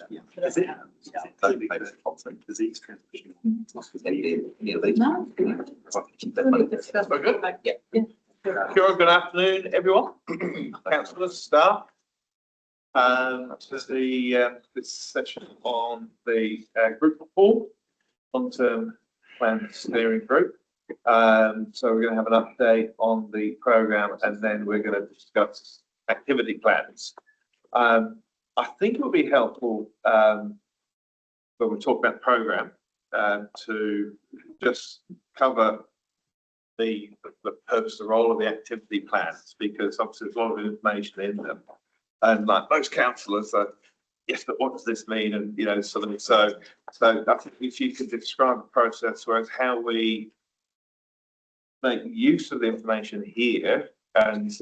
Yeah. Is it? Don't make it conflict disease transmission. It's not No. Very good. Yeah. Good afternoon, everyone. Councillors, staff. This session on the group report, long-term plan steering group. So we're going to have an update on the programme, and then we're going to discuss activity plans. I think it would be helpful when we talk about the programme to just cover the purpose, the role of the activity plans, because obviously there's a lot of information in them, and like most councillors are, yes, but what does this mean? And sort of so I think if you could describe the process, whereas how we make use of the information here and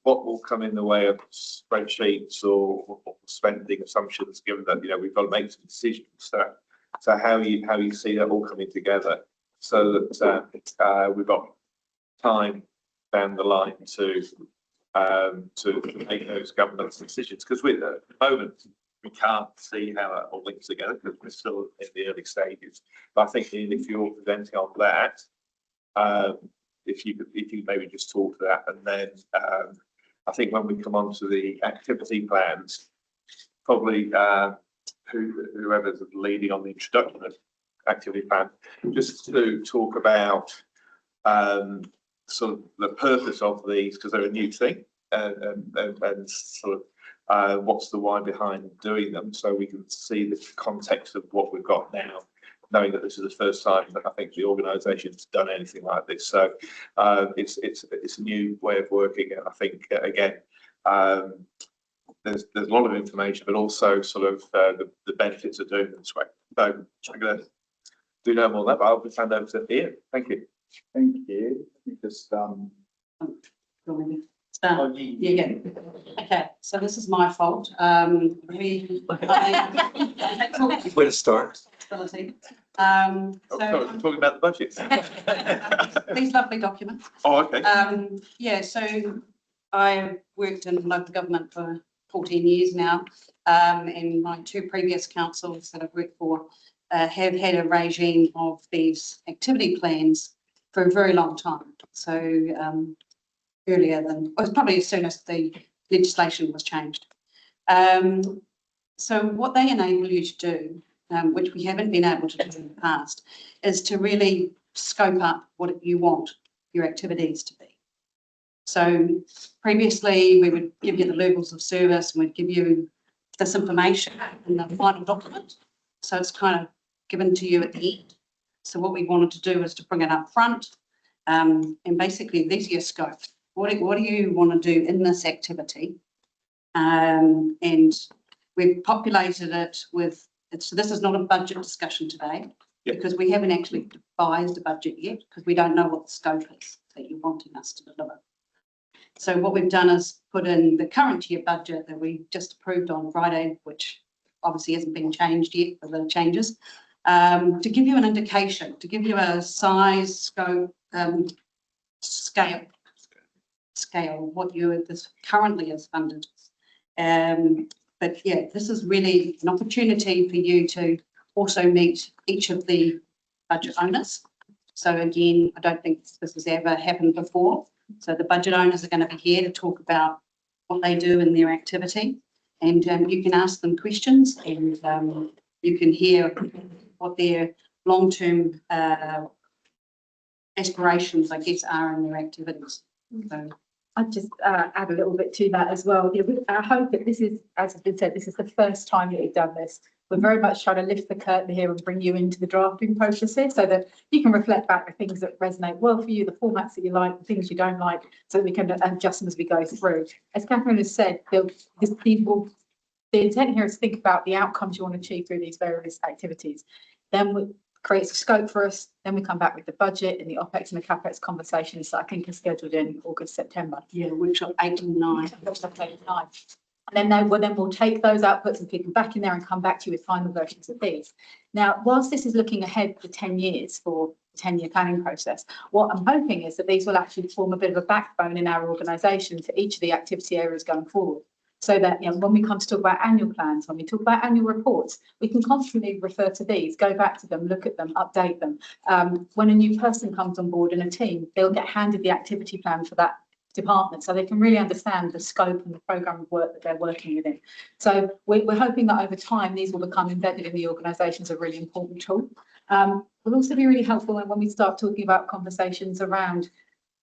what will come in the way of spreadsheets or spending assumptions, given that we've got to make some decisions. So how you see that all coming together, so that we've got time down the line to make those governance decisions, because at the moment we can't see how that all links together because we're still in the early stages. But I think if you're presenting on that, if you maybe just talk to that, and then I think when we come on to the activity plans, probably whoever's leading on the introduction of activity plan, just to talk about sort of the purpose of these, because they're a new thing, and sort of what's the why behind doing them, so we can see the context of what we've got now, knowing that this is the first time that I think the organisation's done anything like this. So it's a new way of working, and I think again there's a lot of information, but also sort of the benefits of doing it this way. So I'm going to do no more than that, but I'll just hand over to Ian. Thank you. Thank you. Just Yeah. Okay, so this is my fault. Where to start? Sorry, I'm talking about the budget. these lovely documents. Oh, okay. Yeah, so I worked in local government for 14 years now, and my two previous councils that I've worked for have had a regime of these activity plans for a very long time. So earlier than, it was probably as soon as the legislation was changed. So what they enable you to do, which we haven't been able to do in the past, is to really scope up what you want your activities to be. So previously we would give you the levels of service, and we'd give you this information in the final document. So it's kind of given to you at the end. So what we wanted to do is to bring it up front, and basically these are your scopes. What do you want to do in this activity? And we've populated it with, so this is not a budget discussion today, because we haven't actually devised a budget yet, because we don't know what the scope is that you're wanting us to deliver. So what we've done is put in the current year budget that we just approved on Friday, which obviously hasn't been changed yet for the changes, to give you an indication, to give you a size, scope, scale, what this currently is funded. But yeah, this is really an opportunity for you to also meet each of the budget owners. So again, I don't think this has ever happened before. So the budget owners are going to be here to talk about what they do in their activity, and you can ask them questions, and you can hear what their long-term aspirations, I guess, are in their activities. So I'd just add a little bit to that as well. I hope that this is, as has been said, this is the first time that we've done this. We're very much trying to lift the curtain here and bring you into the drafting process here, so that you can reflect back the things that resonate well for you, the formats that you like, the things you don't like, so that we can adjust them as we go through. As Catherine has said, the intent here is to think about the outcomes you want to achieve through these various activities. Then we creates a scope for us. Then we come back with the budget and the OPEX and the CAPEX conversations that I think are scheduled in August, September. yeah, workshop 8 and 9. And then we'll take those outputs and pick them back in there and come back to you with final versions of these. Now, whilst this is looking ahead for 10 years for the 10-year planning process, what I'm hoping is that these will actually form a bit of a backbone in our organisation for each of the activity areas going forward. so that, you know, when we come to talk about annual plans, when we talk about annual reports, we can constantly refer to these, go back to them, look at them, update them. When a new person comes on board in a team, they'll get handed the activity plan for that department, so they can really understand the scope and the programme of work that they're working within. So we're hoping that over time these will become embedded in the organisation as a really important tool. Will also be really helpful when we start talking about conversations around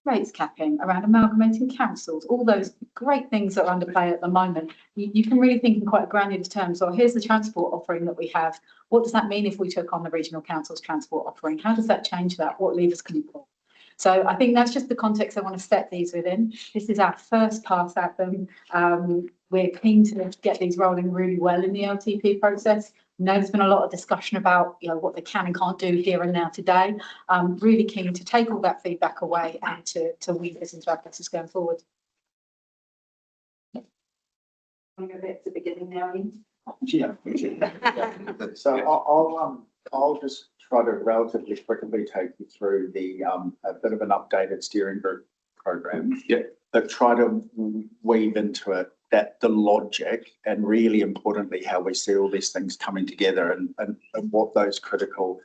rates capping, around amalgamating councils, all those great things that are under play at the moment. You can really think in quite granular terms. So here's the transport offering that we have. What does that mean if we took on the regional council's transport offering? How does that change that? What levers can we pull? So I think that's just the context I want to set these within. This is our first pass at them. We're keen to get these rolling really well in the LTP process. I know there's been a lot of discussion about, you know, what they can and can't do here and now today. I'm really keen to take all that feedback away and to weave this into our process going forward. Want to go back to the beginning now, Ian? Yeah. So I'll just try to relatively quickly take you through the a bit of an updated steering group program. Yeah. But try to weave into it that the logic and really importantly how we see all these things coming together and what those critical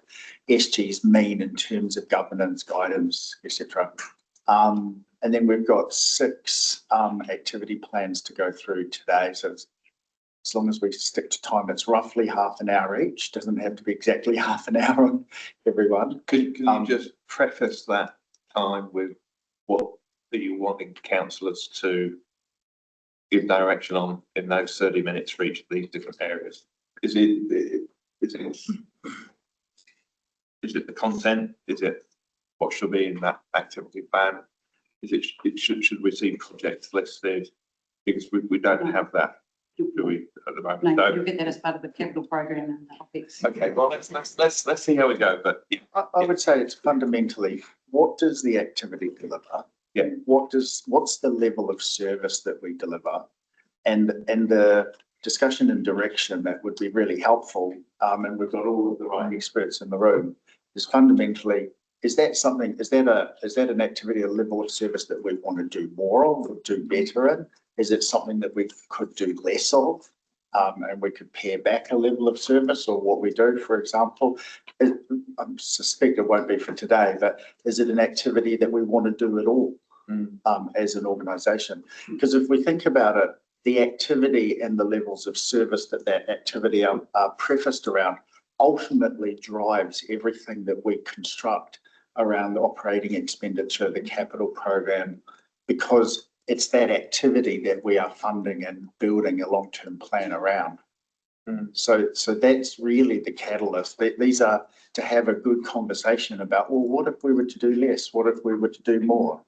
SGs mean in terms of governance, guidance, etc. And then we've got 6 activity plans to go through today. So as long as we stick to time, it's roughly half an hour each. Doesn't have to be exactly half an hour on everyone. Can you just preface that time with what are you wanting councillors to give direction on in those 30 minutes for each of these different areas? Is it the content? Is it what should be in that activity plan? Is it should we see projects listed? Because we don't have that, do we, at the moment? No, you'll get that as part of the capital programme and the OPEX. Okay, well let's see how we go. But yeah. I would say it's fundamentally what does the activity deliver? Yeah. What's the level of service that we deliver? And the discussion and direction that would be really helpful, and we've got all of the right experts in the room, is fundamentally, is that an activity, a level of service that we want to do more of or do better in? Is it something that we could do less of? And we could pare back a level of service or what we do, for example. I suspect it won't be for today, but is it an activity that we want to do at all as an organisation? Because if we think about it, the activity and the levels of service that activity are prefaced around ultimately drives everything that we construct around the operating expenditure, the capital program, because it's that activity that we are funding and building a long-term plan around. So that's really the catalyst. These are to have a good conversation about, well, what if we were to do less? What if we were to do more?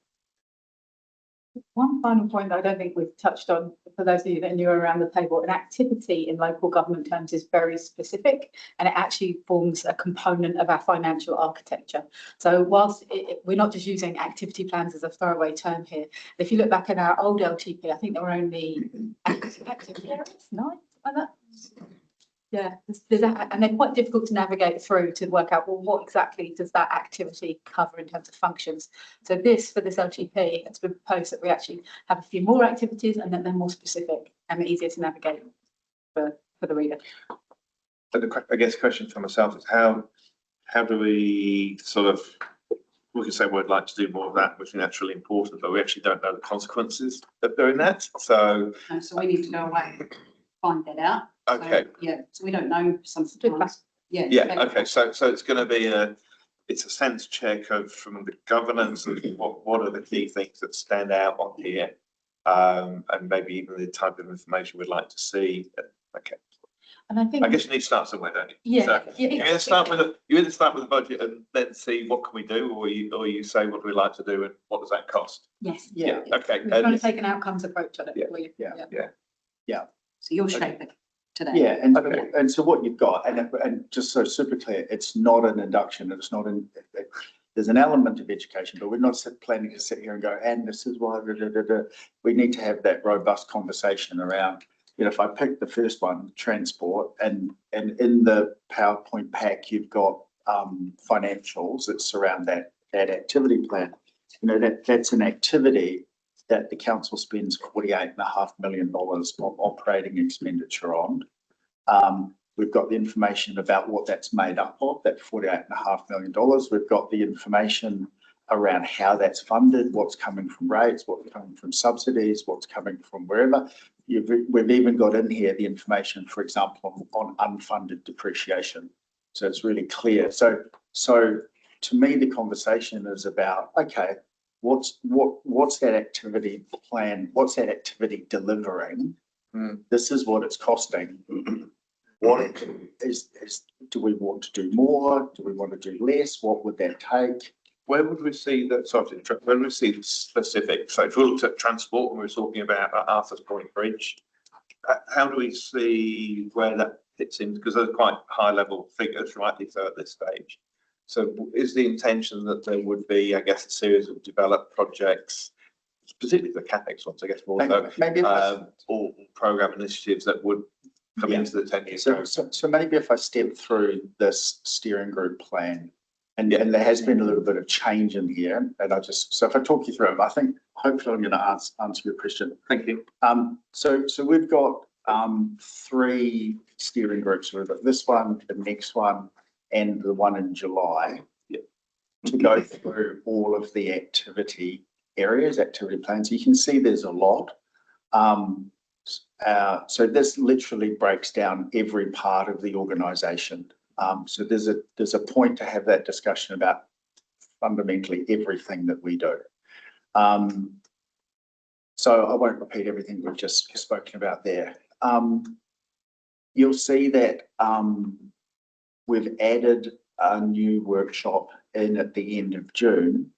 One final point that I don't think we've touched on, for those of you that are new around the table, an activity in local government terms is very specific and it actually forms a component of our financial architecture. So whilst we're not just using activity plans as a throwaway term here, if you look back at our old LTP, I think there were only activity areas, 9, like that. Yeah, and they're quite difficult to navigate through to work out, well, what exactly does that activity cover in terms of functions? So for this LTP, it's been proposed that we actually have a few more activities and that they're more specific and easier to navigate for the reader. But I guess the question for myself is how do we sort of, we can say we'd like to do more of that, which is naturally important, but we actually don't know the consequences of doing that. So we need to go away and find that out. Okay. So, yeah, so we don't know sometimes. Yeah. Yeah. Okay. So it's going to be it's a sense check of from the governance of what are the key things that stand out on here, and maybe even the type of information we'd like to see. Okay. And I think I guess you need to start somewhere, don't you? Yeah. So you either start with the budget and then see what can we do, or you say what do we like to do and what does that cost? yes. Yeah. Okay. We're trying to take an outcomes approach on it Yeah. for you. Yeah. So you'll shape it today. Yeah, and Okay. and so what you've got, and just so super clear, it's not an induction. It's not an. There's an element of education, but we're not planning to sit here and go, and this is why. We need to have that robust conversation around. You know, if I pick the first one, transport, and in the PowerPoint pack, you've got financials that surround that activity plan. You know, that's an activity that the council spends $48.5 million on operating expenditure on. We've got the information about what that's made up of, that $48.5 million. We've got the information around how that's funded, what's coming from rates, what's coming from subsidies, what's coming from wherever. We've even got in here the information, for example, on unfunded depreciation. So it's really clear. So to me, the conversation is about, okay, what's that activity plan? What's that activity delivering? This is what it's costing. What is, do we want to do more? Do we want to do less? What would that take? Where would we see that sort of, where would we see the specific? So if we looked at transport and we were talking about Arthur's Point Bridge, how do we see where that fits in? Because those are quite high level figures, rightly so at this stage. So is the intention that there would be, I guess, a series of developed projects, specifically the CapEx ones, I guess, more so, maybe or program initiatives that would come into the 10-year program? So maybe if I step through this steering group plan, and there has been a little bit of change in here, and so if I talk you through them, I think hopefully I'm going to answer your question. Thank you. So we've got 3 steering groups. We've got this one, the next one, and the one in July, to go through all of the activity areas, activity plans. You can see there's a lot. So this literally breaks down every part of the organisation. So there's a point to have that discussion about fundamentally everything that we do. So I won't repeat everything we've just spoken about there. You'll see that we've added a new workshop in at the end of June,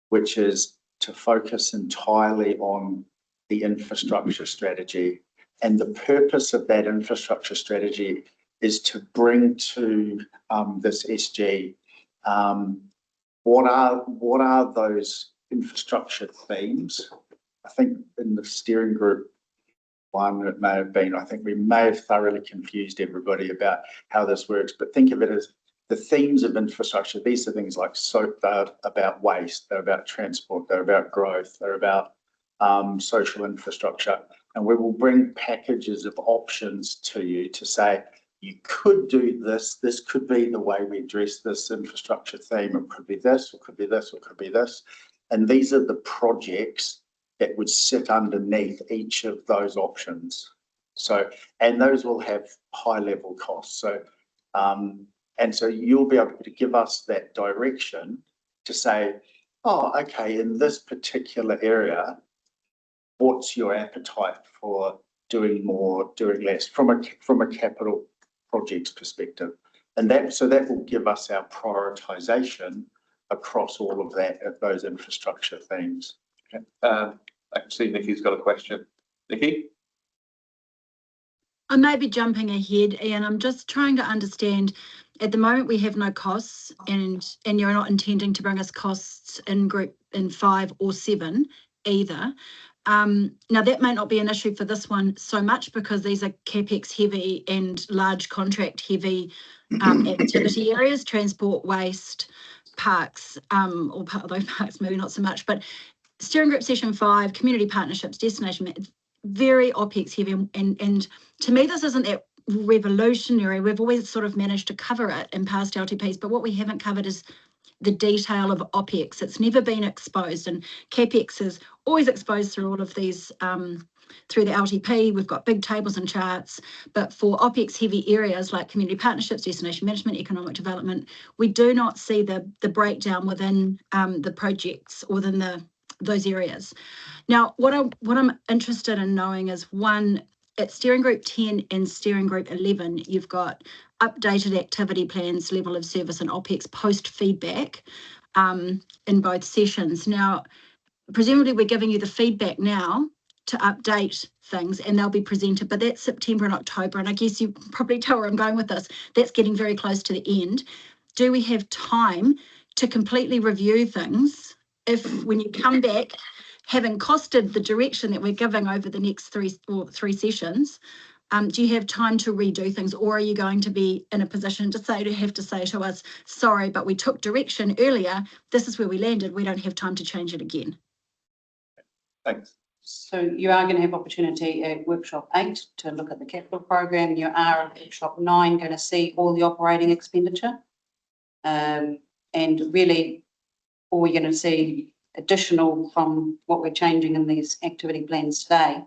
which is to focus entirely on the infrastructure strategy. And the purpose of that infrastructure strategy is to bring to this SG what are those infrastructure themes. I think in the steering group one, it may have been, I think we may have thoroughly confused everybody about how this works, but think of it as the themes of infrastructure. These are things like, so they're about waste, they're about transport, they're about growth, they're about social infrastructure. And we will bring packages of options to you to say, you could do this, this could be the way we address this infrastructure theme, it could be this, or could be this, or could be this. And these are the projects that would sit underneath each of those options. So, and those will have high level costs. So, and so you'll be able to give us that direction to say, oh, okay, in this particular area, what's your appetite for doing more, doing less from a capital projects perspective? And that will give us our prioritization across all of that, those infrastructure themes. Okay. I can see Nikki's got a question. Nikki? I may be jumping ahead, Ian. I'm just trying to understand, at the moment we have no costs and you're not intending to bring us costs in group in 5 or 7 either. Now that may not be an issue for this one so much because these are CapEx heavy and large contract heavy activity areas, transport, waste, parks, or part of those parks, maybe not so much, but steering group session 5, community partnerships, destination, very OPEX heavy. And to me, this isn't that revolutionary. We've always sort of managed to cover it in past LTPs, but what we haven't covered is the detail of OPEX. It's never been exposed, and CapEx is always exposed through all of these, through the LTP. We've got big tables and charts, but for OPEX heavy areas like community partnerships, destination management, economic development, we do not see the breakdown within the projects or within those areas. Now, what I'm interested in knowing is, one, at steering group 10 and steering group 11, you've got updated activity plans, level of service and OPEX post feedback in both sessions. Now, presumably we're giving you the feedback now to update things and they'll be presented, but that's September and October. And I guess you probably tell where I'm going with this. That's getting very close to the end. Do we have time to completely review things if, when you come back, having costed the direction that we're giving over the next three sessions, do you have time to redo things, or are you going to be in a position to have to say to us, sorry, but we took direction earlier, this is where we landed, we don't have time to change it again? Thanks. So you are going to have opportunity at workshop 8 to look at the capital program. You are at workshop 9 going to see all the operating expenditure. And really, all we're going to see additional from what we're changing in these activity plans today,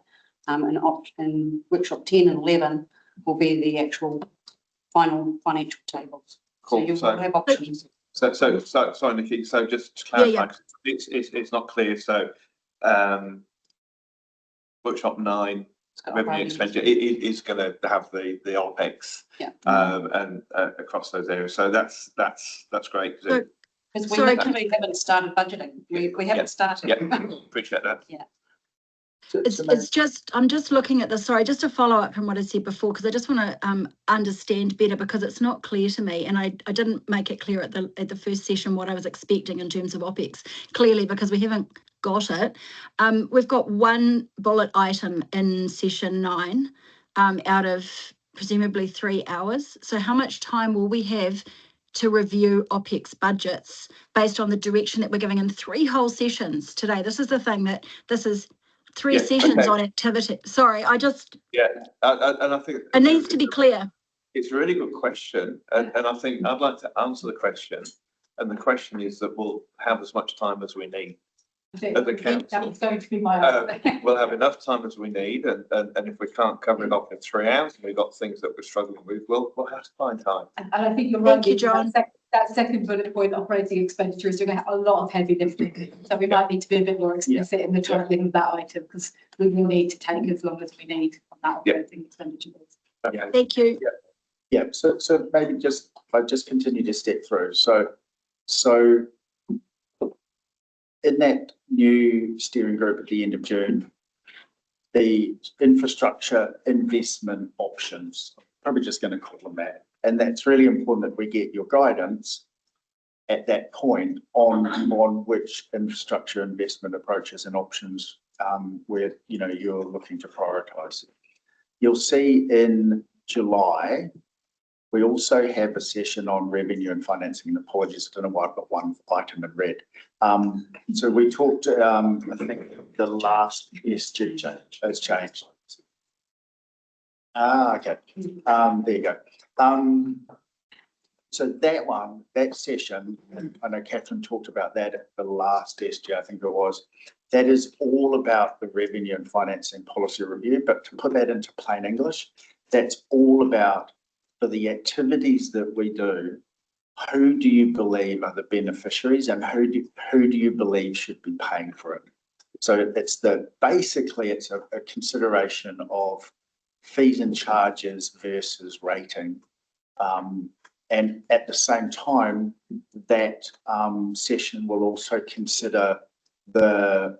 in workshop 10 and 11 will be the actual final financial tables. So Cool. you will have options. So, sorry, Nikki, so just to clarify, it's not clear, so, workshop 9, It's got revenue operating expenditure, it is going to have the OPEX, Yeah. and across those areas, so that's great. 'Cause So- Because we Sorry, literally haven't started budgeting. We haven't started. Yeah, appreciate that. It's just, I'm just looking at this, sorry, just to follow up from what I said before, because I just want to understand better, because it's not clear to me, and I didn't make it clear at the first session what I was expecting in terms of OPEX, clearly, because we haven't got it. We've got one bullet item in session 9 out of presumably 3 hours. So how much time will we have to review OPEX budgets based on the direction that we're giving in 3 whole sessions today? This is the thing, that this is 3 Yeah, sessions okay. on activity. Sorry, I just, And I think it needs to be clear. it's a really good question, and I think I'd like to answer the question, and the question is that we'll have as much time as we need. As a council. That was going to be my answer. We'll have enough time as we need, and if we can't cover it off in 3 hours, and we've got things that we're struggling with, we'll have to find time. And I think you're right. Thank you, Vicky, John. That second bullet point, operating expenditure, is going to have a lot of heavy lifting. So we might need to be a bit more explicit in the titling of that item, because we will need to take as long as we need on that operating expenditure. Okay. Thank you. Yeah, so maybe I just continue to step through. So in that new steering group at the end of June, the infrastructure investment options, probably just going to call them that. And that's really important that we get your guidance at that point on which infrastructure investment approaches and options where you're looking to prioritise. You'll see in July, we also have a session on revenue and financing, and apologies, I don't know why I've got one item in red. So we talked, I think the last SG has changed. Okay, there you go. So that session, and I know Catherine talked about that at the last SG, I think it was, that is all about the revenue and financing policy review, but to put that into plain English, that's all about, for the activities that we do, who do you believe are the beneficiaries, and who do you believe should be paying for it? So basically it's a consideration of fees and charges versus rating. And at the same time, that session will also consider the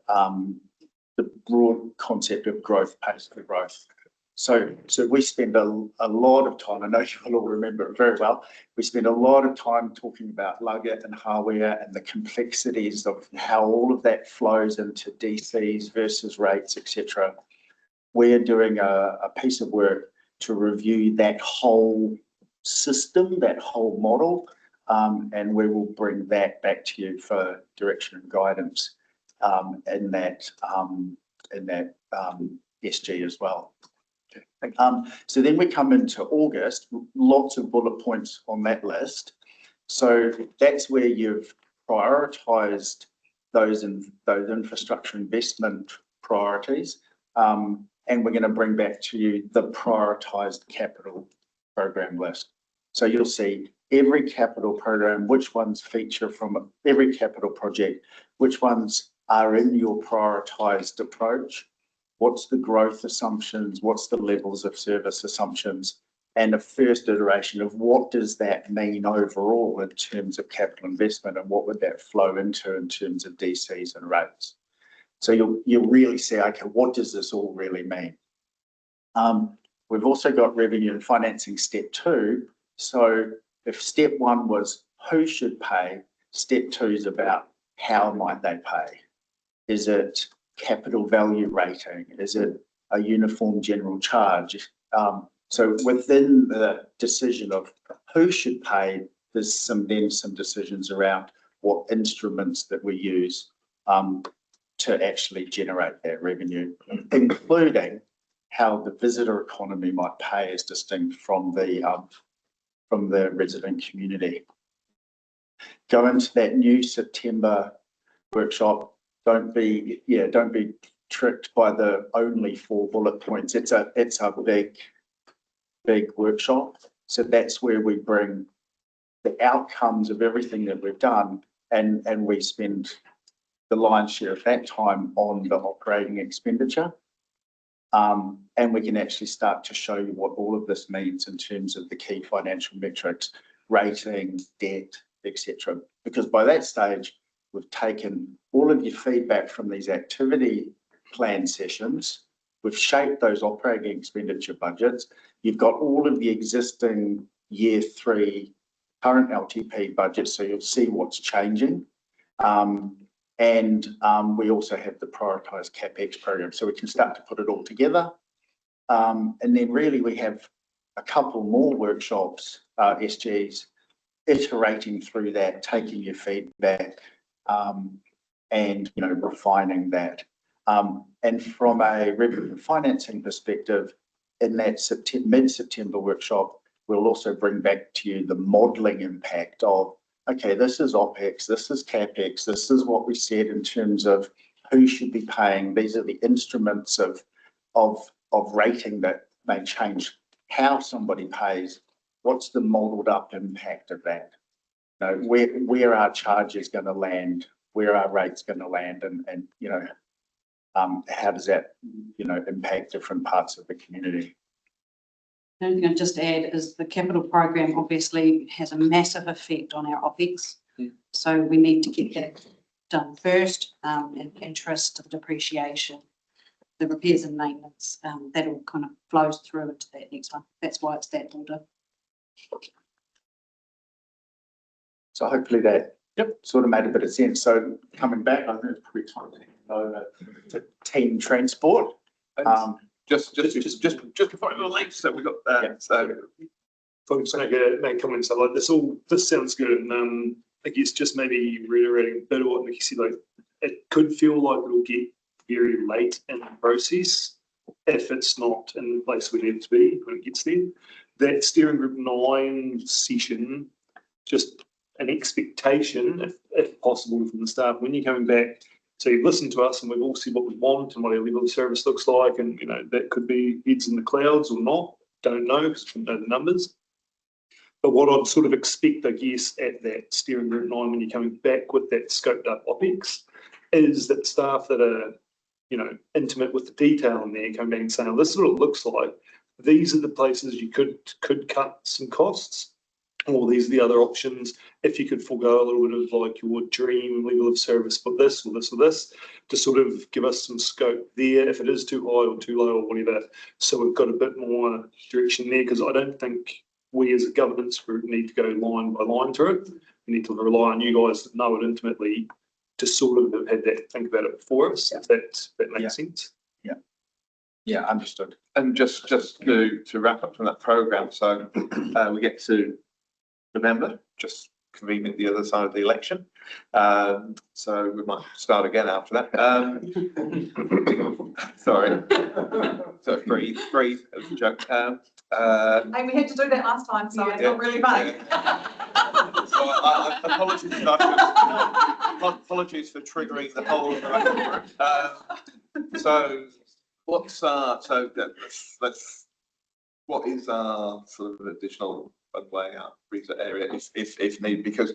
broad concept of growth, pace for growth. So we spend a lot of time, I know you will all remember it very well, we spend a lot of time talking about Lugget and hardware and the complexities of how all of that flows into DCs versus rates, etc. We're doing a piece of work to review that whole system, that whole model, and we will bring that back to you for direction and guidance in that SG as well. So then we come into August, lots of bullet points on that list. So that's where you've prioritised those infrastructure investment priorities, and we're going to bring back to you the prioritised capital program list. So you'll see every capital program, which ones feature from every capital project, which ones are in your prioritised approach, what's the growth assumptions, what's the levels of service assumptions, and a first iteration of what does that mean overall in terms of capital investment, and what would that flow into in terms of DCs and rates. So you'll really see, okay, what does this all really mean? We've also got revenue and financing step 2. So if step 1 was who should pay, step 2 is about how might they pay. Is it capital value rating? Is it a uniform general charge? So within the decision of who should pay, there's some decisions around what instruments that we use to actually generate that revenue, including how the visitor economy might pay as distinct from the resident community. Go into that new September workshop. Don't be tricked by the only 4 bullet points. It's a big workshop. So that's where we bring the outcomes of everything that we've done, and we spend the lion's share of that time on the operating expenditure. And we can actually start to show you what all of this means in terms of the key financial metrics, rating, debt, etc. Because by that stage, we've taken all of your feedback from these activity plan sessions. We've shaped those operating expenditure budgets. You've got all of the existing year 3 current LTP budgets, so you'll see what's changing. And we also have the prioritised CapEx program, so we can start to put it all together. And then really we have a couple more workshops, SGs, iterating through that, taking your feedback, and refining that. And from a revenue financing perspective, in that mid-September workshop, we'll also bring back to you the modelling impact of, okay, this is OPEX, this is CapEx, this is what we said in terms of who should be paying. These are the instruments of rating that may change how somebody pays. What's the modelled up impact of that? Where our charge is going to land, where our rate's going to land, and how does that impact different parts of the community? The only thing I'd just add is the capital program obviously has a massive effect on our OPEX. So we need to get that done first, and interest, the depreciation, the repairs and maintenance, that all kind of flows through into that next one. That's why it's that order. So hopefully that sort of made a bit of sense. So coming back, I think it's probably time to hand over to team transport. Just before we leave, so we got so folks make comments like this sounds good, and I guess just maybe reiterating a bit of what Nikki said, like it could feel like it'll get very late in the process if it's not in the place we need it to be when it gets there. That steering group 9 session, just an expectation, if possible, from the staff when you're coming back. So you've listened to us and we've all said what we want and what our level of service looks like, and that could be heads in the clouds or not, don't know because we don't know the numbers. But what I'd sort of expect, I guess, at that steering group 9 when you're coming back with that scoped up OPEX is that staff that are intimate with the detail in there come back and say, oh, this is what it looks like. These are the places you could cut some costs, or these are the other options. If you could forego a little bit of like your dream level of service for this or this or this, to sort of give us some scope there if it is too high or too low or whatever. So we've got a bit more direction there, because I don't think we as a governance group need to go line by line through it. We need to rely on you guys that know it intimately to sort of have had that think about it for us, if that makes sense. Yeah, understood. and just to wrap up from that program, so we get to November, just convenient the other side of the election. So we might start again after that. Sorry. So breathe as a joke. Hey, we had to do that last time, so it's not really funny. So apologies for triggering the whole group. So what's what is our sort of additional runway, our freezer area if needed? Because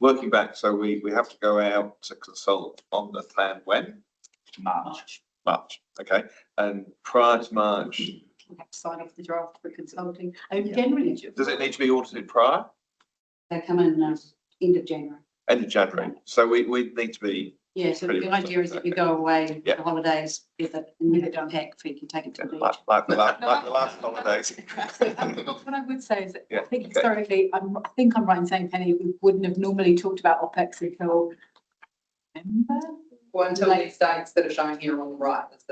working back, so we have to go out to consult on the plan when? March. Okay. And prior to March, We have to sign off the draft for consulting. Generally, does it need to be audited prior? They come in end of January. End of January. So we need to be. Yeah, so Pretty the much idea is that you okay. go away Yeah. for holidays with it and you don't pack, so you can take it to the beach. Like the last holidays. What I would say is that Yeah, I think okay. historically, I think I'm right in saying, Penny, we wouldn't have normally talked about OPEX until November. Well, until these dates that are shown here on the right, that's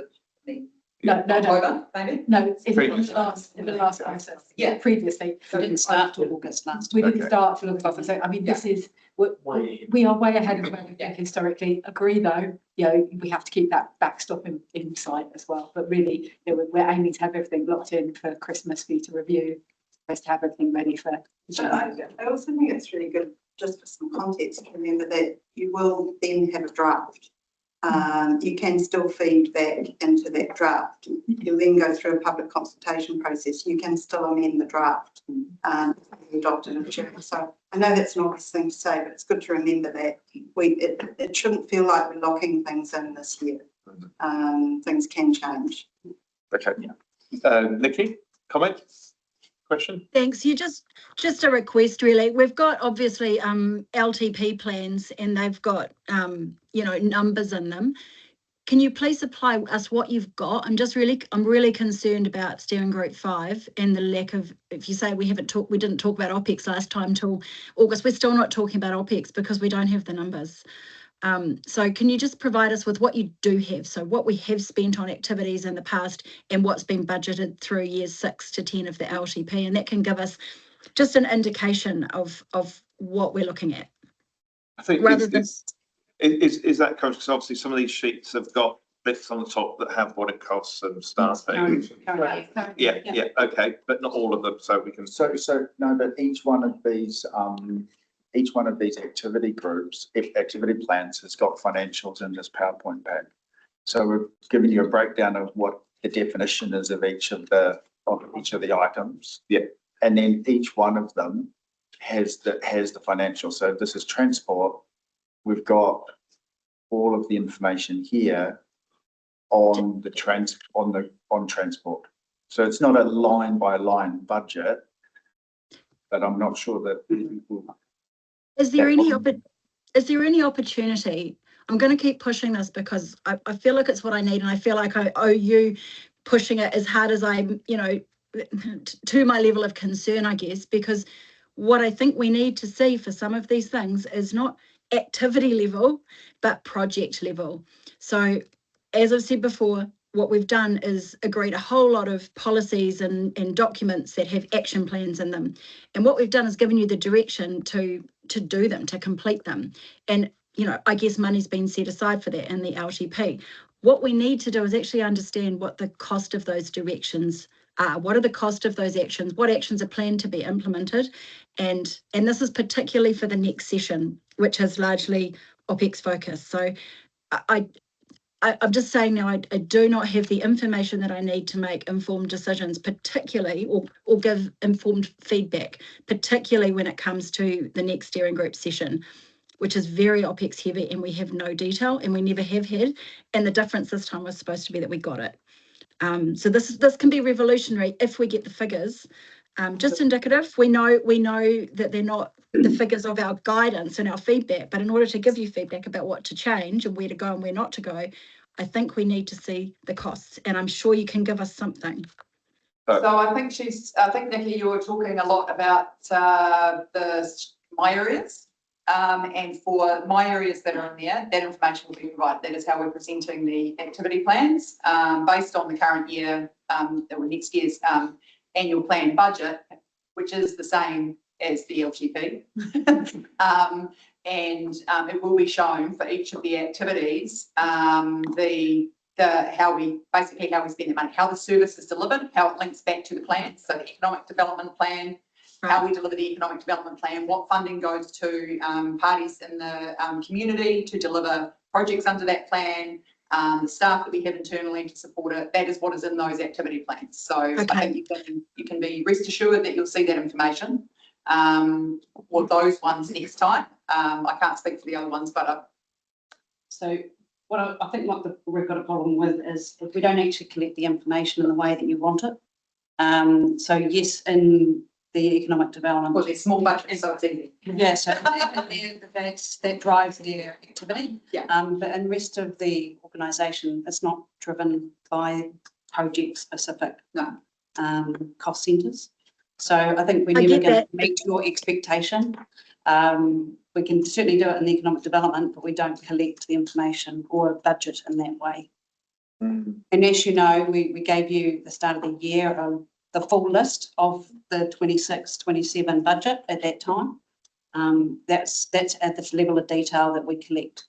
the No, October, maybe? no, it's in Previous. the last process. Yeah. Previously. We didn't start till August last. We didn't Okay. start till August, so I mean, this is, we are way ahead of where we think historically. Agree though, we have to keep that backstop in sight as well, but really, we're aiming to have everything locked in for Christmas for you to review, just to have everything ready for. But I also think it's really good, just for some context, to remember that you will then have a draft. You can still feed that into that draft. You'll then go through a public consultation process. You can still amend the draft adopted in June. So I know that's an obvious thing to say, but it's good to remember that it shouldn't feel like we're locking things in this year. Things can change. Okay. Nikki, comment? Question? Thanks. You just a request really. We've got obviously LTP plans and they've got numbers in them. Can you please supply us what you've got? I'm really concerned about steering group 5 and the lack of, if you say we didn't talk about OPEX last time till August, we're still not talking about OPEX because we don't have the numbers. So can you just provide us with what you do have? So what we have spent on activities in the past and what's been budgeted through years 6 to 10 of the LTP, and that can give us just an indication of what we're looking at. I think Rather than is that correct? Because obviously some of these sheets have got bits on the top that have what it costs and staffing. Yeah, okay, but not all of them, so we can. So no, but each one of these activity groups, activity plans has got financials in this PowerPoint pack. So we've given you a breakdown of what the definition is of each of the items. Yeah. And then each one of them has the financial. So if this is transport, we've got all of the information here on transport. So it's not a line by line budget, but I'm not sure that people. Is there any opportunity? I'm going to keep pushing this because I feel like it's what I need, and I feel like I owe you pushing it as hard as to my level of concern, I guess, because what I think we need to see for some of these things is not activity level, but project level. So as I've said before, what we've done is agreed a whole lot of policies and documents that have action plans in them. And what we've done is given you the direction to do them, to complete them. And, I guess money's been set aside for that in the LTP. What we need to do is actually understand what the cost of those directions are. What are the cost of those actions? What actions are planned to be implemented? And this is particularly for the next session, which is largely OPEX focused. So I'm just saying now, I do not have the information that I need to make informed decisions, particularly, or give informed feedback, particularly when it comes to the next steering group session, which is very OPEX heavy, and we have no detail, and we never have had. And the difference this time was supposed to be that we got it. So this can be revolutionary if we get the figures. Just indicative. We know that they're not the figures of our guidance and our feedback, but in order to give you feedback about what to change and where to go and where not to go, I think we need to see the costs, and I'm sure you can give us something. So I think Nikki, you were talking a lot about my areas. And for my areas that are in there, that information will be provided. That is how we're presenting the activity plans based on the current year or next year's annual plan budget, which is the same as the LTP. And it will be shown for each of the activities how we spend the money, how the service is delivered, how it links back to the plan. So the economic development plan, how we deliver the economic development plan, what funding goes to parties in the community to deliver projects under that plan, the staff that we have internally to support it. That is what is in those activity plans. So okay. I think you can be rest assured that you'll see that information for those ones next time. I can't speak for the other ones, but so what I think we've got a problem with is if we don't actually collect the information in the way that you want it. So yes, in the economic development. Well, it's small budget, so it's easy. Yeah, so that drives their activity. Yeah. But in the rest of the organisation, it's not driven by project specific cost centres. So I think we're never going to meet your expectation. We can certainly do it in the economic development, but we don't collect the information or budget in that way. Mm. And as you know, we gave you the start of the year, the full list of the 26-27 budget at that time. That's at this level of detail that we collect.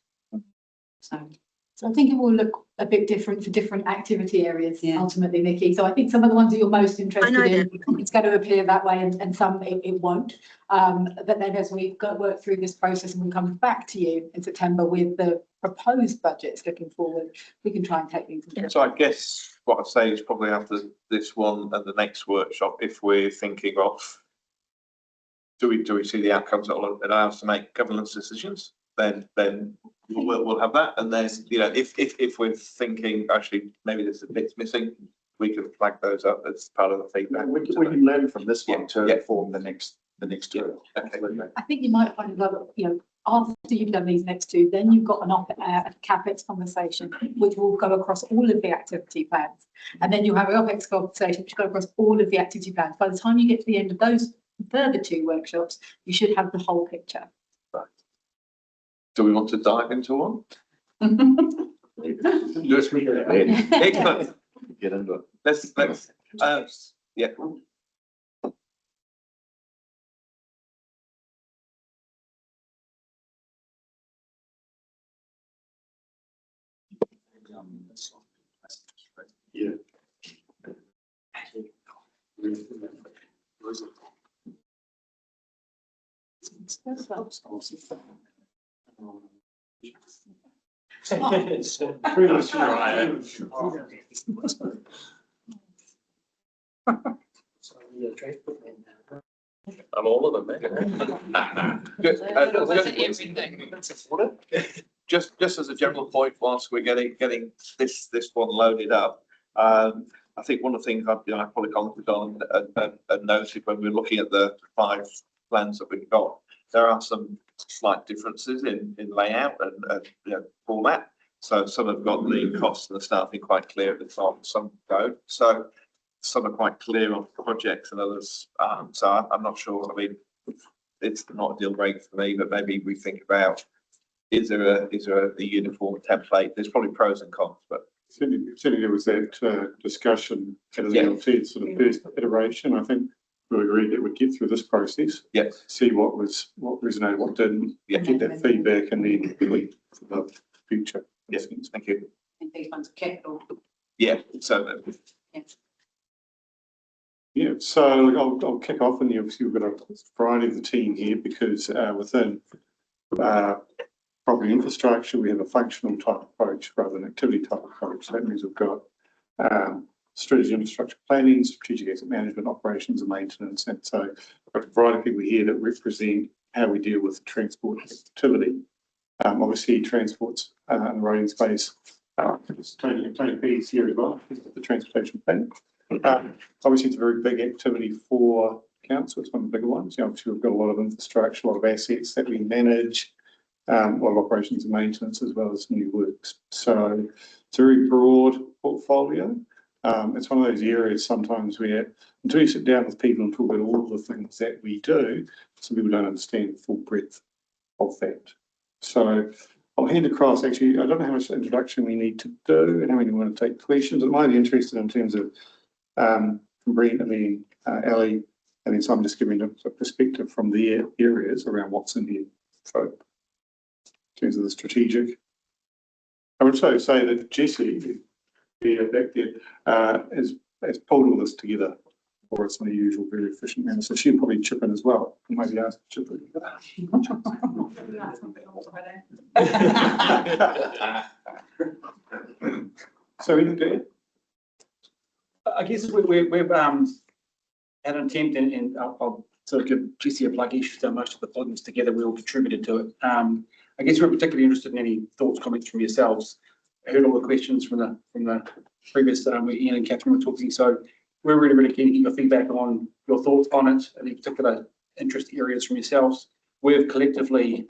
So I think it will look a bit different for different activity areas Yeah. ultimately, Nikki. So I think some of the ones that you're most interested know in, it's going to appear that way and some it won't. But then as we've got to work through this process and we come back to you in September with the proposed budgets looking forward, we can try and take things. into So I guess what I'd say is probably after this one and the next workshop, if we're thinking of, do we see the outcomes that will allow us to make governance decisions, then we'll have that. And then, you know, if we're thinking, actually, maybe there's a bit missing, we can flag those up as part of the feedback. We can learn from this one to Yeah. inform the next two. Okay. I think you might find as well, that, you know, after you've done these next two, then you've got a CapEx conversation, which will go across all of the activity plans. And then you'll have an OpEx conversation, which will go across all of the activity plans. By the time you get to the end of those further two workshops, you should have the whole picture. Do we want to dive into one? Let's make it. Excellent. Get into it. Let's, yeah. Yeah. Pretty much right. I'm all of them, man. Just as a general point, whilst we're getting this one loaded up, I think one of the things I probably commented on and noted when we're looking at the 5 plans that we've got, there are some slight differences in layout and format. So some have got the costs and the staffing quite clear at the top, some don't. So some are quite clear on projects and others. So I'm not sure. I mean, it's not a deal breaker for me, but maybe we think about, is there a uniform template? There's probably pros and cons, but Certainly there was that discussion at the Yeah. LT sort of first iteration. I think we agreed that we'd get through this process, yes, see what resonated, what didn't, Yeah. get that feedback and then really for the future. yes, thank you. And these ones are capital. Yeah, so Yeah, so I'll kick off, and obviously we've got a variety of the team here because within property infrastructure, we have a functional type approach rather than activity type approach. That means we've got strategic infrastructure planning, strategic asset management, operations and maintenance. And so I've got a variety of people here that represent how we deal with transport activity. Obviously transports and roading space. Tony B is here as well, he's got the transportation plan. Obviously it's a very big activity for council. It's one of the bigger ones. Obviously we've got a lot of infrastructure, a lot of assets that we manage. A lot of operations and maintenance as well as new works. So it's a very broad portfolio. It's one of those areas sometimes where until you sit down with people and talk about all the things that we do, some people don't understand the full breadth of that. So I'll hand across, actually, I don't know how much introduction we need to do and how many want to take questions. I might be interested in terms of from Brent and then Ali, and then some just giving a perspective from their areas around what's in here. So in terms of the strategic. I would also say that Jessie, back there, has pulled all this together for us in the usual, very efficient manner. So she'll probably chip in as well. Maybe ask to chip in. So anything to add? I guess we've had an attempt, and I'll sort of give Jessie a plug. She's done most of the plugins together. We all contributed to it. I guess we're particularly interested in any thoughts, comments from yourselves. I heard all the questions from the previous where Ian and Catherine were talking. So we're really keen to get your feedback on your thoughts on it, any particular interest areas from yourselves. We've collectively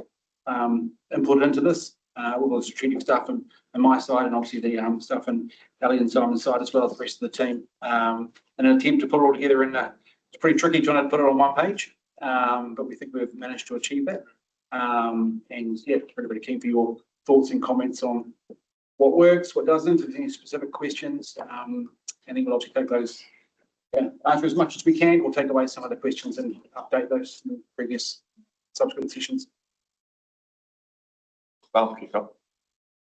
inputted into this, all the strategic stuff and my side, and obviously the stuff and Ali and Simon's side as well as the rest of the team. In an attempt to put it all together it's pretty tricky trying to put it on one page, but we think we've managed to achieve that. And yeah, really keen for your thoughts and comments on what works, what doesn't, if any specific questions. And then we'll obviously take those, answer as much as we can, or take away some of the questions and update those in previous subsequent sessions. I'll kick off.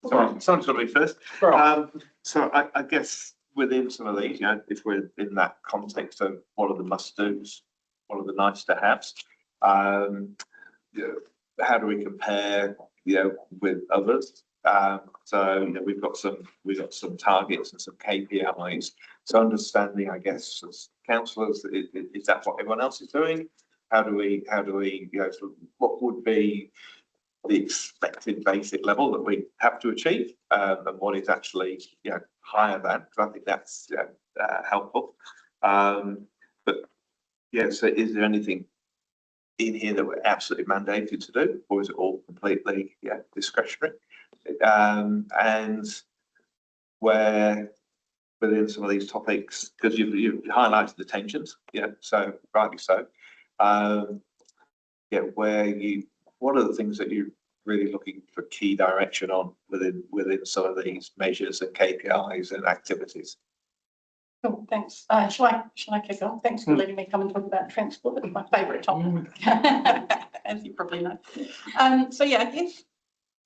Sorry, someone's got to be first. So I guess within some of these, if we're in that context of what are the must-dos, what are the nice-to-haves, how do we compare, with others? So we've got some targets and some KPIs. So understanding, I guess, as councillors, is that what everyone else is doing? How do we, sort of, what would be the expected basic level that we have to achieve, and what is actually, higher than? Because I think that's helpful. But so is there anything in here that we're absolutely mandated to do, or is it all completely discretionary? And where within some of these topics, because you've highlighted the tensions, so rightly so. What are the things that you're really looking for key direction on within some of these measures and KPIs and activities? Cool, thanks. Shall I kick off? Thanks for letting me come and talk about transport. It's my favourite topic, as you probably know. So I guess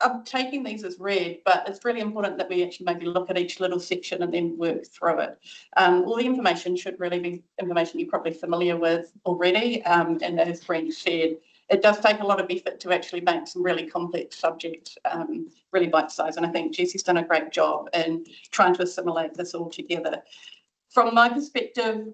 I'm taking these as read, but it's really important that we actually maybe look at each little section and then work through it. All the information should really be information you're probably familiar with already, and as Brent said, it does take a lot of effort to actually make some really complex subjects really bite-sized, and I think Jesse's done a great job in trying to assimilate this all together. From my perspective,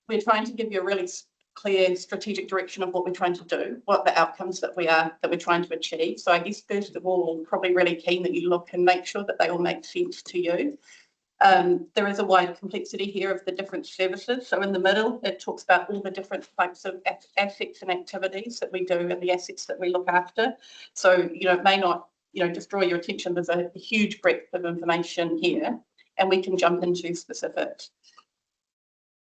we're trying to give you a really clear strategic direction of what we're trying to do, what the outcomes that we're trying to achieve. So I guess first of all, probably really keen that you look and make sure that they all make sense to you. There is a wide complexity here of the different services. So in the middle, it talks about all the different types of assets and activities that we do and the assets that we look after. So, it may not, just draw your attention. There's a huge breadth of information here, and we can jump into specifics.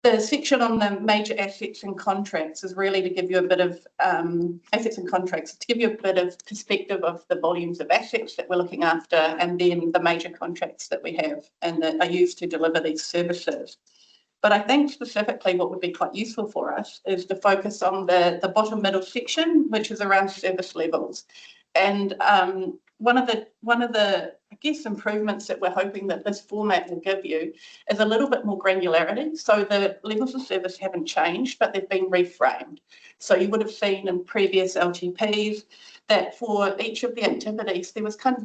The section on the major assets and contracts is really to give you a bit of assets and contracts, to give you a bit of perspective of the volumes of assets that we're looking after, and then the major contracts that we have and that are used to deliver these services. But I think specifically what would be quite useful for us is to focus on the bottom middle section, which is around service levels. And one of the I guess improvements that we're hoping that this format will give you is a little bit more granularity. So the levels of service haven't changed, but they've been reframed. So you would have seen in previous LGPs that for each of the activities there was kind of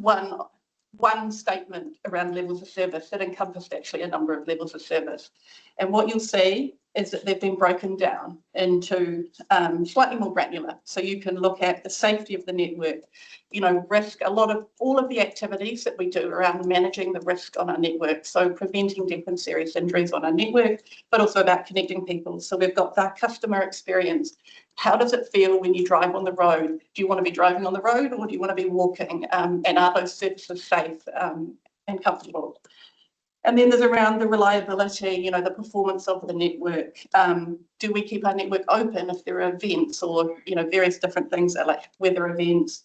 one statement around levels of service that encompassed actually a number of levels of service. And what you'll see is that they've been broken down into slightly more granular. So you can look at the safety of the network, risk, all of the activities that we do around managing the risk on our network. So preventing death and serious injuries on our network, but also about connecting people. So we've got that customer experience. How does it feel when you drive on the road? Do you want to be driving on the road, or do you want to be walking? And are those services safe and comfortable? And then there's around the reliability, the performance of the network. Do we keep our network open if there are events or, various different things like weather events?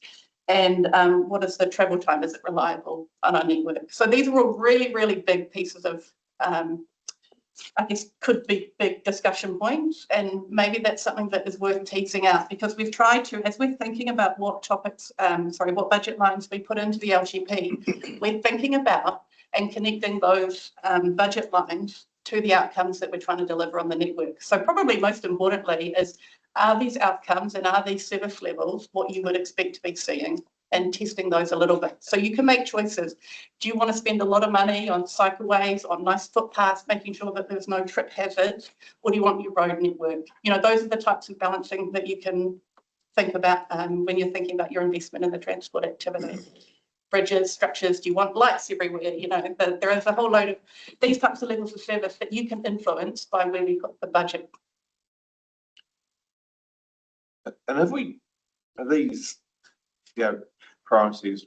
And what is the travel time? Is it reliable on our network? So these are all really, really big pieces of, I guess, could be big discussion points. And maybe that's something that is worth teasing out, because we've tried to, as we're thinking about what budget lines we put into the LGP, we're thinking about and connecting those budget lines to the outcomes that we're trying to deliver on the network. So probably most importantly is, are these outcomes and are these service levels what you would expect to be seeing, and testing those a little bit. So you can make choices. Do you want to spend a lot of money on cycleways, on nice footpaths, making sure that there's no trip hazards, or do you want your road network? Those are the types of balancing that you can think about when you're thinking about your investment in the transport activity. Bridges, structures, do you want lights everywhere? There is a whole load of these types of levels of service that you can influence by where we put the budget. And have these priorities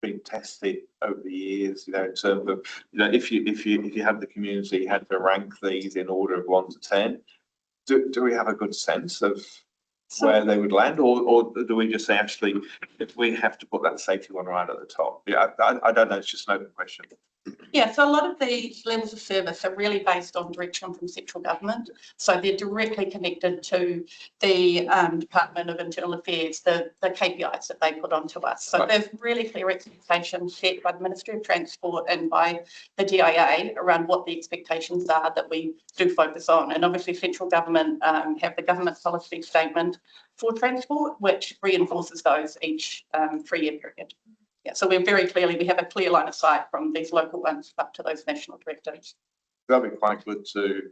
been tested over the years, in terms of, if you had the community had to rank these in order of 1 to 10, do we have a good sense of where they would land, or do we just say, actually, if we have to put that safety one right at the top? Yeah, I don't know, it's just an open question. Yeah, so a lot of these levels of service are really based on direction from central government. So they're directly connected to the Department of Internal Affairs, the KPIs that they put onto us. So Right. there's really clear expectations set by the Ministry of Transport and by the DIA around what the expectations are that we do focus on. And obviously central government have the government policy statement for transport, which reinforces those each 3-year period. Yeah, so we have a clear line of sight from these local ones up to those national directives. That'd be quite good to,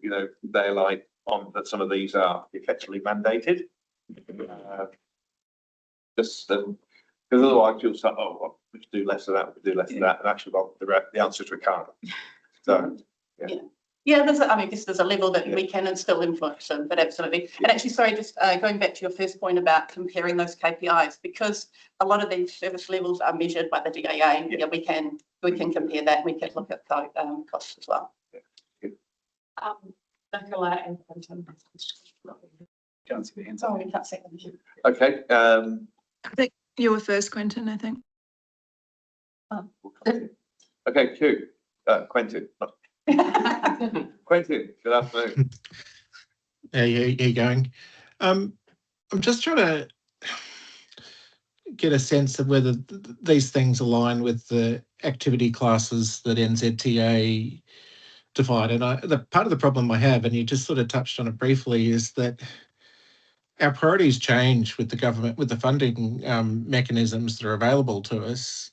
daylight on that some of these are effectively mandated. Because otherwise you'll say, oh, well, we should do less of that, we do less of that, and actually, well, the answer is we can't. So, yeah. Yeah, there's a level that we can instill influence in, but absolutely. And actually, sorry, just going back to your first point about comparing those KPIs, because a lot of these service levels are measured by the DAA. Yeah, we can compare that. We can look at costs as well. Nicola and Quentin. Can't see the hands. Oh, we can't see them. Okay, I think you were first, Quentin, I think. okay, Q, Quentin. Quentin, good afternoon. How you going? I'm just trying to get a sense of whether these things align with the activity classes that NZTA define. And the part of the problem I have, and you just sort of touched on it briefly, is that our priorities change with the government, with the funding mechanisms that are available to us.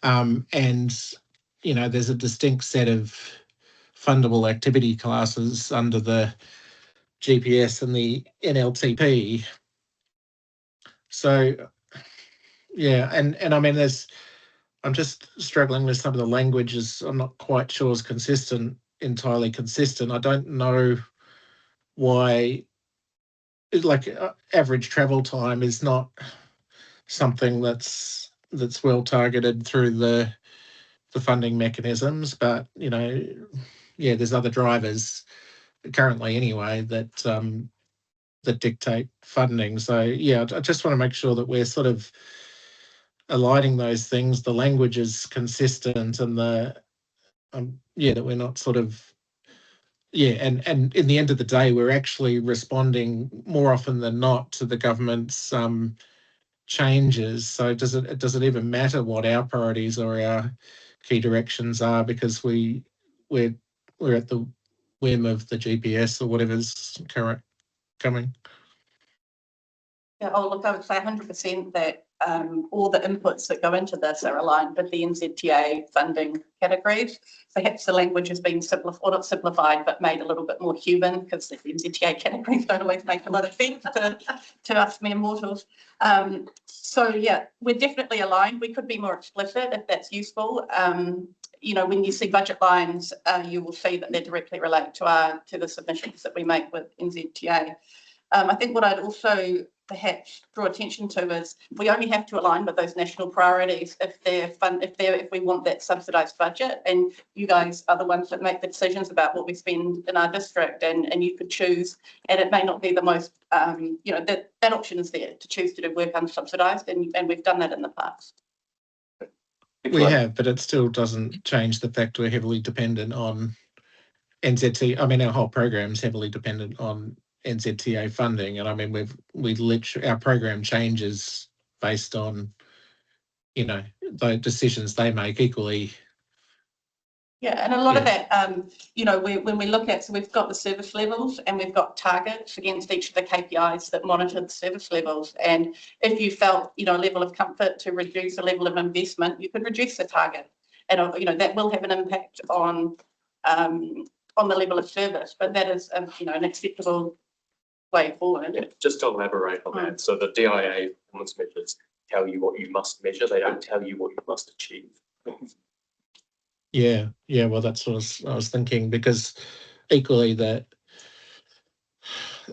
And, there's a distinct set of fundable activity classes under the GPS and the NLTP. So, yeah, and I mean, I'm just struggling with some of the languages. I'm not quite sure is entirely consistent. I don't know why, average travel time is not something that's well targeted through the funding mechanisms, but there's other drivers currently anyway that dictate funding. So yeah, I just want to make sure that we're sort of aligning those things. The language is consistent, and that we're not sort of and in the end of the day, we're actually responding more often than not to the government's changes. So does it even matter what our priorities or our key directions are, because we're at the whim of the GPS or whatever's coming? Yeah, look, I would say 100% that all the inputs that go into this are aligned with the NZTA funding categories. Perhaps the language has been not simplified, but made a little bit more human, because the NZTA categories don't always make a lot of sense to us mere mortals. So yeah, we're definitely aligned. We could be more explicit if that's useful. When you see budget lines, you will see that they're directly related to the submissions that we make with NZTA. I think what I'd also perhaps draw attention to is we only have to align with those national priorities if we want that subsidised budget, and you guys are the ones that make the decisions about what we spend in our district, and you could choose, and it may not be the most that option is there to choose to do work unsubsidised, and we've done that in the past. We have, but it still doesn't change the fact we're heavily dependent on NZTA. I mean, our whole program is heavily dependent on NZTA funding, and I mean, we literally, our program changes based on the decisions they make equally. Yeah, and a lot of that, when we look at, so we've got the service levels and we've got targets against each of the KPIs that monitor the service levels. And if you felt, a level of comfort to reduce the level of investment, you could reduce the target. And, that will have an impact on the level of service, but that is, an acceptable way forward. Yeah, just to elaborate on that. So the DIA performance measures tell you what you must measure. They don't tell you what you must achieve. Yeah. Well, that's what I was thinking, because equally the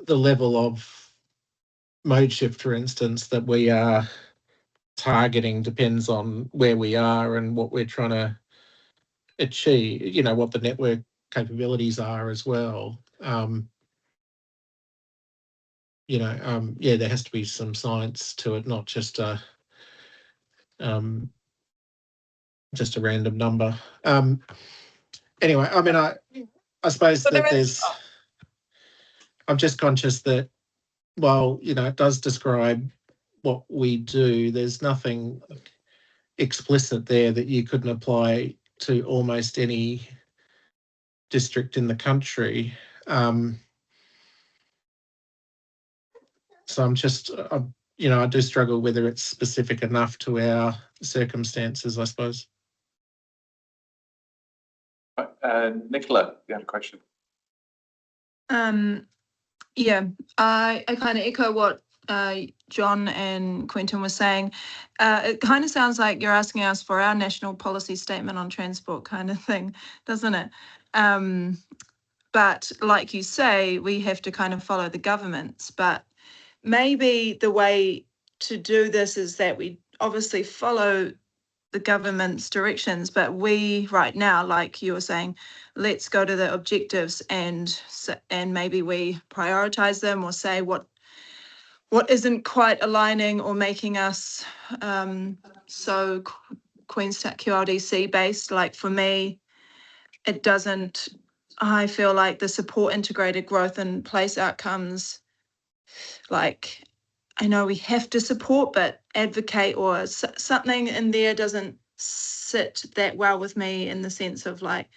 level of mode shift, for instance, that we are targeting depends on where we are and what we're trying to achieve, what the network capabilities are as well. yeah, there has to be some science to it, not just a random number. Anyway, I mean, I suppose So that there is- I'm just conscious that while, it does describe what we do, there's nothing explicit there that you couldn't apply to almost any district in the country. So I'm just, I do struggle whether it's specific enough to our circumstances, I suppose. Nicola, you have a question? Yeah, I kind of echo what John and Quentin were saying. It kind of sounds like you're asking us for our national policy statement on transport kind of thing, doesn't it? But like you say, we have to kind of follow the governments. But maybe the way to do this is that we obviously follow the government's directions, but we right now, like you were saying, let's go to the objectives and maybe we prioritize them or say what isn't quite aligning or making us so Queenstown QLDC based. Like for me, it doesn't. I feel like the support integrated growth and place outcomes, like I know we have to support, but advocate or something in there doesn't sit that well with me in the sense of like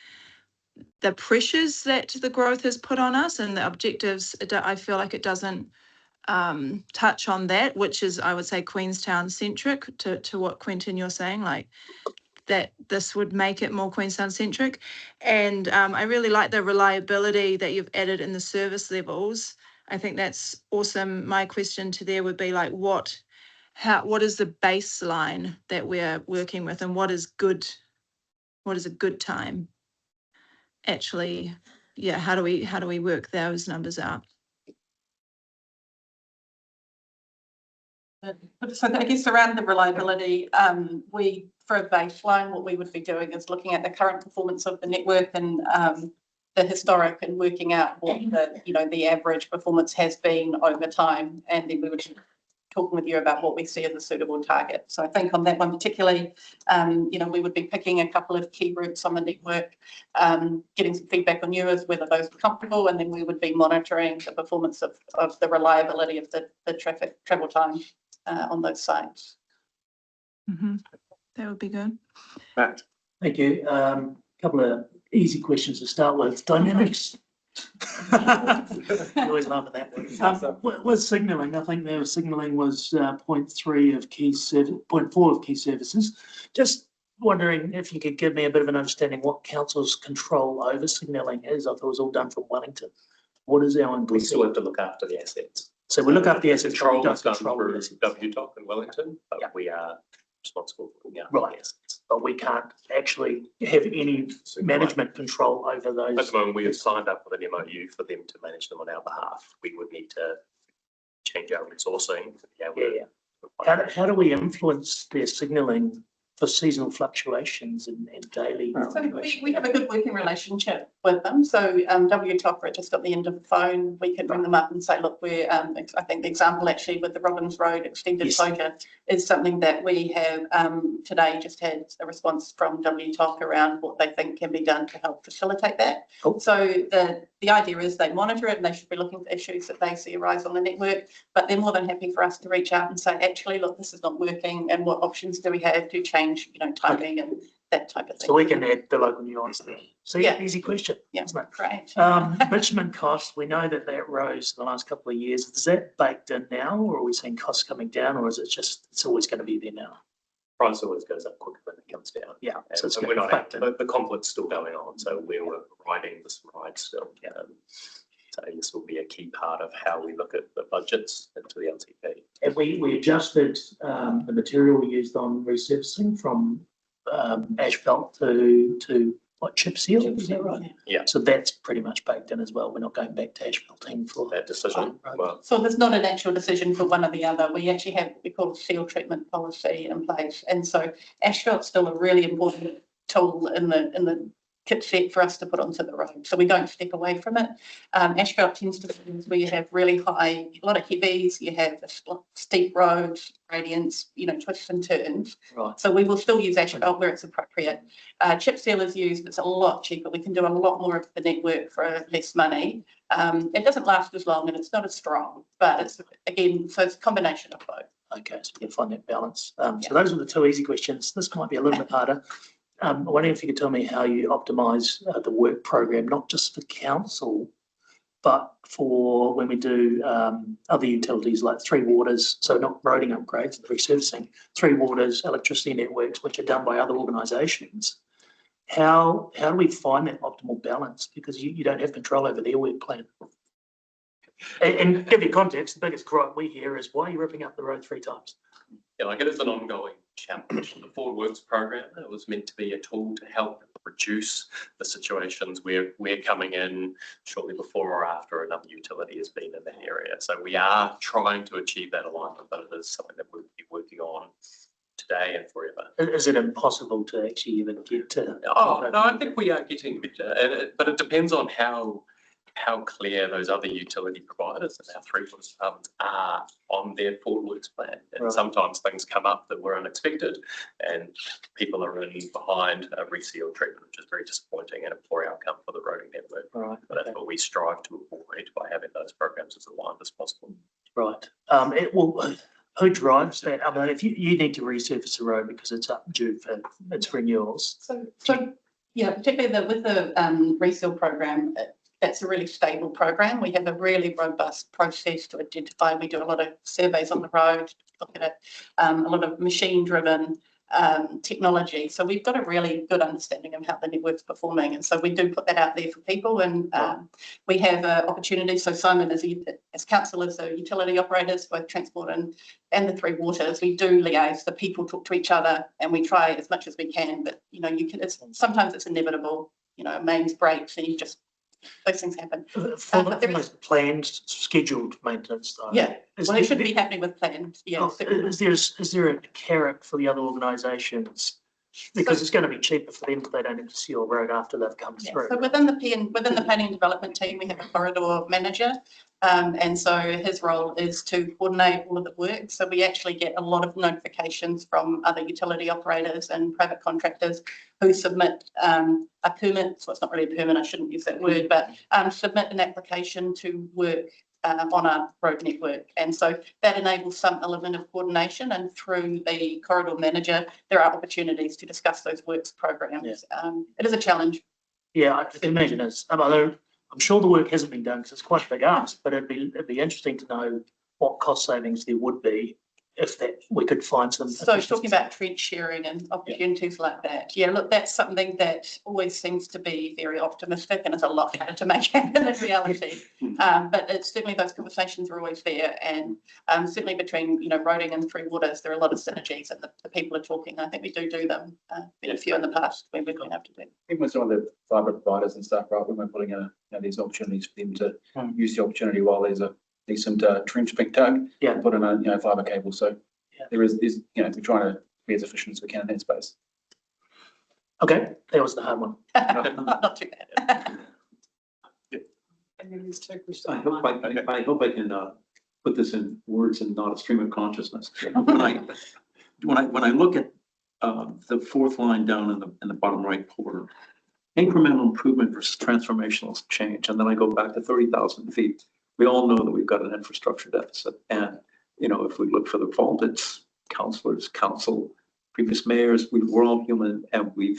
the pressures that the growth has put on us and the objectives. I feel like it doesn't touch on that, which is, I would say, Queenstown centric to what Quentin you're saying, like that this would make it more Queenstown centric. And I really like the reliability that you've added in the service levels. I think that's awesome. My question to there would be like, what is the baseline that we're working with, and what is a good time? Actually, yeah, how do we work those numbers out? So I guess around the reliability, for a baseline, what we would be doing is looking at the current performance of the network and the historic and working out what the average performance has been over time. And then we would be talking with you about what we see as a suitable target. So I think on that one particularly, we would be picking a couple of key routes on the network, getting some feedback on you as whether those were comfortable, and then we would be monitoring the performance of the reliability of the traffic travel time on those sites. Mm-hmm. That would be good. Matt. Thank you. Couple of easy questions to start with. Dynamics. You always laugh at that one. With signalling, I think their signalling was 0.4 of key services. Just wondering if you could give me a bit of an understanding what council's control over signalling is. I thought it was all done from Wellington. What is our input? We still have to look after the assets. So we look after the assets. Control is done through WTOC in Wellington, but we are responsible for looking after the assets. But we can't actually have any management control over those. At the moment, we have signed up with an MOU for them to manage them on our behalf. We would need to change our resourcing to be able to. How do we influence their signalling for seasonal fluctuations and daily? So we have a good working relationship with them. So WTOC are just at the end of the phone. We can ring them up and say, look, we're, I think the example actually with the Robbins Road extended closure is something that we have today just had a response from WTOC around what they think can be done to help facilitate that. Cool. So the idea is they monitor it and they should be looking for issues that they see arise on the network, but they're more than happy for us to reach out and say, actually, look, this is not working and what options do we have to change, timing and that type of thing. So we can add the local nuance there. So easy question. Yeah, great. Bitumen costs, we know that rose in the last couple of years. Is that baked in now, or are we seeing costs coming down, or is it just, it's always going to be there now? Price always goes up quicker than it comes down. Yeah. So it's we're not, the conflict's still going on. So we're riding this ride still. So this will be a key part of how we look at the budgets into the LTP. And we adjusted the material we used on resurfacing from asphalt to what, chip seal? Is that right? Yeah. So that's pretty much baked in as well. We're not going back to asphalting for that decision. Well, so there's not an actual decision for one or the other. We actually have what we call a seal treatment policy in place, and so asphalt's still a really important tool in the chipset for us to put onto the road, so we don't step away from it. Asphalt tends to be where you have really high, a lot of heavies, you have a steep roads, gradients, you know, twists and turns. Right. So we will still use asphalt where it's appropriate. Chip seal is used, it's a lot cheaper. We can do a lot more of the network for less money. It doesn't last as long and it's not as strong, but it's, again, so it's a combination of both. Okay, so we can find that balance. So those are the two easy questions. This might be a little bit harder. I'm wondering if you could tell me how you optimise the work program, not just for council, but for when we do other utilities like Three Waters, so not roading upgrades, resurfacing, Three Waters, electricity networks, which are done by other organisations. How do we find that optimal balance? Because you don't have control over their work plan. And give you context, the biggest gripe we hear is, why are you ripping up the road 3 times? Yeah, like it is an ongoing challenge. The Forward Works program, it was meant to be a tool to help reduce the situations where we're coming in shortly before or after another utility has been in that area. So we are trying to achieve that alignment, but it is something that we'll be working on today and forever. Is it impossible to actually even get to? Oh, no, I think we are getting better, but it depends on how clear those other utility providers and our Three Waters departments are on their Forward Works plan. And sometimes things come up that were unexpected and people are in behind a reseal treatment, which is very disappointing and a poor outcome for the roading network. Right. But that's what we strive to avoid by having those programs as aligned as possible. Right. Who drives that? I mean, if you need to resurface a road because it's up due for its renewals. So yeah, particularly with the reseal program, that's a really stable program. We have a really robust process to identify. We do a lot of surveys on the road, look at it, a lot of machine-driven technology. So we've got a really good understanding of how the network's performing. And so we do put that out there for people, and we have opportunities. So Simon, as council, as the utility operators, both transport and the Three Waters, we do liaise. The people talk to each other and we try as much as we can, but you know, sometimes it's inevitable, you know, mains breaks and those things happen. For the planned, scheduled maintenance though. Yeah, well, it should be happening with planned, yeah. Is there a carrot for the other organisations? Because it's going to be cheaper for them if they don't have to seal a road after they've come through. So within the planning and development team, we have a corridor manager. And so his role is to coordinate all of the work. So we actually get a lot of notifications from other utility operators and private contractors who submit a permit. So it's not really a permit, I shouldn't use that word, but submit an application to work on a road network. And so that enables some element of coordination, and through the corridor manager, there are opportunities to discuss those works programs. Yeah. It is a challenge. Yeah, I can imagine it's, I'm sure the work hasn't been done because it's quite a big ask, but it'd be interesting to know what cost savings there would be if we could find some. So talking about trench sharing and opportunities like that. Yeah, look, that's something that always seems to be very optimistic and is a lot harder to make happen in reality. But it's certainly those conversations are always there, and certainly between, you know, roading and Three Waters, there are a lot of synergies and the people are talking. I think we do them. Been a few in the past when we've been able to do. Even with some of the fibre providers and stuff, right, when we're putting these opportunities for them to use the opportunity while there's a decent trench being dug, put in a fibre cable. So there is we're trying to be as efficient as we can in that space. Okay, that was the hard one. Not too bad. I hope I can put this in words and not a stream of consciousness. When I look at the fourth line down in the bottom right corner, incremental improvement versus transformational change, and then I go back to 30,000 feet. We all know that we've got an infrastructure deficit, and if we look for the fault, it's councillors, council, previous mayors. We're all human, and we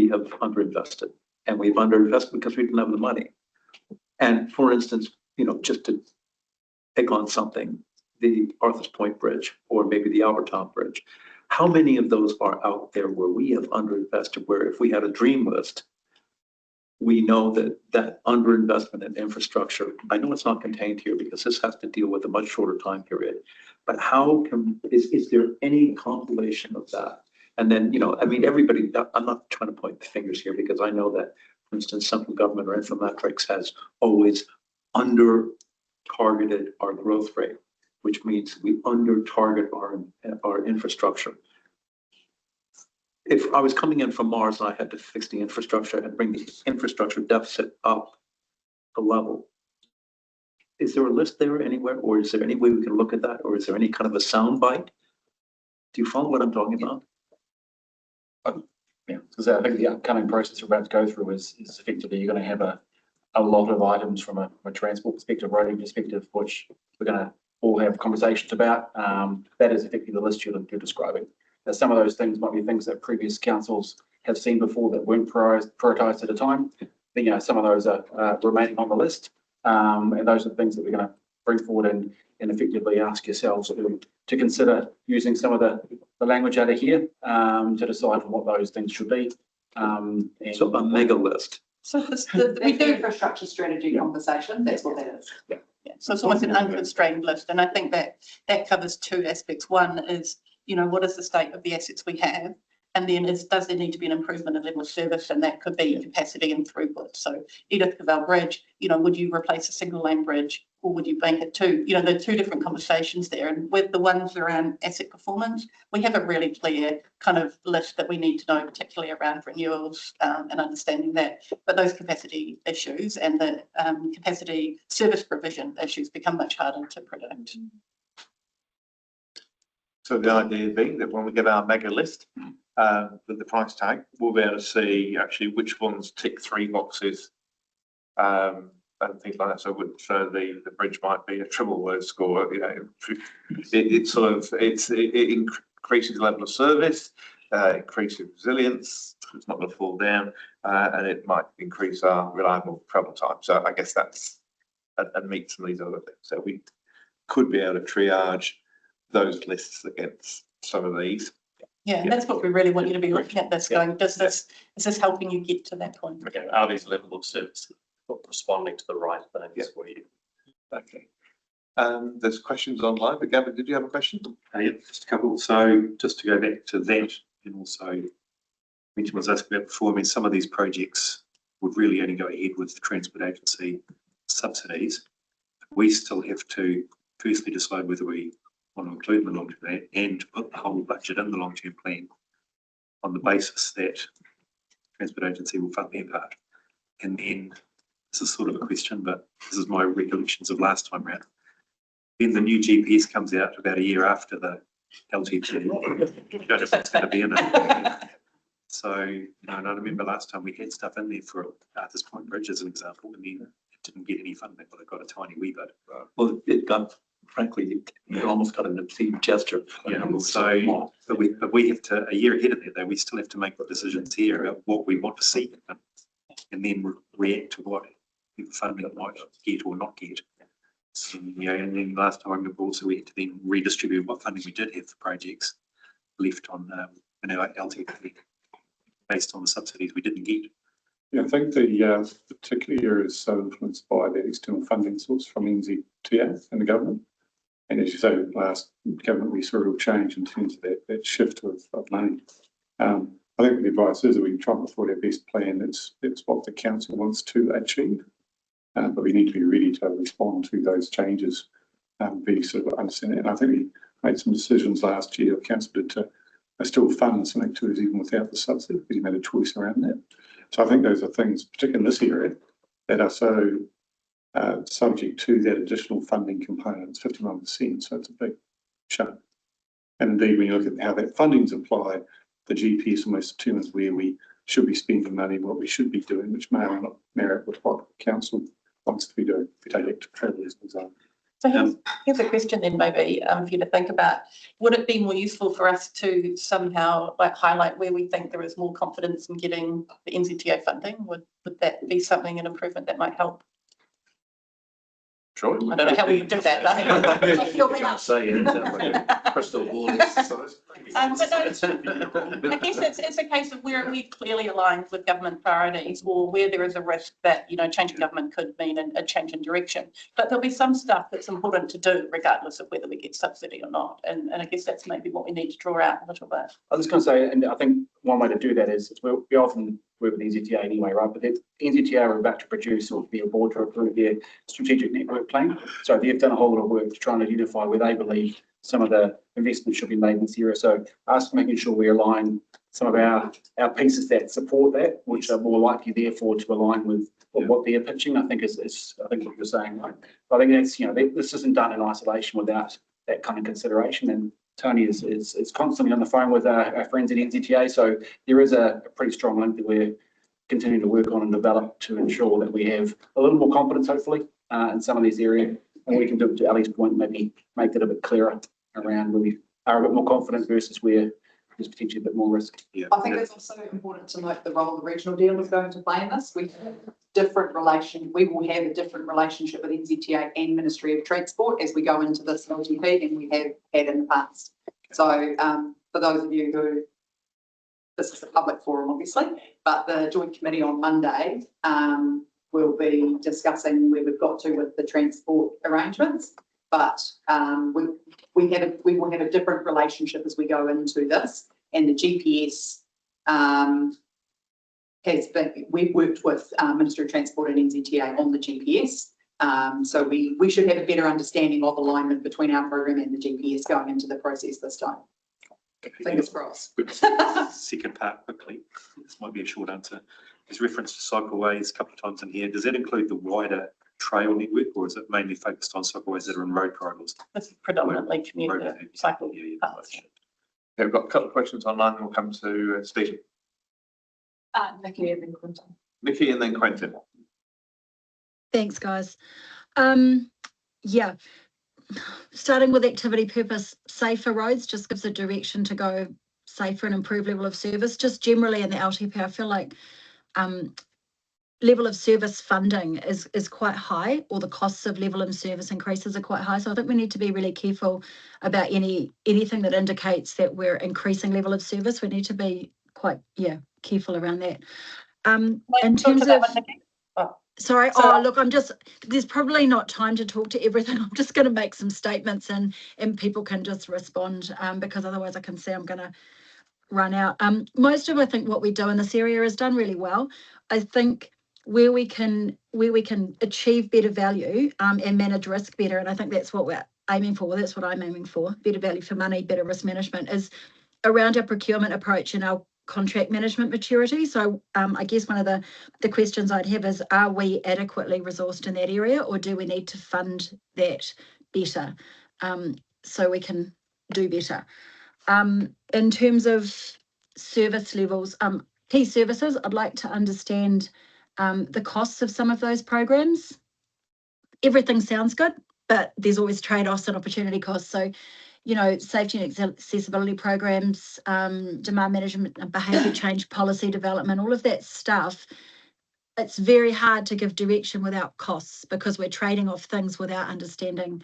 have underinvested, and we've underinvested because we didn't have the money. And for instance, just to pick on something, the Arthur's Point Bridge or maybe the Albertown Bridge, how many of those are out there where we have underinvested, where if we had a dream list, we know that underinvestment in infrastructure, I know it's not contained here because this has to deal with a much shorter time period, but is there any compilation of that? And then, everybody, I'm not trying to point the fingers here because I know that, for instance, central government or Infometrics has always under-targeted our growth rate, which means we under-target our infrastructure. if I was coming in from Mars and I had to fix the infrastructure and bring the infrastructure deficit up a level, is there a list there anywhere, or is there any way we can look at that, or is there any kind of a sound bite? Do you follow what I'm talking about? Yeah, because I think the upcoming process we're about to go through is effectively you're going to have a lot of items from a transport perspective, roading perspective, which we're going to all have conversations about. That is effectively the list you're describing. Now, some of those things might be things that previous councils have seen before that weren't prioritised at a time. But, you know, some of those are remaining on the list. And those are the things that we're going to bring forward and effectively ask yourselves to consider using some of the language out of here to decide what those things should be. So a mega list. So We do infrastructure strategy conversation, that's what that is. Yeah, so it's almost an unconstrained list, and I think that covers two aspects. One is, you know, what is the state of the assets we have? And then does there need to be an improvement in level of service? And that could be capacity and throughput. So Edith Cavell Bridge, you know, would you replace a single lane bridge or would you make it two? You know, there are two different conversations there. And with the ones around asset performance, we have a really clear kind of list that we need to know, particularly around renewals and understanding that. But those capacity issues and the capacity service provision issues become much harder to predict. So the idea being that when we get our mega list, with the price tag, we'll be able to see actually which ones tick 3 boxes, and things like that. So the bridge might be a triple word score, you know, it increases the level of service, increases resilience, it's not going to fall down, and it might increase our reliable travel time. So I guess that's, and meet some of these other things. So we could be able to triage those lists against some of these. Yeah, and that's what we really want you to be looking at this, going, is this helping you get to that point? Okay, are these level of services responding to the right things for you? Okay. There's questions online, but Gavin, did you have a question? Yeah, just a couple. So just to go back to that, and also mention was asking about before, I mean, some of these projects would really only go ahead with the transport agency subsidies. We still have to firstly decide whether we want to include in the long-term plan and put the whole budget in the long-term plan on the basis that transport agency will fund their part. And then, this is sort of a question, but this is my recollections of last time round. Then the new GPS comes out about a year after the LTP. You don't know if it's going to be in it. So, you know, and I remember last time we had stuff in there for Arthur's Point Bridge as an example, and then it didn't get any funding, but it got a tiny wee bit. Well, it got, frankly, it almost got an obscene gesture. Yeah, so, but we have to, a year ahead of that though, we still have to make the decisions here about what we want to see and then react to what funding might get or not get. And, you know, and then last time I remember also we had to then redistribute what funding we did have for projects left on in our LTP based on the subsidies we didn't get. Yeah, I think the particular area is so influenced by that external funding source from NZTA and the government. And as you say, last government, we saw a real change in terms of that shift of money. I think the advice is that we can try and put forward our best plan. That's what the council wants to achieve. But we need to be ready to respond to those changes, be sort of understand it. And I think we made some decisions last year, council did to still fund some activities even without the subsidy, because you made a choice around that. So I think those are things, particularly in this area, that are so subject to that additional funding component. It's 51%, so it's a big chunk. And indeed, when you look at how that funding's applied, the GPS almost determines where we should be spending money, what we should be doing, which may or not merit with what council wants to be doing. If we take active travel as an example. So here's a question then maybe for you to think about. Would it be more useful for us to somehow like highlight where we think there is more confidence in getting the NZTA funding? Would that be something, an improvement that might help? Sure. I don't know how we would do that. Crystal ball exercise. I guess it's a case of where we clearly aligned with government priorities, or where there is a risk that, you know, changing government could mean a change in direction. But there'll be some stuff that's important to do regardless of whether we get subsidy or not. And I guess that's maybe what we need to draw out a little bit. I was going to say, and I think one way to do that is we often work with NZTA anyway, right? But the NZTA are about to produce or be a board to approve their strategic network plan. So they've done a whole lot of work to try and identify where they believe some of the investment should be made in this area. So us making sure we align some of our pieces that support that, which are more likely therefore to align with what they're pitching, I think is I think what you're saying, right? I think that's, this isn't done in isolation without that kind of consideration. And Tony is constantly on the phone with our friends at NZTA. So there is a pretty strong link that we're continuing to work on and develop to ensure that we have a little more confidence, hopefully, in some of these areas. And we can do, to Ali's point, maybe make that a bit clearer around where we are a bit more confident versus where there's potentially a bit more risk. I think it's also important to note the role the regional deal is going to play in this. We will have a different relationship with NZTA and Ministry of Transport as we go into this LGP than we have had in the past. So for those of you who, this is a public forum obviously, but the joint committee on Monday will be discussing where we've got to with the transport arrangements. But we will have a different relationship as we go into this, and the GPS we've worked with Ministry of Transport and NZTA on the GPS, so we should have a better understanding of alignment between our program and the GPS going into the process this time. Fingers crossed. Second part quickly. This might be a short answer. There's reference to cycleways a couple of times in here. Does that include the wider trail network, or is it mainly focused on cycleways that are in road corridors? This is predominantly commuter cycle paths. Okay, we've got a couple of questions online, and we'll come to Stephen. Nikki and then Quentin. Nikki and then Quentin. Thanks, guys. Yeah, starting with activity purpose, safer roads just gives a direction to go safer and improve level of service. Just generally in the LTP, I feel like level of service funding is quite high, or the costs of level of service increases are quite high. So I think we need to be really careful about anything that indicates that we're increasing level of service. We need to be quite careful around that. In terms of sorry, look, there's probably not time to talk to everything. I'm just going to make some statements and people can just respond because otherwise I can see I'm going to run out. Most of I think what we do in this area is done really well. I think where we can achieve better value and manage risk better, and I think that's what we're aiming for. That's what I'm aiming for. Better value for money, better risk management is around our procurement approach and our contract management maturity. So I guess one of the questions I'd have is, are we adequately resourced in that area, or do we need to fund that better so we can do better? In terms of service levels, key services, I'd like to understand the costs of some of those programs. Everything sounds good, but there's always trade-offs and opportunity costs. So, safety and accessibility programs, demand management and behaviour change policy development, all of that stuff, it's very hard to give direction without costs because we're trading off things without understanding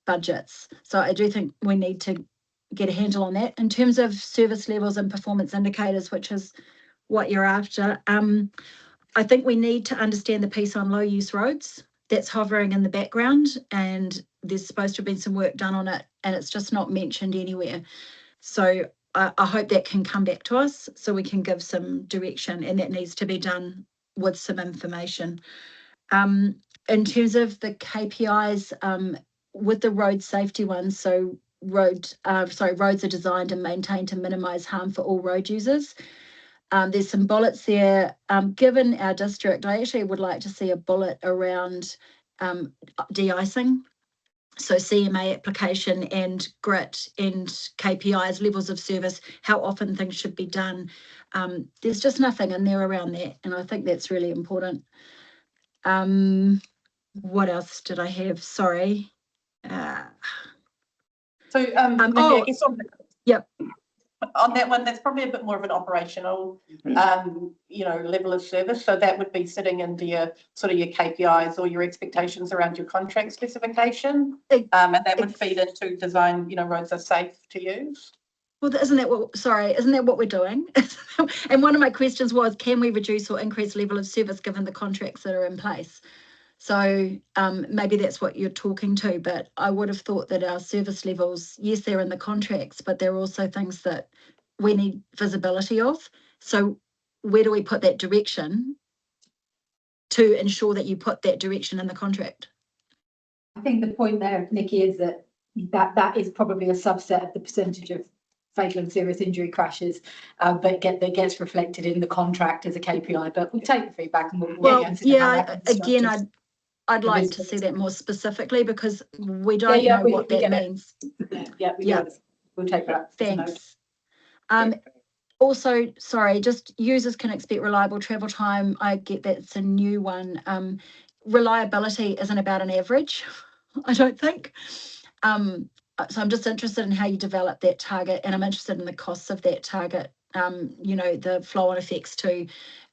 budgets. So I do think we need to get a handle on that. In terms of service levels and performance indicators, which is what you're after, I think we need to understand the piece on low use roads that's hovering in the background, and there's supposed to have been some work done on it and it's just not mentioned anywhere. So I hope that can come back to us so we can give some direction, and that needs to be done with some information. In terms of the KPIs, with the road safety ones, so roads are designed and maintained to minimise harm for all road users. There's some bullets there. Given our district, I actually would like to see a bullet around de-icing. So CMA application and grit and KPIs, levels of service, how often things should be done. There's just nothing in there around that, and I think that's really important. What else did I have? Sorry. Nikki, I guess on that one, that's probably a bit more of an operational, level of service. So that would be sitting into your KPIs or your expectations around your contract specification, and that would feed into design. Roads are safe to use. Well, isn't that what we're doing? And one of my questions was, can we reduce or increase level of service given the contracts that are in place? So maybe that's what you're talking to, but I would have thought that our service levels, yes, they're in the contracts, but they're also things that we need visibility of. So where do we put that direction to ensure that you put that direction in the contract? I think the point there, Nikki, is that is probably a subset of the percentage of fatal and serious injury crashes, but that gets reflected in the contract as a KPI. But we take the feedback and we'll. Well, consider how yeah, that again, constructed. I'd like to see that more specifically because we don't know what that means. Yeah, we'll take that. as a note. Thanks. Also, sorry, just users can expect reliable travel time. I get that's a new one. Reliability isn't about an average, I don't think. So I'm just interested in how you develop that target, and I'm interested in the costs of that target. You know, the flow-on effects too,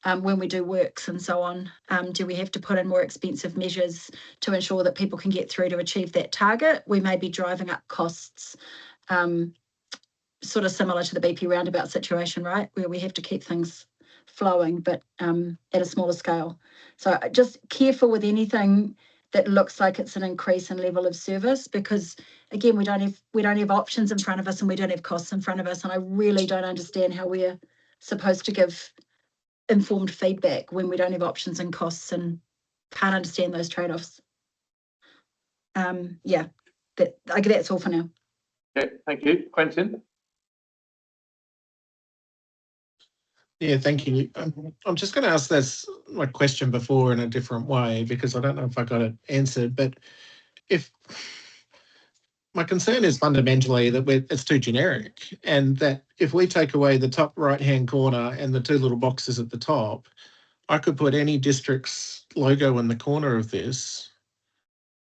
when we do works and so on. Do we have to put in more expensive measures to ensure that people can get through to achieve that target? We may be driving up costs, sort of similar to the BP roundabout situation, right? Where we have to keep things flowing, but at a smaller scale. So just careful with anything that looks like it's an increase in level of service, because again, we don't have options in front of us and we don't have costs in front of us. And I really don't understand how we're supposed to give informed feedback when we don't have options and costs and can't understand those trade-offs. Yeah, that's all for now. Okay, thank you. Quentin? Yeah, thank you. I'm just going to ask this my question before in a different way because I don't know if I got it answered. But if my concern is fundamentally that it's too generic, and that if we take away the top right-hand corner and the two little boxes at the top, I could put any district's logo in the corner of this,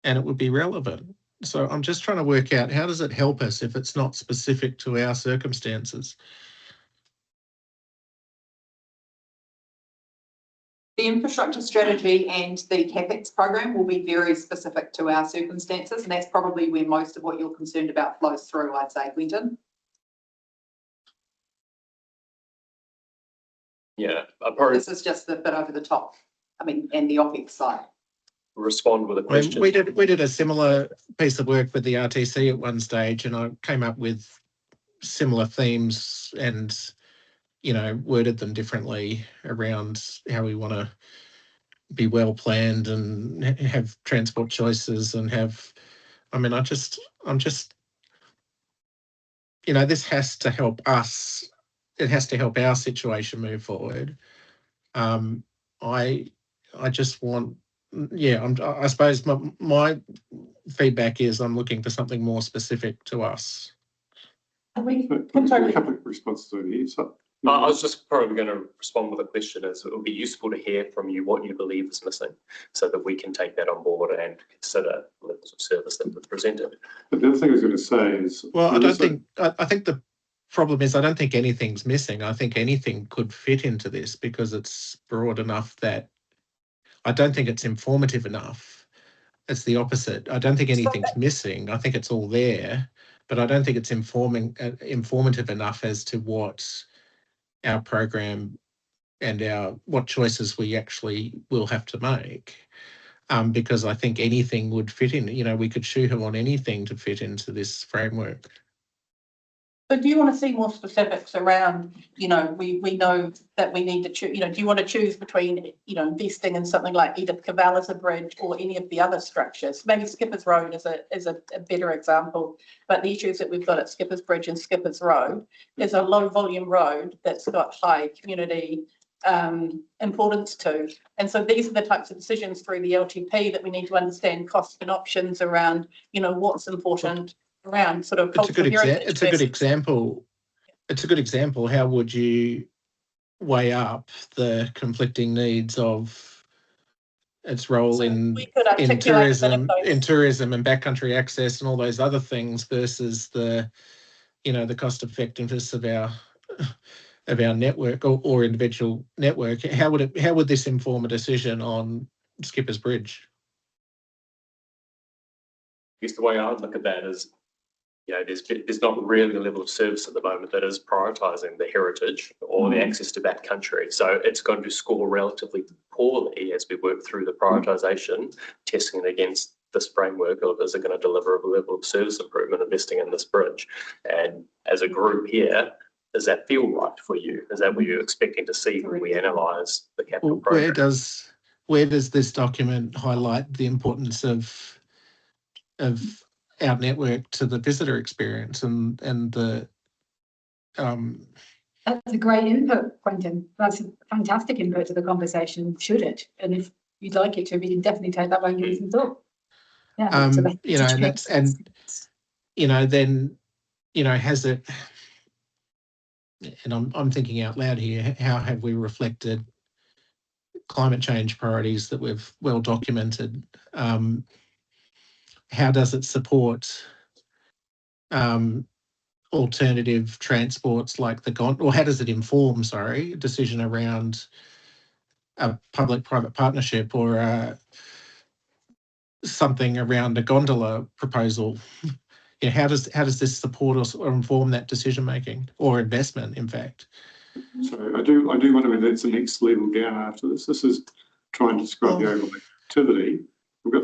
and it would be relevant. So I'm just trying to work out how does it help us if it's not specific to our circumstances. The infrastructure strategy and the CapEx program will be very specific to our circumstances, and that's probably where most of what you're concerned about flows through, I'd say, Quentin. Yeah, This is just a bit over the top. I mean, and the OpEx side. Respond with a question. We did a similar piece of work with the RTC at one stage, and I came up with similar themes and, you know, worded them differently around how we want to be well planned and have transport choices and have, I mean, I'm just, you know, this has to help us. It has to help our situation move forward. I just want, yeah, I suppose my feedback is I'm looking for something more specific to us. A couple of responses over here. So, I was just probably going to respond with a question. Is it would be useful to hear from you what you believe is missing, so that we can take that on board and consider levels of service that were presented. But the other thing I was going to say is, well, I think the problem is I don't think anything's missing. I think anything could fit into this because it's broad enough that I don't think it's informative enough. It's the opposite. I don't think anything's missing. I think it's all there, but I don't think it's informative enough as to what our program and what choices we actually will have to make. Because I think anything would fit in. You know, we could shoehorn on anything to fit into this framework. But do you want to see more specifics around, you know, we know that we need to choose, you know, do you want to choose between, you know, investing in something like Edith Cavell as a bridge or any of the other structures? Maybe Skippers Road is a better example, but the issues that we've got at Skippers Bridge and Skippers Road is a low volume road that's got high community importance to. And so these are the types of decisions through the LTP that we need to understand costs and options around, you know, what's important around sort of it's a good example. It's a good example. How would you weigh up the conflicting needs of its role in tourism and backcountry access and all those other things versus the, you know, the cost effectiveness of our network or individual network? How would this inform a decision on Skippers Bridge? I guess the way I would look at that is, you know, there's not really a level of service at the moment that is prioritising the heritage or the access to backcountry. So it's going to score relatively poorly as we work through the prioritisation, testing it against this framework of is it going to deliver a level of service improvement investing in this bridge. And as a group here, does that feel right for you? Is that what you're expecting to see when we analyse the capital program? Where does this document highlight the importance of our network to the visitor experience and the That's a great input, Quentin. That's a fantastic input to the conversation, should it? And if you'd like it to, we can definitely take that one and give it some thought. Yeah. you know, and that's, and, you know, then, you know, has it, and I'm thinking out loud here, how have we reflected climate change priorities that we've well documented? How does it support alternative transports like the gondola, or how does it inform, sorry, a decision around a public-private partnership or something around a gondola proposal? You know, how does this support us or inform that decision making or investment, in fact? So I do wonder whether that's the next level down after this. This is trying to describe the overall activity.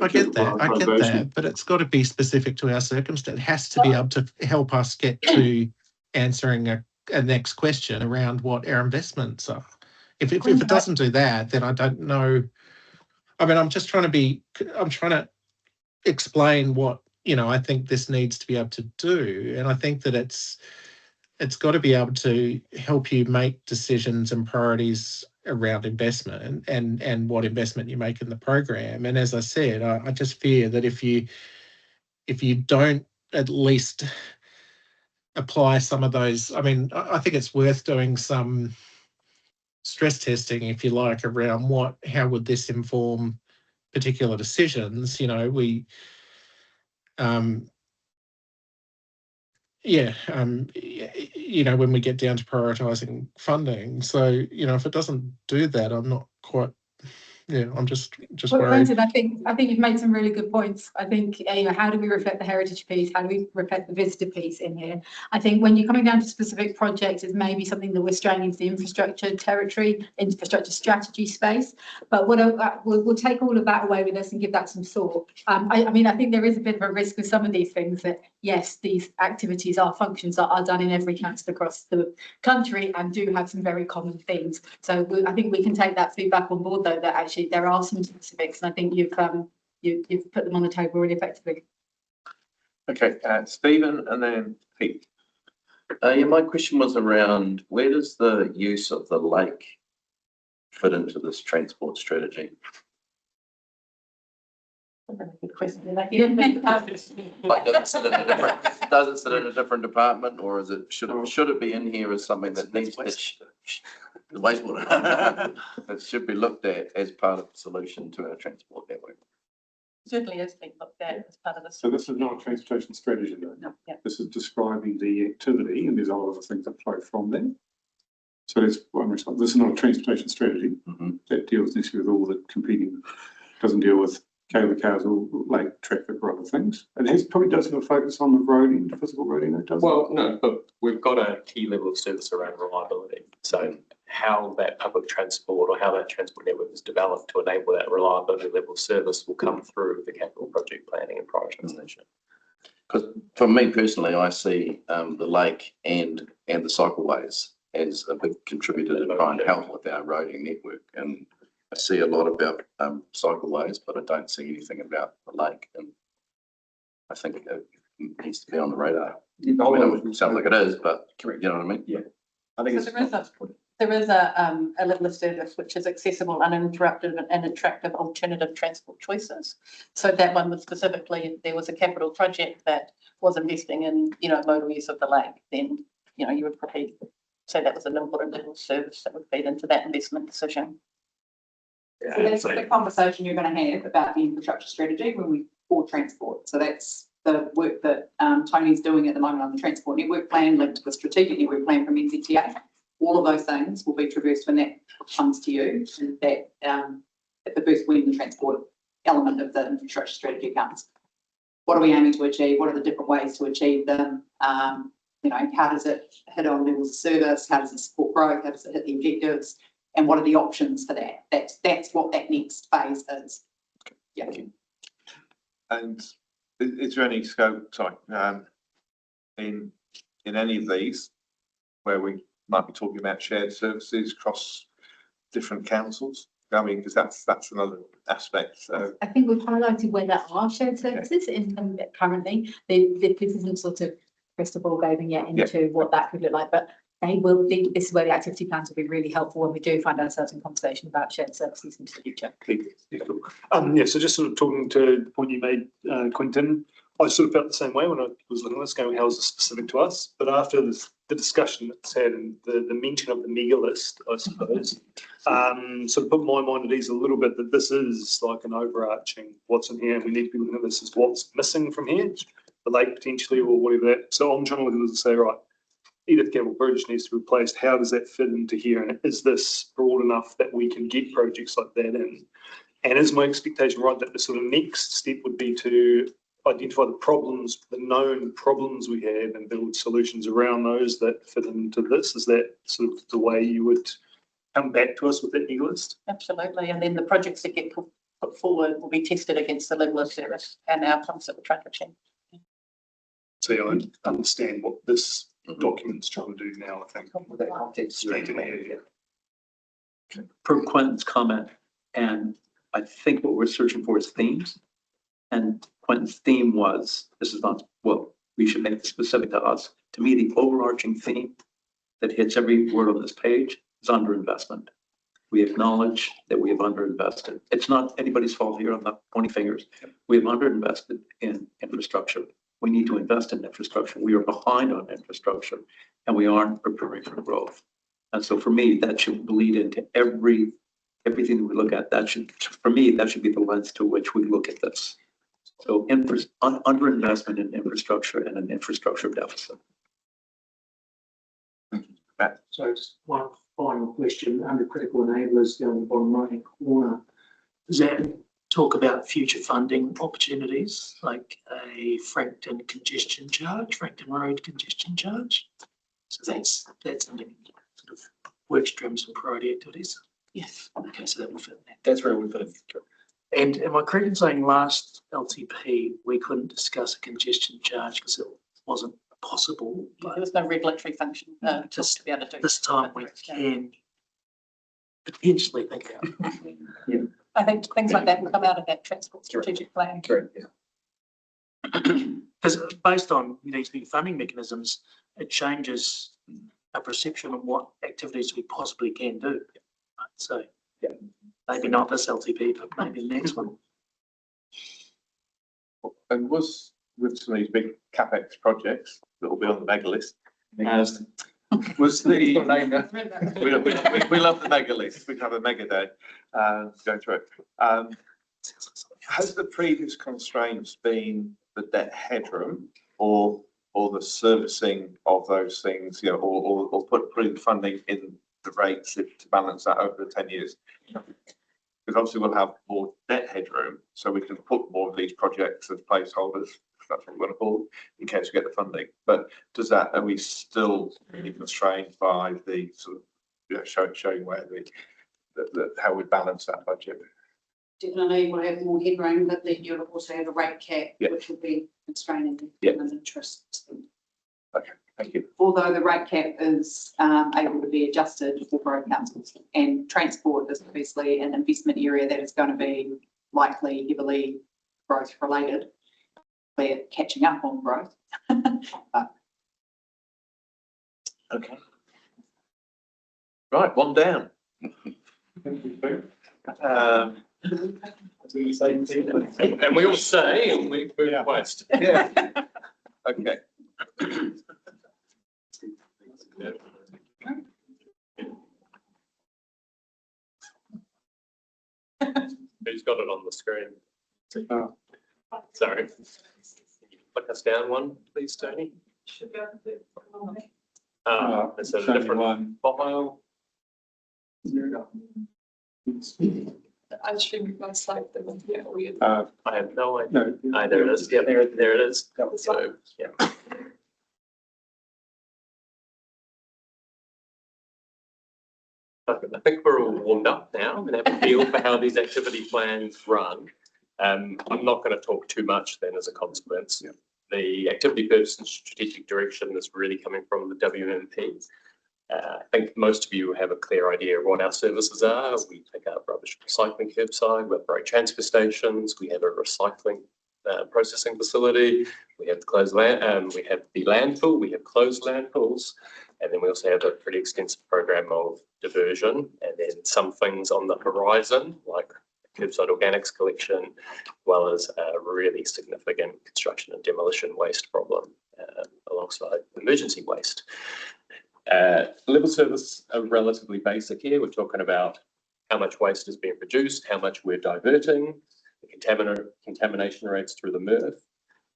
I get that, but it's got to be specific to our circumstance. It has to be able to help us get to answering a next question around what our investments are. If it doesn't do that, then I don't know. I mean, I'm trying to explain what, you know, I think this needs to be able to do. And I think that it's got to be able to help you make decisions and priorities around investment and what investment you make in the program. And as I said, I just fear that if you don't at least apply some of those, I mean, I think it's worth doing some stress testing, if you like, around how would this inform particular decisions. You know, you know, when we get down to prioritising funding. So, you know, if it doesn't do that, I'm not quite, I'm just Well, worried. Quentin, I think you've made some really good points. I think, you know, how do we reflect the heritage piece? How do we reflect the visitor piece in here? I think when you're coming down to specific projects, it's maybe something that we're straying into the infrastructure strategy space. But we'll take all of that away with us and give that some thought. I mean, I think there is a bit of a risk with some of these things that, yes, these activities functions are done in every council across the country and do have some very common themes. So I think we can take that feedback on board, though, that actually there are some specifics, and I think you've put them on the table really effectively. Okay, Stephen and then Pete. Yeah, my question was around where does the use of the lake fit into this transport strategy? Good question. Like, does it sit in a different department, or is it should it be in here as something that needs the wastewater that should be looked at as part of the solution to our transport network? Certainly is being looked at as part of this. So this is not a transportation strategy, though. No, yeah. This is describing the activity, and there's a lot of things that flow from there. So that's one response. This is not a transportation strategy that deals necessarily with all the competing. Doesn't deal with cable cars or lake traffic or other things. It probably does have a focus on the roading, physical roading, though, doesn't it? Well, no, but we've got a key level of service around reliability. So how that public transport or how that transport network is developed to enable that reliability level of service will come through the capital project planning and prioritisation. Because for me personally, I see the lake and the cycleways as a big contributor to try and help with our roading network. And I see a lot about cycleways, but I don't see anything about the lake. And I think it needs to be on the radar. I mean, it sounds like it is, but you know what I mean? Yeah. I think So there is a level of service which is accessible, uninterrupted and attractive alternative transport choices. So that one was specifically, if there was a capital project that was investing in, you know, modal use of the lake, then, you know, you would probably say that was an important level of service that would feed into that investment decision. So that's the conversation you're going to have about the infrastructure strategy for transport. So that's the work that Tony's doing at the moment on the transport network plan, linked to the strategic network plan from NZTA. All of those things will be traversed when that comes to you, and that at the first when the transport element of the infrastructure strategy comes. What are we aiming to achieve? What are the different ways to achieve them? You know, how does it hit on levels of service? How does it support growth? How does it hit the objectives? And what are the options for that? That's what that next phase is. Yeah. And is there any scope, in any of these where we might be talking about shared services across different councils? I mean, because that's another aspect. So I think we've highlighted where there are shared services in currently. This isn't sort of crystal ball gazing yet into what that could look like, but they will be, this is where the activity plans will be really helpful when we do find ourselves in conversation about shared services into the future. Yeah, so just sort of talking to the point you made, Quentin, I sort of felt the same way when I was looking at this, going, how is this specific to us? But after this, the discussion that's had and the mention of the mega list, I suppose, sort of put my mind at ease a little bit that this is like an overarching what's in here, and we need to be looking at this as what's missing from here, the lake potentially or whatever that. So I'm trying to look at this and say, right, Edith Campbell Bridge needs to be replaced. How does that fit into here? And is this broad enough that we can get projects like that in? And is my expectation right that the sort of next step would be to identify the problems, the known problems we have, and build solutions around those that fit into this? Is that sort of the way you would come back to us with that new list? Absolutely. And then the projects that get put forward will be tested against the level of service and outcomes that we're trying to achieve. So yeah, I understand what this document's trying to do now, I think. With that context. Per Quentin's comment, and I think what we're searching for is themes. And Quentin's theme was, this is not, well, we should make it specific to us. To me, the overarching theme that hits every word on this page is underinvestment. We acknowledge that we have underinvested. It's not anybody's fault here. I'm not pointing fingers. We have underinvested in infrastructure. We need to invest in infrastructure. We are behind on infrastructure and we aren't preparing for growth. And so for me, that should bleed into everything that we look at. That should, for me, that should be the lens to which we look at this. So underinvestment in infrastructure and an infrastructure deficit. So just one final question, under critical enablers down the bottom right hand corner, does that talk about future funding opportunities like a Frankton congestion charge, Frankton Road congestion charge? So that's something sort of work streams and priority activities. Yes. Okay, so that will fit in there. That's where we fit in. And am I correct in saying last LTP we couldn't discuss a congestion charge because it wasn't possible? There was no regulatory function just to be able to do. This time we can potentially think about it. Yeah. I think things like that will come out of that transport strategic plan. Correct. Yeah. Because based on these new funding mechanisms, it changes our perception of what activities we possibly can do. Right? So yeah, maybe not this LTP, but maybe the next one. And was with some of these big CapEx projects that will be on the mega list, was the we love the mega list. We can have a mega day go through it. Has the previous constraints been the debt headroom or the servicing of those things, you know, or putting funding in the rates to balance that over the 10 years? Because obviously we'll have more debt headroom, so we can put more of these projects as placeholders, if that's what we want to call it, in case we get the funding. But does that, are we still really constrained by the sort of, you know, showing where how we balance that budget? Definitely will have more headroom, but then you'll also have a rate cap, which will be constraining the interest. Okay, thank you. Although the rate cap is able to be adjusted for growth councils, and transport is obviously an investment area that is going to be likely heavily growth related. We're catching up on growth. But. Okay. Right, one down. And we all say, and we request. Yeah. Okay. Who's got it on the screen? Sorry. Click us down one, please, Tony. Should go to It's a different one. File. I assume my slide that was here. I have no idea. There it is. Yeah, there it is. So, yeah. I think we're all warmed up now and have a feel for how these activity plans run. I'm not going to talk too much then as a consequence. Yeah. The activity purpose and strategic direction is really coming from the WMP. I think most of you have a clear idea of what our services are. We take out rubbish recycling curbside, we operate transfer stations, we have a recycling processing facility. We have the closed land, we have the landfill, we have closed landfills, and then we also have a pretty extensive program of diversion, and then some things on the horizon, like curbside organics collection, as well as a really significant construction and demolition waste problem alongside emergency waste. Level service are relatively basic here. We're talking about how much waste is being produced, how much we're diverting, the contamination rates through the MRF,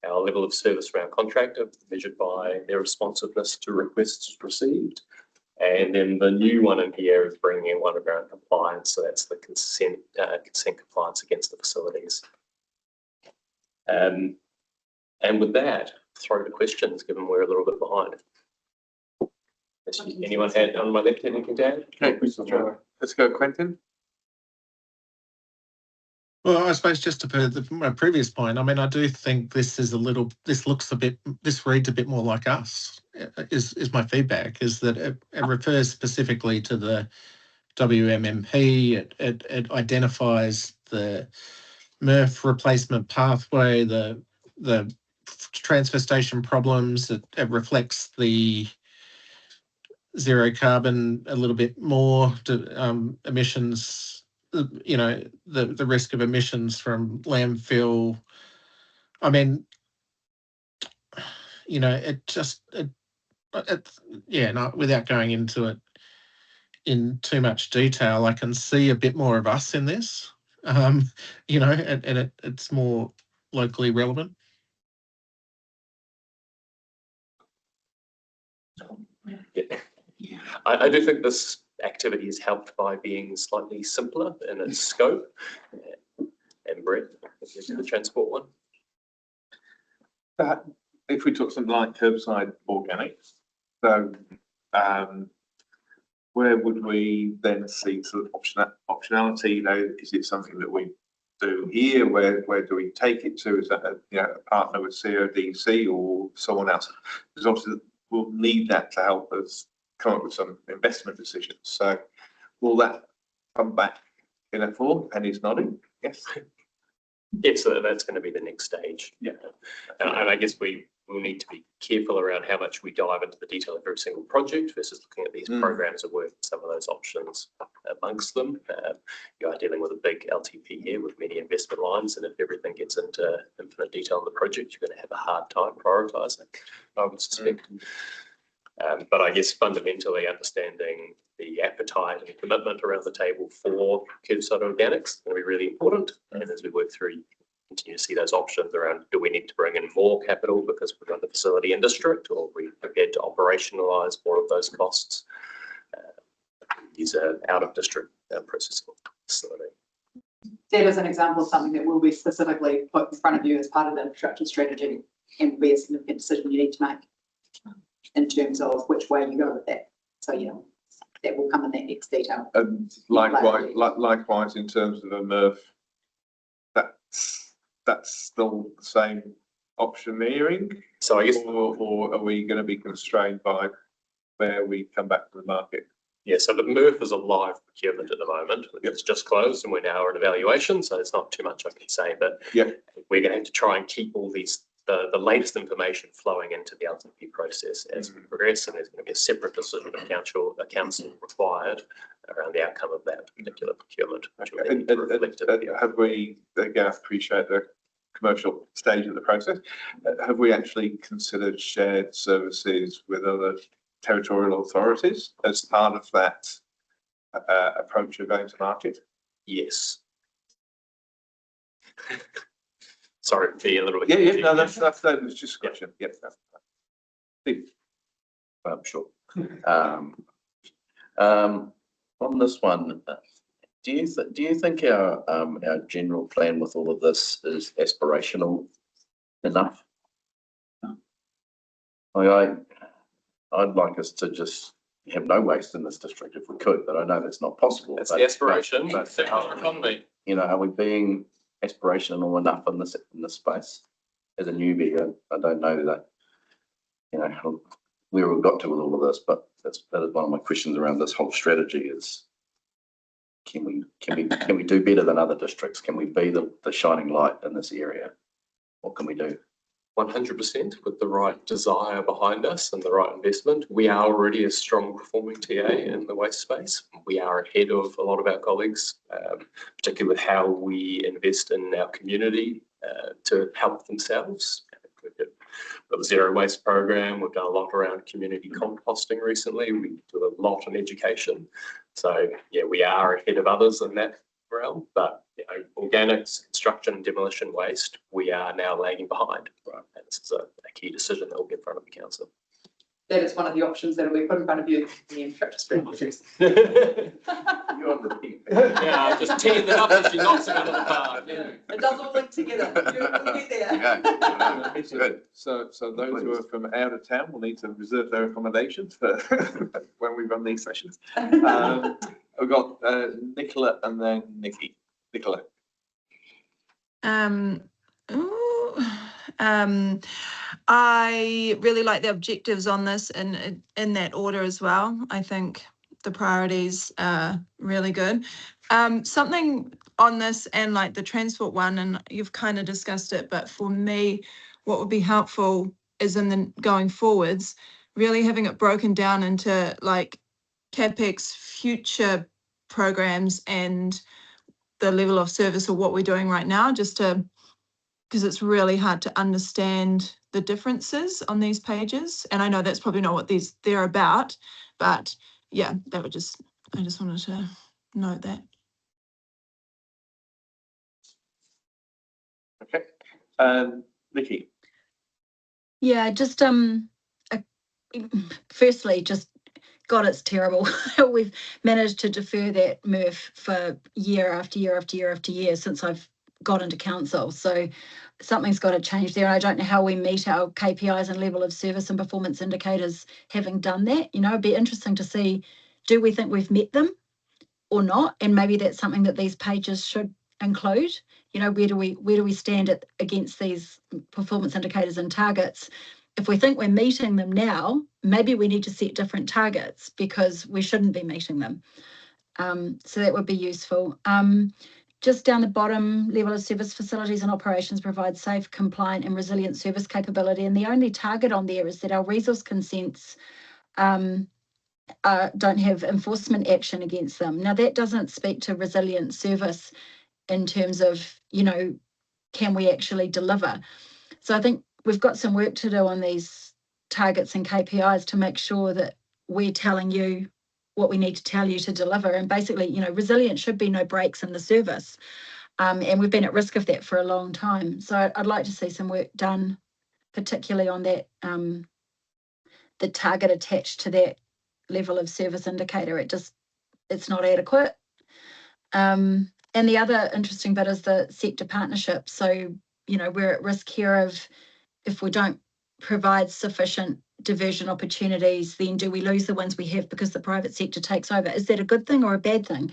our level of service from our contractor measured by their responsiveness to requests received. And then the new one in here is bringing in one around compliance. So that's the consent compliance against the facilities. And with that, throw to questions, given we're a little bit behind. Has anyone had on my left anything to add? Okay, let's go, Quentin. Well, I suppose just to put my previous point, I mean, I do think this is this reads a bit more like us, is my feedback, is that it refers specifically to the WMMP, it identifies the MRF replacement pathway, the transfer station problems, it reflects the zero carbon a little bit more, to emissions, you know, the risk of emissions from landfill. I mean, you know, without going into it in too much detail, I can see a bit more of us in this, you know, and it's more locally relevant. Yeah. I do think this activity is helped by being slightly simpler in its scope and breadth compared to the transport one. If we took something like curbside organics, so where would we then see sort of optionality? You know, is it something that we do here? Where do we take it to? Is that a partner with QLDC or someone else? Because obviously we'll need that to help us come up with some investment decisions. So will that come back in a form? And he's nodding. Yes. Yes, so that's going to be the next stage. Yeah. And I guess we will need to be careful around how much we dive into the detail of every single project versus looking at these programs of work, some of those options amongst them. You are dealing with a big LTP here with many investment lines, and if everything gets into infinite detail in the project, you're going to have a hard time prioritising, I would suspect. But I guess fundamentally understanding the appetite and commitment around the table for curbside organics is going to be really important. And as we work through, you continue to see those options around, do we need to bring in more capital because we've got the facility in district, or are we prepared to operationalise more of those costs? Use an out of district processing facility. That is an example of something that will be specifically put in front of you as part of the infrastructure strategy and will be a significant decision you need to make in terms of which way you go with that. So, yeah, that will come in that next detail. And likewise in terms of a MRF, that's still the same optioneering. So I guess, or are we going to be constrained by where we come back to the market? Yeah, so the MRF is a live procurement at the moment. It's just closed and we're now in evaluation, so there's not too much I can say, but yeah, we're going to have to try and keep all these the latest information flowing into the LTP process as we progress, and there's going to be a separate decision of council required around the outcome of that particular procurement. Have we, again, I appreciate the commercial stage of the process, have we actually considered shared services with other territorial authorities as part of that approach of going to market? Yes. Sorry to be a little bit. Yeah, no, that was just a question. Yeah. Sure. On this one, do you think our general plan with all of this is aspirational enough? I'd like us to just have no waste in this district if we could, but I know that's not possible. That's the aspiration. But you know, are we being aspirational enough in this space? As a newbie, I don't know that, you know, where we've got to with all of this, but that is one of my questions around this whole strategy is, can we do better than other districts? Can we be the shining light in this area? what can we do? 100% with the right desire behind us and the right investment. We are already a strong performing TA in the waste space. We are ahead of a lot of our colleagues, particularly with how we invest in our community to help themselves. We've got the zero waste program. We've done a lot around community composting recently. We do a lot on education. So yeah, we are ahead of others in that realm, but you know, organics, construction and demolition waste, we are now lagging behind. Right. And this is a key decision that will get in front of the council. That is one of the options that will be put in front of you in the infrastructure strategy. You're on the team. Yeah, just teeing it up as she knocks it out of the park. Yeah. It does all link together. You'll get there. Yeah. Good. So those who are from out of town will need to reserve their accommodations for when we run these sessions. We've got Nicola and then Nikki. Nicola. I really like the objectives on this in that order as well. I think the priorities are really good. Something on this and like the transport one, and you've kind of discussed it, but for me, what would be helpful is in the going forwards, really having it broken down into like CapEx, future programs and the level of service or what we're doing right now, just to, because it's really hard to understand the differences on these pages. And I know that's probably not what they're about, but yeah, I just wanted to note that. Okay. Nikki. Yeah, just firstly, just God, it's terrible. We've managed to defer that MRF for year after year after year after year since I've got into council. So something's got to change there. I don't know how we meet our KPIs and level of service and performance indicators having done that. You know, it'd be interesting to see, do we think we've met them or not? And maybe that's something that these pages should include. You know, where do we stand against these performance indicators and targets? If we think we're meeting them now, maybe we need to set different targets because we shouldn't be meeting them. So that would be useful. Just down the bottom, level of service facilities and operations provide safe, compliant and resilient service capability. And the only target on there is that our resource consents don't have enforcement action against them. Now that doesn't speak to resilient service in terms of, you know, can we actually deliver? So I think we've got some work to do on these targets and KPIs to make sure that we're telling you what we need to tell you to deliver. And basically, you know, resilient should be no breaks in the service. And we've been at risk of that for a long time. So I'd like to see some work done, particularly on that, the target attached to that level of service indicator. It's not adequate. And the other interesting bit is the sector partnership. So, you know, we're at risk here of, if we don't provide sufficient diversion opportunities, then do we lose the ones we have because the private sector takes over? Is that a good thing or a bad thing?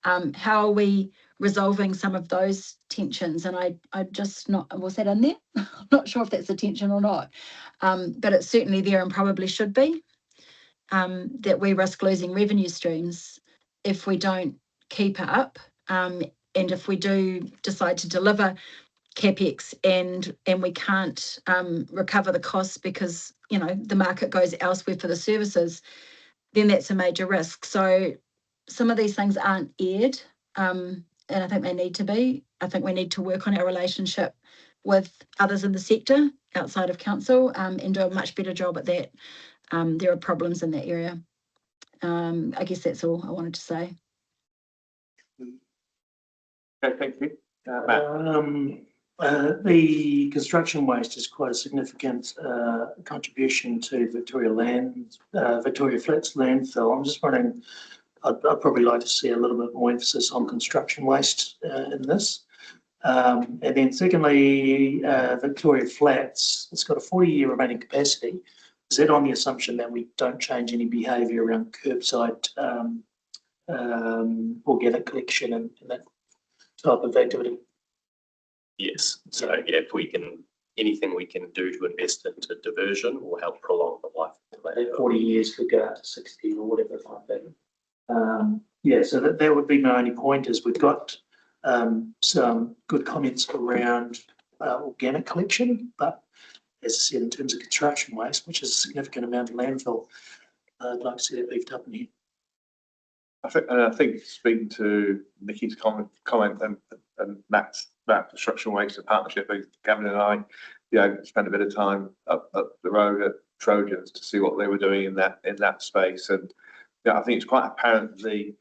How are we resolving some of those tensions? And I just not, was that in there? I'm not sure if that's a tension or not, but it's certainly there and probably should be, that we risk losing revenue streams if we don't keep up. And if we do decide to deliver CapEx and we can't recover the costs because, you know, the market goes elsewhere for the services, then that's a major risk. So some of these things aren't aired, and I think they need to be. I think we need to work on our relationship with others in the sector outside of council, and do a much better job at that. There are problems in that area. I guess that's all I wanted to say. Okay, thank you. Matt. The construction waste is quite a significant contribution to Victoria Flats landfill. I'm just wondering, I'd probably like to see a little bit more emphasis on construction waste in this. And then secondly, Victoria Flats, it's got a 40-year remaining capacity. Is that on the assumption that we don't change any behaviour around curbside organic collection and that type of activity? Yes. So yeah, if we can, anything we can do to invest into diversion will help prolong the life of the land. 40 years could go out to 60 or whatever it might be. Yeah, so that would be my only point, is we've got some good comments around organic collection, but as I said, in terms of construction waste, which is a significant amount of landfill, I'd like to see that beefed up in here. I think speaking to Nikki's comment and Matt's about construction waste and partnership, Gavin and I, spent a bit of time up the road at Trojans to see what they were doing in that space. And I think it's quite apparent the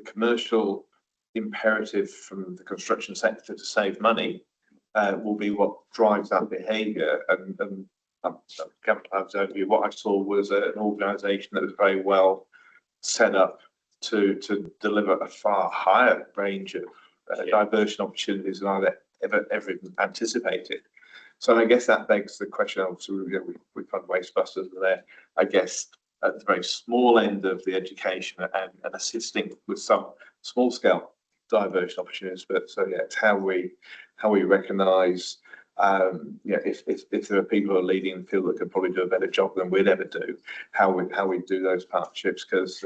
commercial imperative from the construction sector to save money will be what drives that behaviour. And what I saw was an organisation that was very well set up to deliver a far higher range of diversion opportunities than I'd ever anticipated. So I guess that begs the question. Obviously, we fund Wastebusters there. I guess at the very small end of the education and assisting with some small scale diversion opportunities. But so it's how we recognise if there are people who are leading the field that could probably do a better job than we'd ever do, how we do those partnerships, because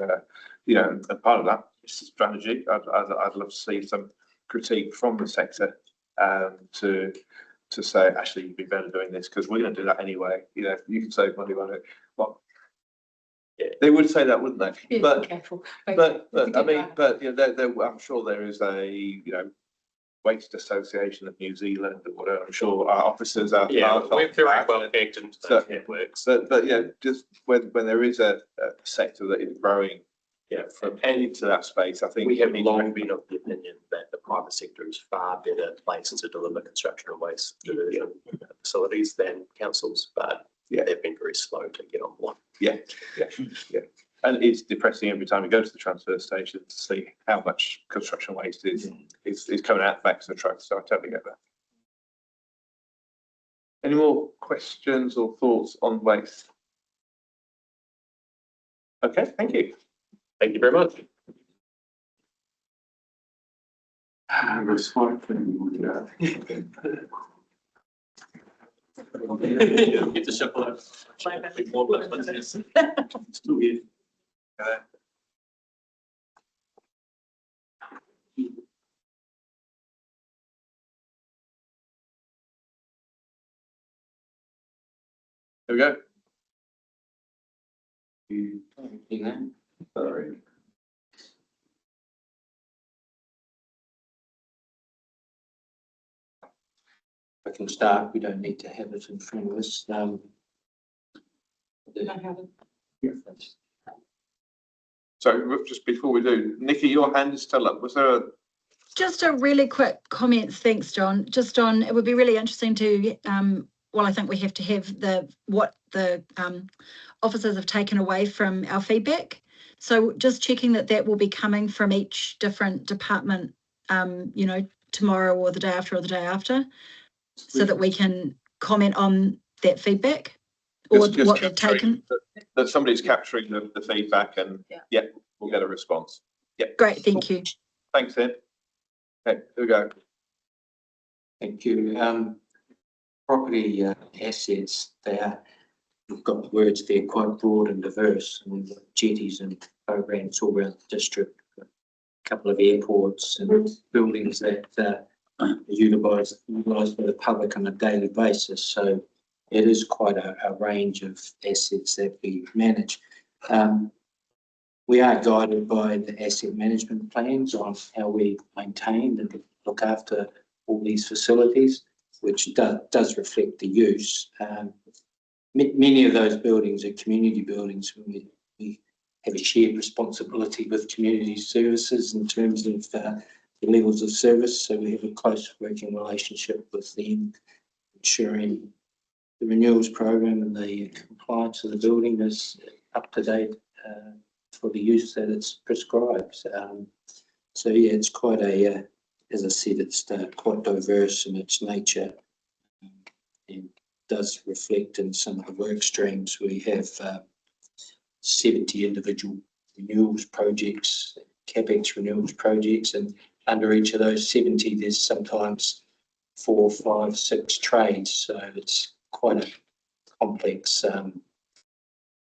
and part of that is strategy. I'd love to see some critique from the sector to say, actually, you'd be better doing this because we're going to do that anyway. You can save money on it. Well, they would say that, wouldn't they? Yeah, but careful. I mean, I'm sure there is a Waste Association of New Zealand or whatever. I'm sure our officers are. We're very well connected into those networks. But just when there is a sector that is growing, from into that space, I think we have long been of the opinion that the private sector is far better placed to deliver construction and waste facilities than councils, but they've been very slow to get on board. Yeah. And it's depressing every time you go to the transfer station to see how much construction waste is coming out back to the trucks. So I totally get that. Any more questions or thoughts on waste? Okay, thank you. Thank you very much. Get to shuffle up. Still here. There we go. Sorry. I can start. We don't need to have it in front of us. So just before we do, Nikki, your hand is still up. Was there Just a really quick comment, thanks, John. Just on, it would be really interesting to, I think we have to have what the officers have taken away from our feedback. So just checking that will be coming from each different department, tomorrow or the day after or the day after, so that we can comment on that feedback or what they've taken. That somebody's capturing the feedback and we'll get a response. Yeah. Great, thank you. Thanks, Ed. Okay, here we go. Thank you. Property assets, we've got the words there quite broad and diverse, and we've got jetties and programs all around the district, a couple of airports and buildings that are utilised by the public on a daily basis. So it is quite a range of assets that we manage. We are guided by the asset management plans on how we maintain and look after all these facilities, which does reflect the use. Many of those buildings are community buildings. We have a shared responsibility with community services in terms of the levels of service. So we have a close working relationship with them, ensuring the renewals program and the compliance of the building is up to date for the use that it's prescribed. So it's quite as I said, it's quite diverse in its nature and does reflect in some of the work streams. We have 70 individual renewals projects, CapEx renewals projects, and under each of those 70, there's sometimes 4, 5, 6 trades. So it's quite a complex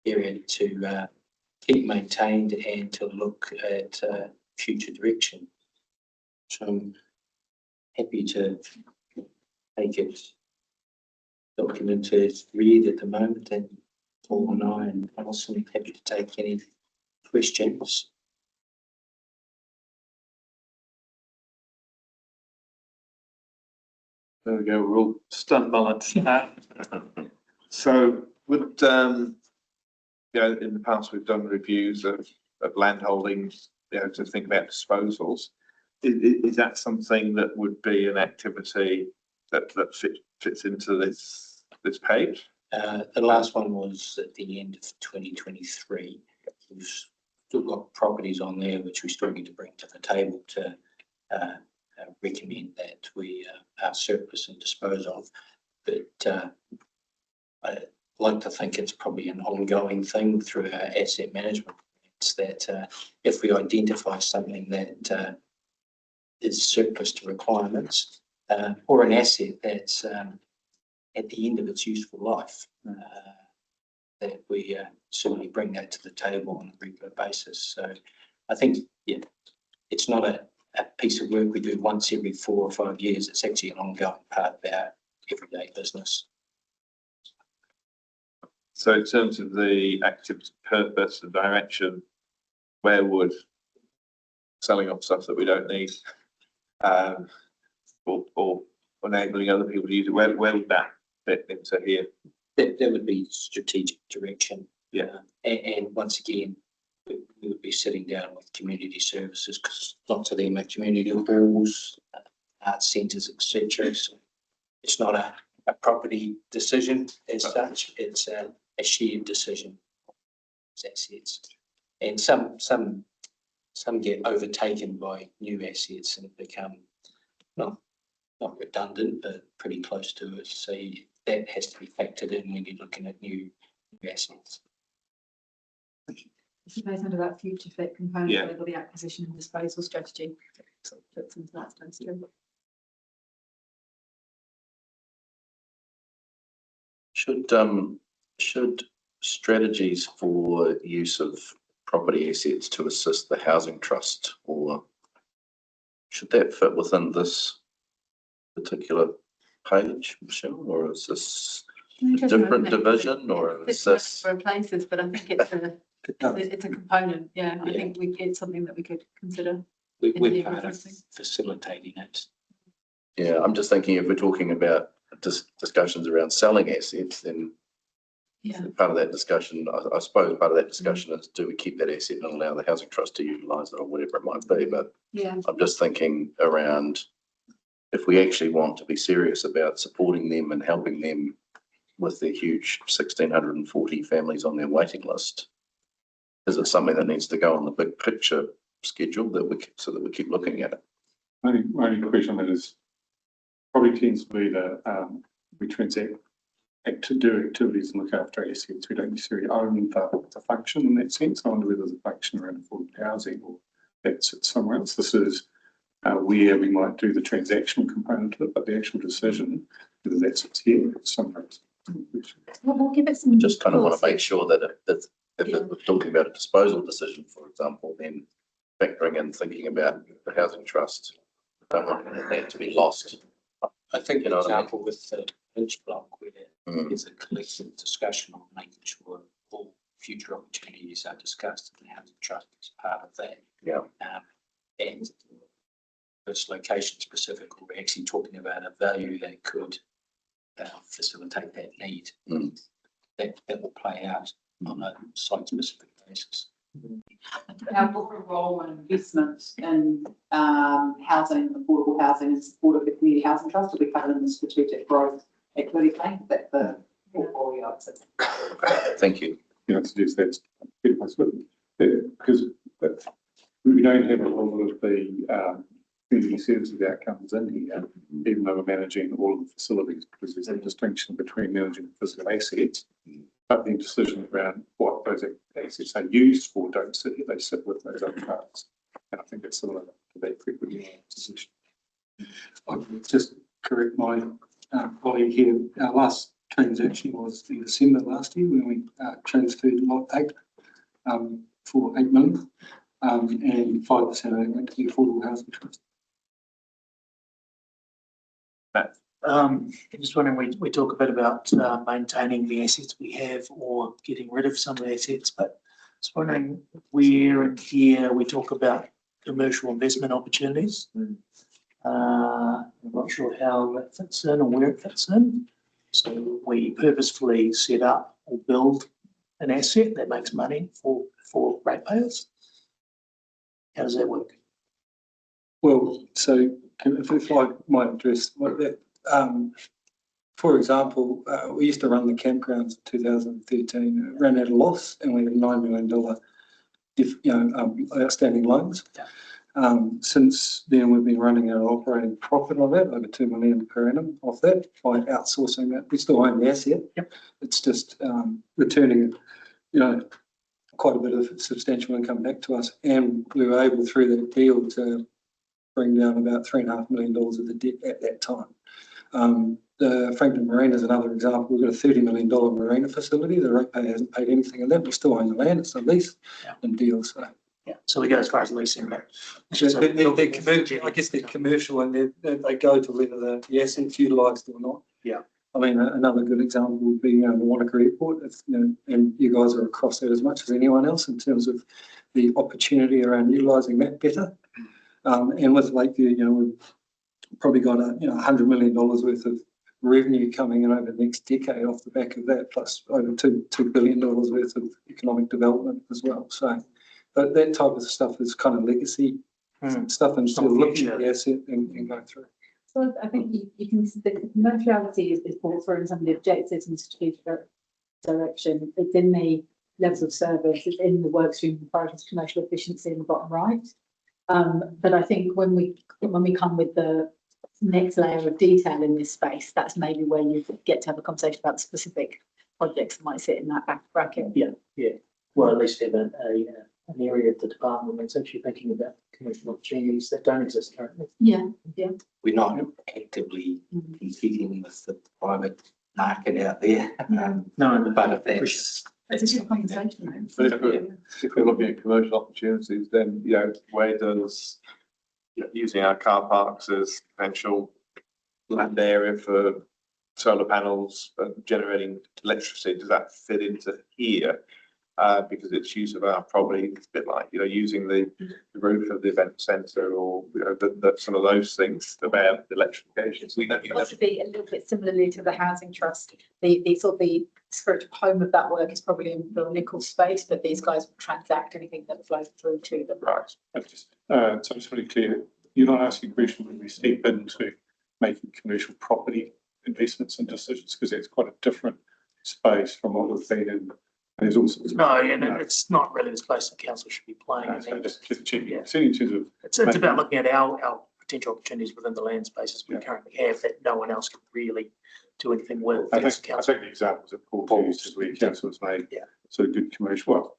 area to keep maintained and to look at future direction. So I'm happy to take it document as read at the moment, and Paul and I and Alison are happy to take any questions. There we go, we're all stunned balance. So would, in the past, we've done reviews of land holdings, to think about disposals. Is that something that would be an activity that fits into this page? The last one was at the end of 2023. We've still got properties on there which we still need to bring to the table to recommend that we are surplus and dispose of. But I like to think it's probably an ongoing thing through our asset management. It's that if we identify something that is surplus to requirements or an asset that's at the end of its useful life, that we certainly bring that to the table on a regular basis. So I think, yeah, it's not a piece of work we do once every 4 or 5 years. It's actually an ongoing part of our everyday business. So in terms of the activity purpose and direction, where would selling off stuff that we don't need, or enabling other people to use it, where would that fit into here? That would be strategic direction. Yeah. And once again, we would be sitting down with community services, because lots of them are community halls, art centres, etc. So it's not a property decision as such, it's a shared decision. Assets. And some get overtaken by new assets and become not redundant, but pretty close to it. So that has to be factored in when you're looking at new assets. I suppose under that future fit component, Yeah. whether the acquisition and disposal strategy sort of fits into that space too. Should strategies for use of property assets to assist the housing trust, or should that fit within this particular page, Michelle, or is this a different division, or is this? For places, but I think it's a component. Yeah, I think it's something that we could consider. We're part of facilitating it. Yeah, I'm just thinking if we're talking about discussions around selling assets, then part of that discussion, I suppose part of that discussion is, do we keep that asset and allow the housing trust to utilise it or whatever it might be? But I'm just thinking around, if we actually want to be serious about supporting them and helping them with their huge 1,640 families on their waiting list, is it something that needs to go on the big picture schedule so that we keep looking at it? My only question on that is probably tends to be that we transact to do activities and look after assets. We don't necessarily own the function in that sense. I wonder whether there's a function around affordable housing or that sits somewhere else. This is where we might do the transactional component of it, but the actual decision, whether that sits here, somewhere else. We'll give it some. Just kind of want to make sure that if we're talking about a disposal decision, for example, then factoring in thinking about the housing trust, don't want that to be lost. I think, you know, for example, with the Lynch block, where there's a collective discussion on making sure all future opportunities are discussed, and the housing trust is part of that. Yeah. And this location specific, we're actually talking about a value that could facilitate that need. That will play out on a site specific basis. Our corporate role and investment in housing, affordable housing, and support of the community housing trust will be covered in the strategic growth activity plan that the portfolio is. Thank you. You know, suggest that's because we don't have a whole lot of the community services outcomes in here, even though we're managing all of the facilities, because there's a distinction between managing physical assets, but the decision around what those assets are used for don't sit here, they sit with those other parts. And I think that's similar to that frequent decision. I'll just correct my colleague here. Our last transaction was in December last year when we transferred lot 8 for 8 million, and 5% of that went to the Affordable Housing Trust. Just wondering, we talk a bit about maintaining the assets we have or getting rid of some of the assets, but just wondering where in here we talk about commercial investment opportunities. I'm not sure how that fits in or where it fits in. So we purposefully set up or build an asset that makes money for ratepayers. How does that work? Well, so if I might address what that, for example, we used to run the campgrounds in 2013, ran at a loss, and we had $9 million outstanding loans. Since then, we've been running our operating profit on that, over $2 million per annum off that, by outsourcing that. We still own the asset. Yep. It's just returning, quite a bit of substantial income back to us, and we were able through that deal to bring down about $3.5 million of the debt at that time. The Franklin Marina is another example. We've got a $30 million marina facility. The ratepayer hasn't paid anything of that. We still own the land. It's a lease and deal. So. Yeah, so we go as far as leasing that. They're commercial, I guess they're commercial, and they go to whether the asset's utilised or not. Yeah. I mean, another good example would be the Wanaka Airport, and you guys are across that as much as anyone else in terms of the opportunity around utilising that better. And with Lakeview, we've probably got $100 million worth of revenue coming in over the next decade off the back of that, plus over $2 billion worth of economic development as well. So, but that type of stuff is kind of legacy stuff, and still looking at the asset and going through. So I think you can, the commerciality is brought through in some of the objectives and strategic direction. It's in the levels of service, it's in the work stream priorities, commercial efficiency in the bottom right. But I think when we come with the next layer of detail in this space, that's maybe where you get to have a conversation about the specific projects that might sit in that back bracket. Yeah. Well, at least have an area of the department that's actually thinking about commercial opportunities that don't exist currently. Yeah. We're not actively competing with the private market out there. No, but if that's it's a good conversation. But if we're looking at commercial opportunities, then where does using our car parks as potential land area for solar panels and generating electricity, does that fit into here? Because it's use of our property, it's a bit like using the roof of the event centre, or some of those things about electrification. So Possibly a little bit similarly to the housing trust. The sort of the spiritual home of that work is probably in the nickel space, but these guys will transact anything that flows through to them. Right. So just really clear, you're not asking a question when we step into making commercial property investments and decisions, because it's quite a different space from what we've been in. And there's also it's not really the space the council should be playing. So just checking. Yeah. In terms of it's about looking at our potential opportunities within the land spaces we currently have that no one else can really do anything with. I think the examples that Paul used is where council has made sort of good commercial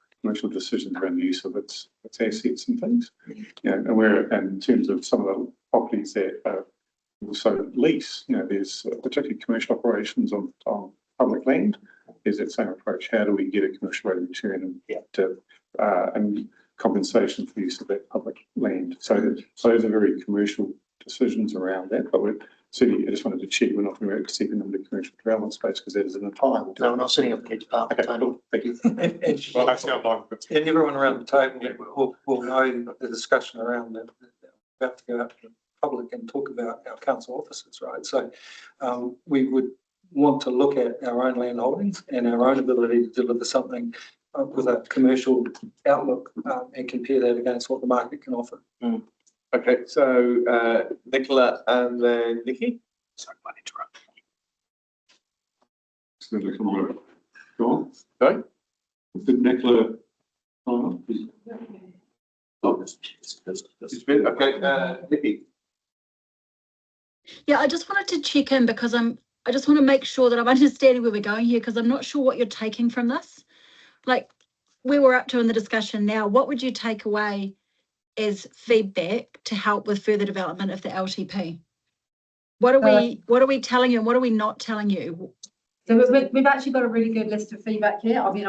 decisions around the use of its assets and things. And in terms of some of the properties that are also lease, there's particularly commercial operations on public land. There's that same approach. How do we get a commercial rate of return and compensation for the use of that public land? So those are very commercial decisions around that. But we're certainly, I just wanted to check we're not going to be accepting them in the commercial development space, because that is an entire. No, we're not setting up a department. Okay, cool. Thank you. Well, that's and everyone around the table will know the discussion around that. We're about to go out to the public and talk about our council offices, right? So we would want to look at our own land holdings and our own ability to deliver something with a commercial outlook and compare that against what the market can offer. Okay, so Nicola and then Nikki. Sorry, I interrupt. So Nicola, go on. Sorry? Did Nicola? Okay, Nikki. Yeah, I just wanted to check in because I just want to make sure that I'm understanding where we're going here, because I'm not sure what you're taking from this. Like where we're up to in the discussion now, what would you take away as feedback to help with further development of the LTP? What are we telling you and what are we not telling you? So we've actually got a really good list of feedback here. I mean,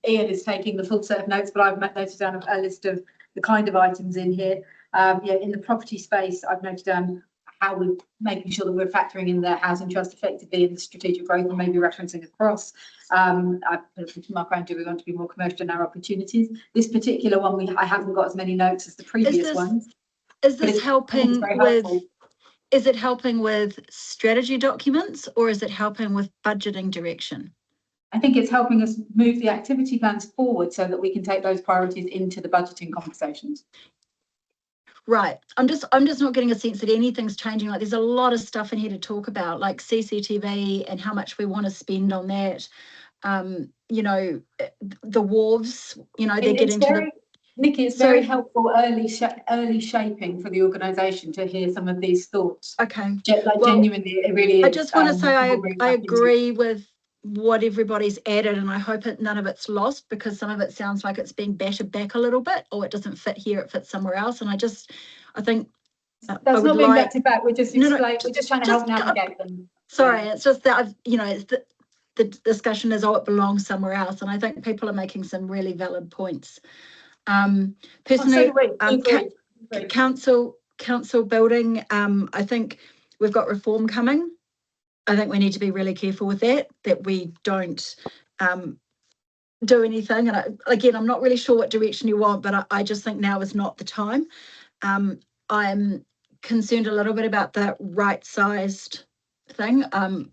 Ian is taking the full set of notes, but I've noted down a list of the kind of items in here. In the property space, I've noted down how we're making sure that we're factoring in the housing trust effectively in the strategic growth and maybe referencing across. I put it to Mark around, do we want to be more commercial in our opportunities? This particular one, I haven't got as many notes as the previous ones. Is this helping very with, helpful. is it helping with strategy documents or is it helping with budgeting direction? I think it's helping us move the activity plans forward so that we can take those priorities into the budgeting conversations. Right. I'm just not getting a sense that anything's changing. Like there's a lot of stuff in here to talk about, like CCTV and how much we want to spend on that. You know, the wharves, you know, they're getting to the... Nikki, it's very helpful early shaping for the organisation to hear some of these thoughts. Okay. Like genuinely, it really is. I just want to say I agree with what everybody's added, and I hope none of it's lost, because some of it sounds like it's being battered back a little bit, or it doesn't fit here, it fits somewhere else. And I think that's not being battered back. We're just we're just trying to help navigate them. Sorry, it's just that it's the discussion is, it belongs somewhere else, and I think people are making some really valid points. Personally, council building, I think we've got reform coming. I think we need to be really careful with that we don't do anything. And again, I'm not really sure what direction you want, but I just think now is not the time. I'm concerned a little bit about the right-sized thing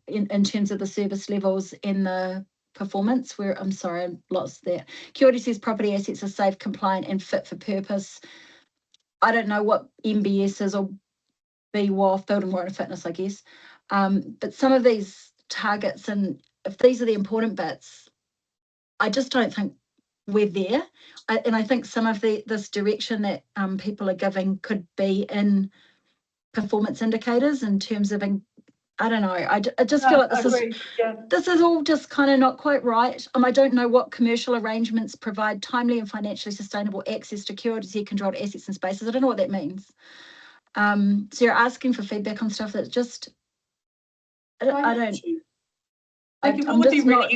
in terms of the service levels in the performance, where I'm sorry, I lost that. QLDC's property assets are safe, compliant and fit for purpose. I don't know what MBS is, or BWAF, building warrant fitness, I guess. But some of these targets, and if these are the important bits, I just don't think we're there. And I think some of this direction that people are giving could be in performance indicators in terms of, I don't know, I just feel like this is all just kind of not quite right. I don't know what commercial arrangements provide timely and financially sustainable access to QLDC controlled assets and spaces. I don't know what that means. So you're asking for feedback on stuff that's just, I don't. I'm just not.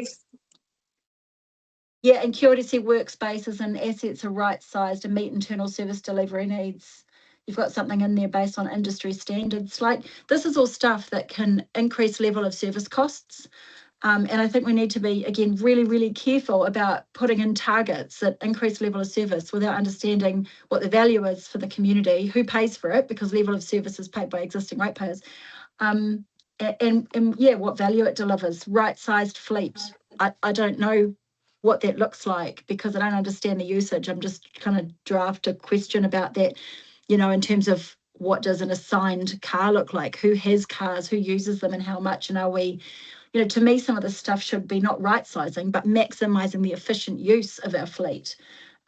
Yeah, and QLDC workspaces and assets are right-sized and meet internal service delivery needs. You've got something in there based on industry standards. Like, this is all stuff that can increase level of service costs. And I think we need to be, again, really, really careful about putting in targets that increase level of service without understanding what the value is for the community, who pays for it, because level of service is paid by existing ratepayers. And yeah, what value it delivers. Right-sized fleet. I don't know what that looks like, because I don't understand the usage. I'm just kind of draft a question about that, you know, in terms of what does an assigned car look like? Who has cars? Who uses them, and how much? And are we, you know, to me, some of this stuff should be not right-sizing, but maximising the efficient use of our fleet.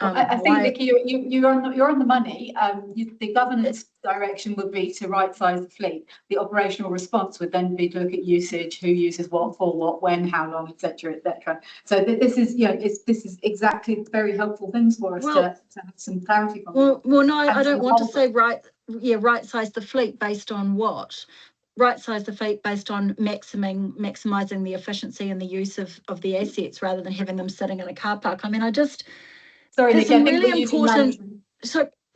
I think, Vicky, you're on the money. The governance direction would be to right-size the fleet. The operational response would then be to look at usage, who uses what, for what, when, how long, etc., etc. So this is, you know, this is exactly very helpful things for us to have some clarity from. Well, no, I don't want to say right-size the fleet based on what. Right-size the fleet based on maximising the efficiency and the use of the assets, rather than having them sitting in a car park. I mean, sorry, Nick, I think really important.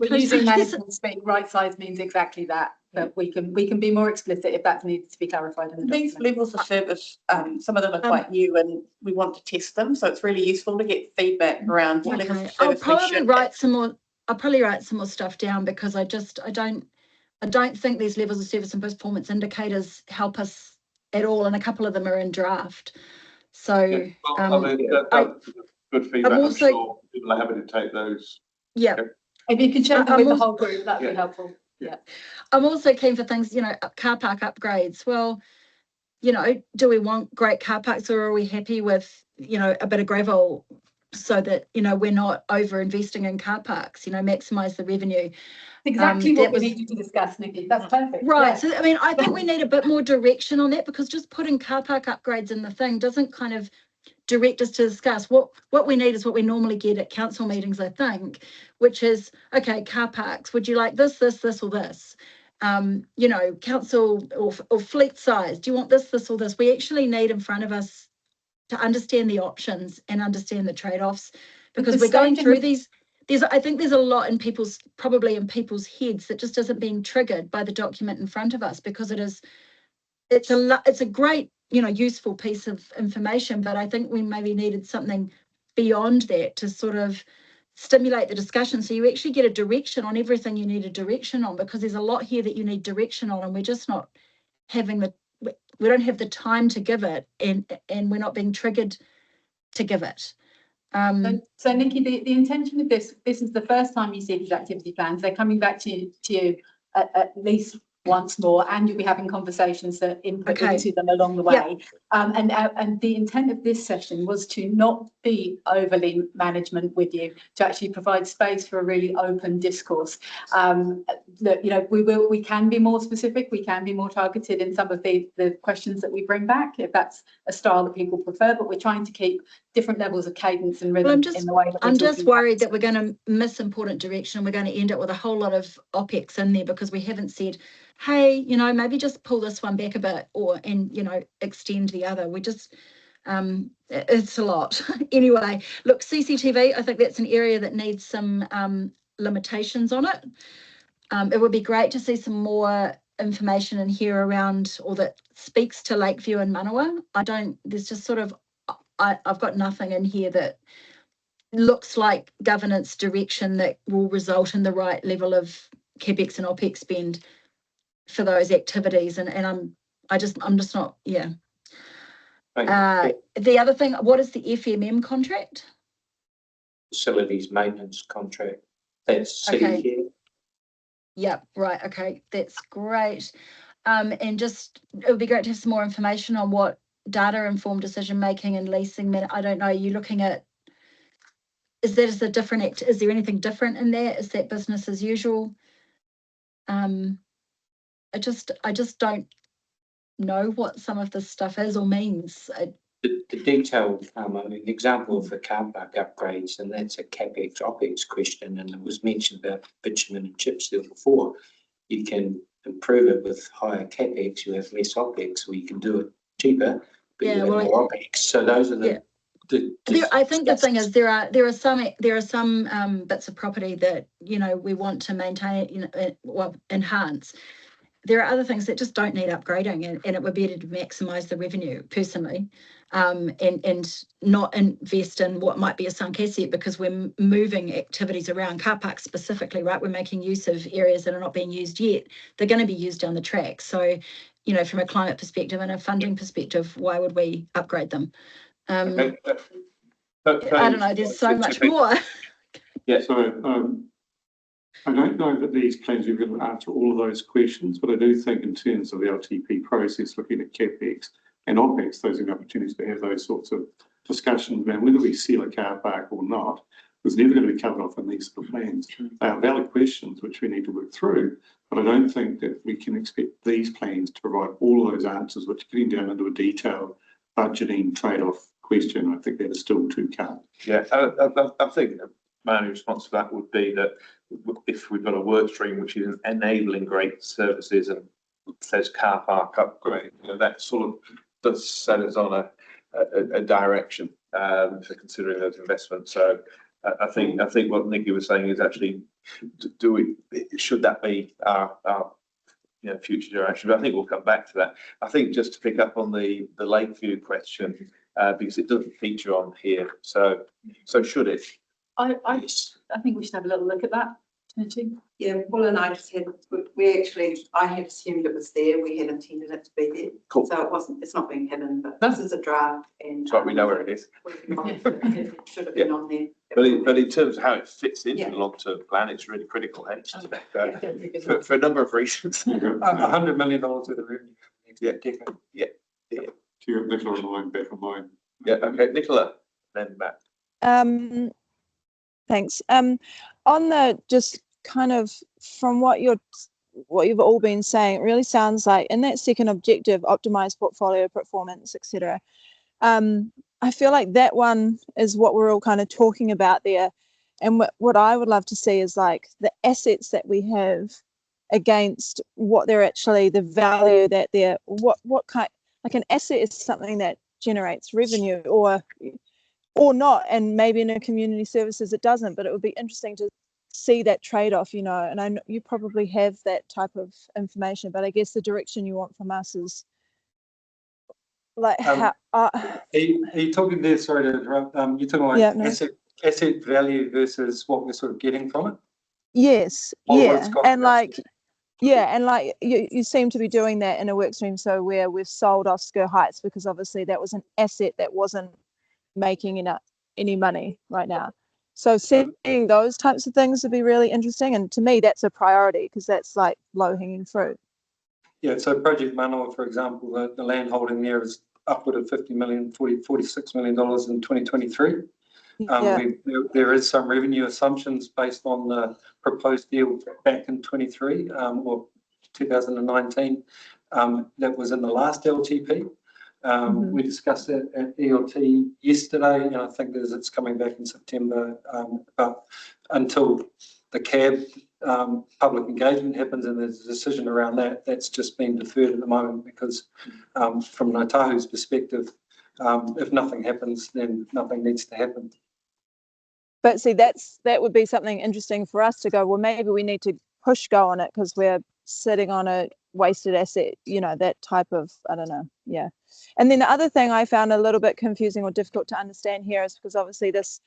We're using management speak. Right size means exactly that. But we can be more explicit if that needs to be clarified. In the These levels of service, some of them are quite new, and we want to test them. So it's really useful to get feedback around what levels of service. I'll probably write some more stuff down, because I don't think these levels of service and performance indicators help us at all, and a couple of them are in draft. So good feedback. I'm sure people are happy to take those. Yeah. If you can share them with the whole group, that'd be helpful. Yeah. I'm also keen for things, you know, car park upgrades. Well, you know, do we want great car parks, or are we happy with, you know, a bit of gravel, so that, you know, we're not over investing in car parks, you know, maximise the revenue. Exactly what we needed to discuss, Nikki. That's perfect. Right. Yeah. So, I mean, I think we need a bit more direction on that, because just putting car park upgrades in the thing doesn't kind of direct us to discuss. What we need is what we normally get at council meetings, I think, which is, okay, car parks, would you like this, or this? You know, council or fleet size, do you want this, or this? We actually need in front of us to understand the options and understand the trade-offs, because we're going through these I think there's a lot in people's heads that just isn't being triggered by the document in front of us, because it's a great, useful piece of information, but I think we maybe needed something beyond that to sort of stimulate the discussion, so you actually get a direction on everything you need a direction on, because there's a lot here that you need direction on, and we're just not having we don't have the time to give it, and we're not being triggered to give it. So Nikki, the intention of this is the first time you see these activity plans. They're coming back to you at least once more, and you'll be having conversations that input into them along the way. And the intent of this session was to not be overly management with you, to actually provide space for a really open discourse. Look, we can be more specific, we can be more targeted in some of the questions that we bring back, if that's a style that people prefer, but we're trying to keep different levels of cadence and rhythm in the way that I'm just worried that we're going to miss important direction. We're going to end up with a whole lot of OPEX in there, because we haven't said, hey, maybe just pull this one back a bit, and extend the other. We just, it's a lot. Anyway, look, CCTV, I think that's an area that needs some limitations on it. It would be great to see some more information in here around, or that speaks to Lakeview and Manawa. There's just sort of, I've got nothing in here that looks like governance direction that will result in the right level of CapEx and OPEX spend for those activities, and I'm just not, the other thing, what is the FMM contract? Facilities maintenance contract. That's city here. Yeah, right. Okay, that's great. And just, it would be great to have some more information on what data informed decision making and leasing. I don't know. You're looking at, is there anything different in there? Is that business as usual? I just don't know what some of this stuff is or means. The detail, an example of the car park upgrades, and that's a CapEx, OPEX question, and it was mentioned about bitumen and chip seal before. You can improve it with higher CapEx, you have less OPEX, or you can do it cheaper, but you have more OPEX. So those are I think the thing is there are some bits of property that we want to maintain, enhance. There are other things that just don't need upgrading, and it would be better to maximise the revenue personally, and not invest in what might be a sunk asset, because we're moving activities around car parks specifically, right? We're making use of areas that are not being used yet. They're going to be used down the track. So, from a climate perspective and a funding perspective, why would we upgrade them? I don't know. There's so much more. Yeah. So I don't know that these plans are going to answer all of those questions, but I do think in terms of the LTP process, looking at CapEx and OPEX, those are opportunities to have those sorts of discussions around whether we seal a car park or not. It's never going to be covered off in these sort of plans. They are valid questions which we need to work through, but I don't think that we can expect these plans to provide all of those answers, which are getting down into a detailed budgeting trade-off question. I think that is still to come. Yeah, I think my only response to that would be that if we've got a work stream which is enabling great services and says car park upgrade, that sort of does set us on a direction for considering those investments. So I think what Nikki was saying is actually, should that be our future direction? But I think we'll come back to that. I think just to pick up on the Lakeview question, because it doesn't feature on here. So should it? I think we should have a little look at that. Yeah, Paul and I just had, I had assumed it was there. We had intended it to be there. Cool. So it's not being hidden, but this is a draft, and so we know where it is. It should have been on there. But in terms of how it fits into the long-term plan, it's really critical, for a number of reasons. $100 million worth of revenue. Yeah. To you, Nicola, on the line, back on mine. Yeah. Okay, Nicola, then back. Thanks. On the just kind of from what you've all been saying, it really sounds like in that second objective, optimize portfolio performance, etc. I feel like that one is what we're all kind of talking about there. And what I would love to see is like the assets that we have against what they're actually, the value that they're, what kind, like an asset is something that generates revenue, or or not, and maybe in a community services it doesn't, but it would be interesting to see that trade-off, you know, and I know you probably have that type of information, but I guess the direction you want from us is like how Are you talking there, sorry to interrupt, you're talking like Yeah, no. asset value versus what we're sort of getting from it? Yes, What it's yeah, got and for us. like, yeah, and like you seem to be doing that in a work stream, so where we've sold Oscar Heights because obviously that was an asset that wasn't making any money right now. So seeing those types of things would be really interesting, and to me that's a priority because that's like low-hanging fruit. Yeah, so Project Manawa, for example, the land holding there is upward of $46 million in 2023. There is some revenue assumptions based on the proposed deal back in 23 or 2019 that was in the last LTP. We discussed it at ELT yesterday, and I think it's coming back in September. But until the CAB public engagement happens and there's a decision around that, that's just been deferred at the moment because from Ngāi Tahu's perspective, if nothing happens, then nothing needs to happen. But see, that would be something interesting for us to go, well, maybe we need to push go on it because we're sitting on a wasted asset, you know, that type of, I don't know, yeah. And then the other thing I found a little bit confusing or difficult to understand here is because obviously this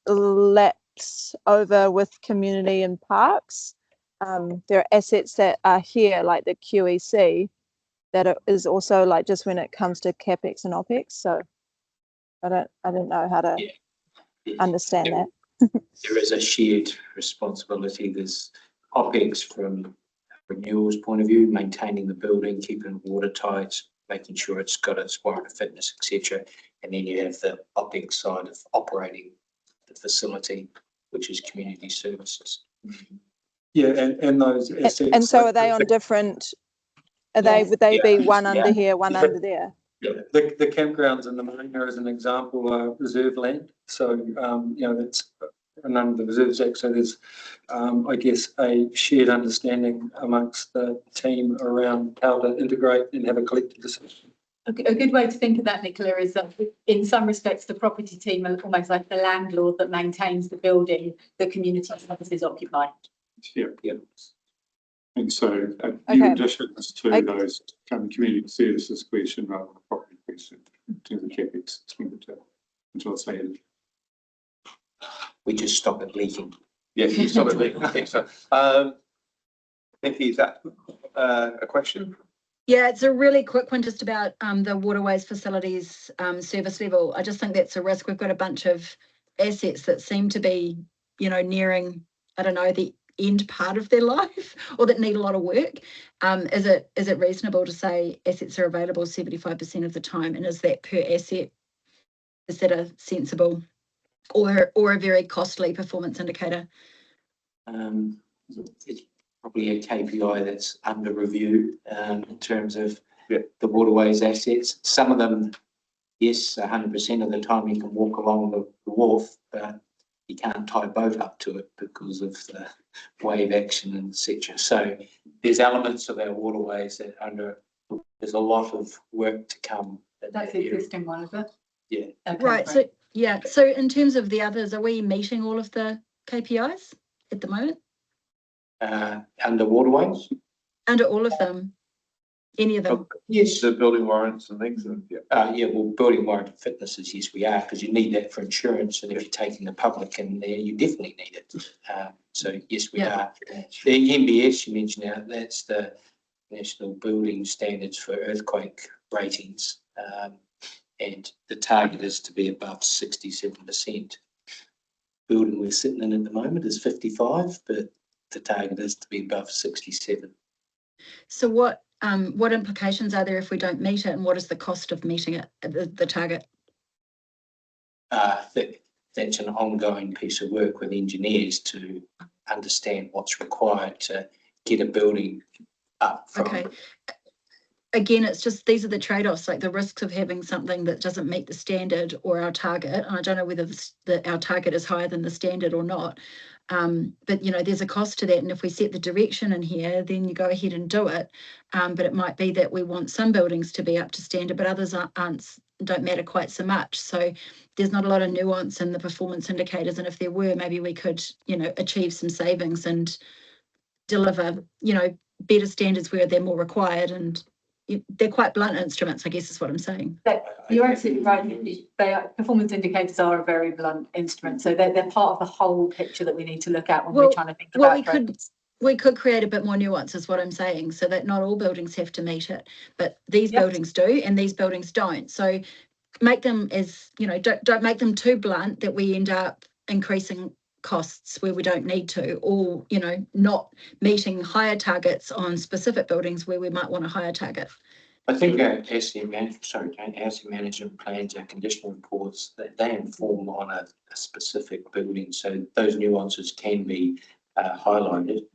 laps over with community and parks. There are assets that are here, like the QEC, that is also like just when it comes to CapEx and OpEx. So I don't know how to understand that. There is a shared responsibility. There's OpEx from a renewals point of view, maintaining the building, keeping it watertight, making sure it's got its warrant of fitness, etc. And then you have the OpEx side of operating the facility, which is community services. Yeah, and those assets. And so are they on different? Would they be one under here, one under there? Yeah, the campgrounds in the marina as an example are reserve land. So, you know, that's under the Reserves Act. So there's, I guess, a shared understanding amongst the team around how to integrate and have a collective decision. A good way to think of that, Nicola, is that in some respects, the property team are almost like the landlord that maintains the building the community services occupy. Yeah. And so new additions to those community services question rather than property question in terms of CapEx expenditure until it's added. We just stop it leaking. Yes, you stop it leaking. I think so. Nikki, is that a question? Yeah, it's a really quick one just about the waterways facilities service level. I just think that's a risk. We've got a bunch of assets that seem to be, you know, nearing, I don't know, the end part of their life or that need a lot of work. Is it reasonable to say assets are available 75% of the time, and is that per asset? Is that a sensible or a very costly performance indicator? It's probably a KPI that's under review in terms of the waterways assets. Some of them, yes, 100% of the time you can walk along the wharf, but you can't tie a boat up to it because of the wave action and etc. So there's elements of our waterways that there's a lot of work to come. That's the existing one, is it? Yeah. Okay, Right. So yeah. So in terms of the others, are we meeting all of the KPIs at the moment? Under waterways? Under all of them? Any of them? Yes. The building warrants and things. Well, building warrant fitnesses, yes, we are, because you need that for insurance, and if you're taking the public in there, you definitely need it. So yes, we are. The NBS you mentioned now, that's the National Building Standards for Earthquake Ratings, and the target is to be above 67%. Building we're sitting in at the moment is 55, but the target is to be above 67. So what implications are there if we don't meet it, and what is the cost of meeting it, the target? That's an ongoing piece of work with engineers to understand what's required to get a building up from. Okay. Again, it's just these are the trade-offs, like the risks of having something that doesn't meet the standard or our target. And I don't know whether our target is higher than the standard or not. But, you know, there's a cost to that. And if we set the direction in here, then you go ahead and do it. But it might be that we want some buildings to be up to standard, but others aren't don't matter quite so much. So there's not a lot of nuance in the performance indicators. And if there were, maybe we could, you know, achieve some savings and deliver, you know, better standards where they're more required. And they're quite blunt instruments, I guess is what I'm saying. You're absolutely right. Performance indicators are a very blunt instrument. So they're part of the whole picture that we need to look at when we're trying to think about we could create a bit more nuance is what I'm saying, so that not all buildings have to meet it, but these buildings do and these buildings don't. So make them as, you know, don't make them too blunt that we end up increasing costs where we don't need to, or, you know, not meeting higher targets on specific buildings where we might want a higher target. I think asset management plans, our conditional reports, that they inform on a specific building, so those nuances can be highlighted.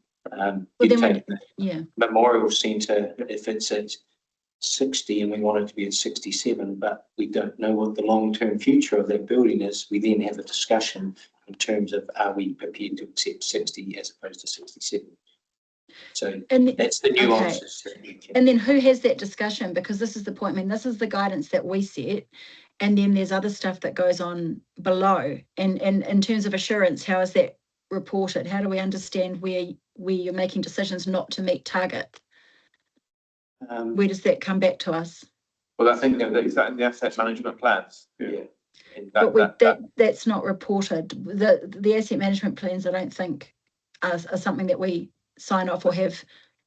Memorial Centre, if it's at 60 and we want it to be at 67, but we don't know what the long-term future of that building is, we then have a discussion in terms of, are we prepared to accept 60 as opposed to 67? So that's the nuances. Okay. And then who has that discussion? Because this is the point. I mean, this is the guidance that we set, and then there's other stuff that goes on below. And in terms of assurance, how is that reported? How do we understand where you're making decisions not to meet target? Where does that come back to us? Well, I think is that in the asset management plans? Yeah. That's not reported. The asset management plans, I don't think, are something that we sign off or have.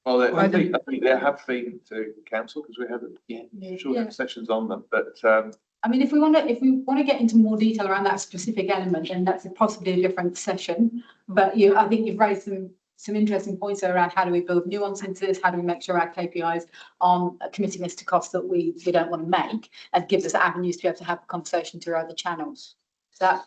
Well, I think they have been to council because we have sessions on them. But I mean, if we want to get into more detail around that specific element, then that's possibly a different session. But I think you've raised some interesting points around how do we build nuance into this, how do we make sure our KPIs aren't committing us to costs that we don't want to make, and gives us avenues to be able to have a conversation through other channels. Is that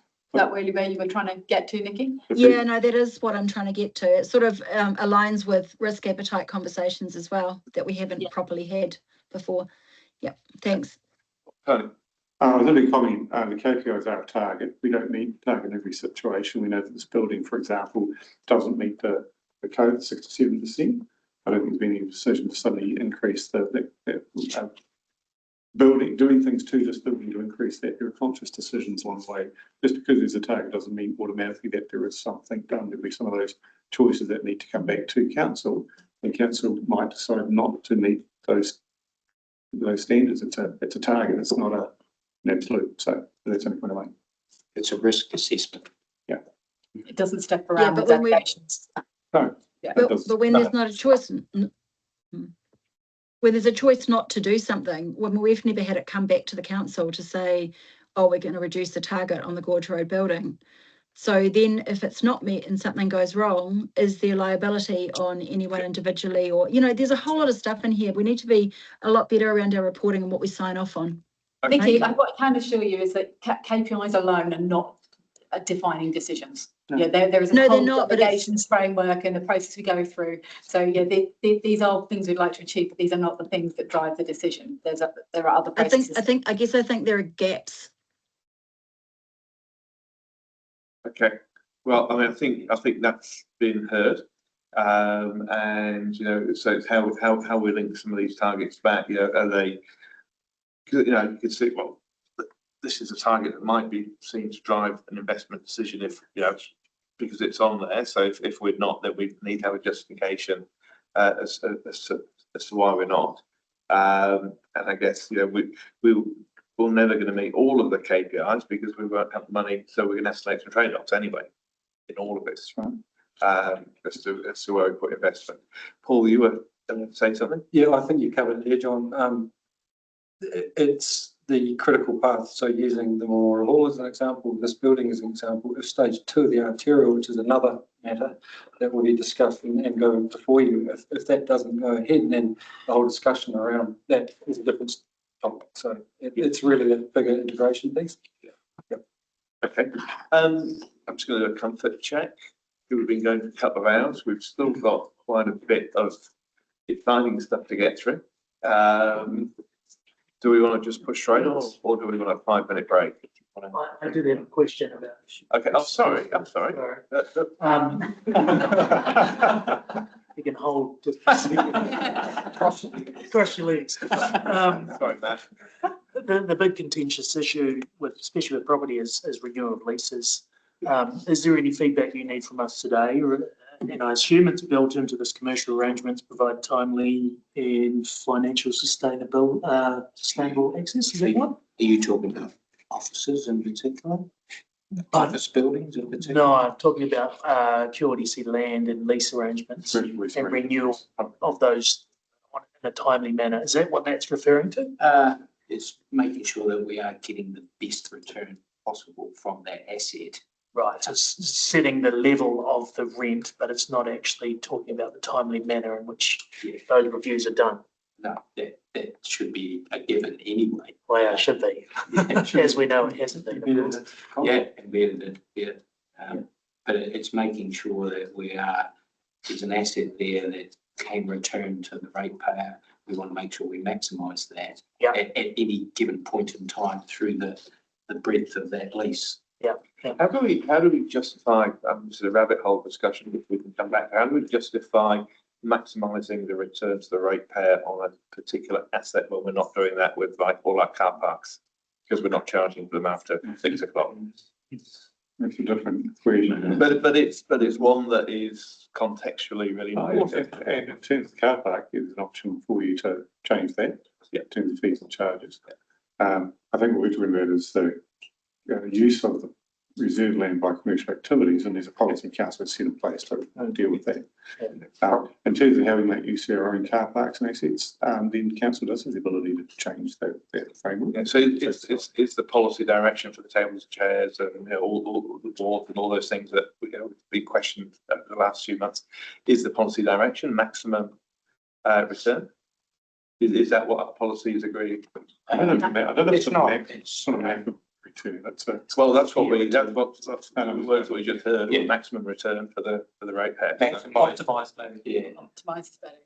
really where you were trying to get to, Nikki? Yeah, no, that is what I'm trying to get to. It sort of aligns with risk appetite conversations as well that we haven't properly had before. Yep, thanks. I was only comment, the KPIs are a target. We don't meet target in every situation. We know that this building, for example, doesn't meet the code 67%. I don't think there's been any decision to suddenly increase the building, doing things to this building to increase that. There are conscious decisions along the way. Just because there's a target doesn't mean automatically that there is something done. There'll be some of those choices that need to come back to council, and council might decide not to meet those standards. It's a target. It's not an absolute. So that's only point I make. It's a risk assessment. Yeah. It doesn't step around with applications. No. But when there's not a choice, when there's a choice not to do something, when we've never had it come back to the council to say, oh, we're going to reduce the target on the Gorge Road building. So then if it's not met and something goes wrong, is there liability on anyone individually? Or, you know, there's a whole lot of stuff in here. We need to be a lot better around our reporting and what we sign off on. Nikki, what I can assure you is that KPIs alone are not defining decisions. No. Yeah, there is a whole obligations framework and the process we go through. So yeah, these are things we'd like to achieve, but these are not the things that drive the decision. There are other processes. I guess there are gaps. Okay. Well, I mean, I think that's been heard. And you know, so it's how we link some of these targets back. You know, are they? You know, you could see, well, this is a target that might be seen to drive an investment decision if, you know, because it's on there. So if we're not, then we need to have a justification as to why we're not. And I guess, you know, we're never going to meet all of the KPIs because we won't have the money. So we're going to have to make some trade-offs anyway in all of this, as to where we put investment. Paul, you were going to say something? Yeah, I think you covered it there, John. It's the critical path. So using the Memorial Hall as an example, this building as an example, if stage 2 of the arterial, which is another matter that will be discussed and go before you, if that doesn't go ahead, then the whole discussion around that is a different topic. So it's really a bigger integration piece. Yeah. Okay. I'm just going to do a comfort check. We've been going for a couple of hours. We've still got quite a bit of defining stuff to get through. Do we want to just push straight on, or do we want a 5-minute break? I did have a question about this. Okay. Oh, sorry. I'm sorry. You can hold just cross your legs. Sorry, Matt. the big contentious issue with, especially with property is renewal of leases. Is there any feedback you need from us today? And I assume it's built into this commercial arrangements, provide timely and financial sustainable access, is that what? Are you talking about offices in particular? Office buildings in particular? No, I'm talking about QLDC land and lease arrangements and renewal of those in a timely manner. Is that what that's referring to? It's making sure that we are getting the best return possible from that asset. Right, so it's setting the level of the rent, but it's not actually talking about the timely manner in which those reviews are done. No, that should be a given anyway. Well, yeah, it should be. As we know, it hasn't been. Yeah, embedded it, yeah. But it's making sure that there's an asset there that can return to the ratepayer. We want to make sure we maximise that at any given point in time through the breadth of that lease. Yeah. How do we justify, this is a rabbit hole discussion, which we can come back to, how do we justify maximising the return to the ratepayer on a particular asset when we're not doing that with like all our car parks? Because we're not charging for them after 6 o'clock. It's a different equation. But it's one that is contextually really important. And in terms of the car park, there's an option for you to change that in terms of fees and charges. I think what we're talking about is the use of the reserve land by commercial activities, and there's a policy council set in place to deal with that. In terms of how we make use of our own car parks and assets, then council does have the ability to change that framework. Yeah, so it's the policy direction for the tables and chairs and all the board and all those things that we questioned over the last few months. Is the policy direction maximum return? Is that what our policies agree? I don't know if it's not. It's sort of maximum return. That's what we just heard. Yeah. Maximum return for the ratepayer. Optimised value. Yeah. Optimised value.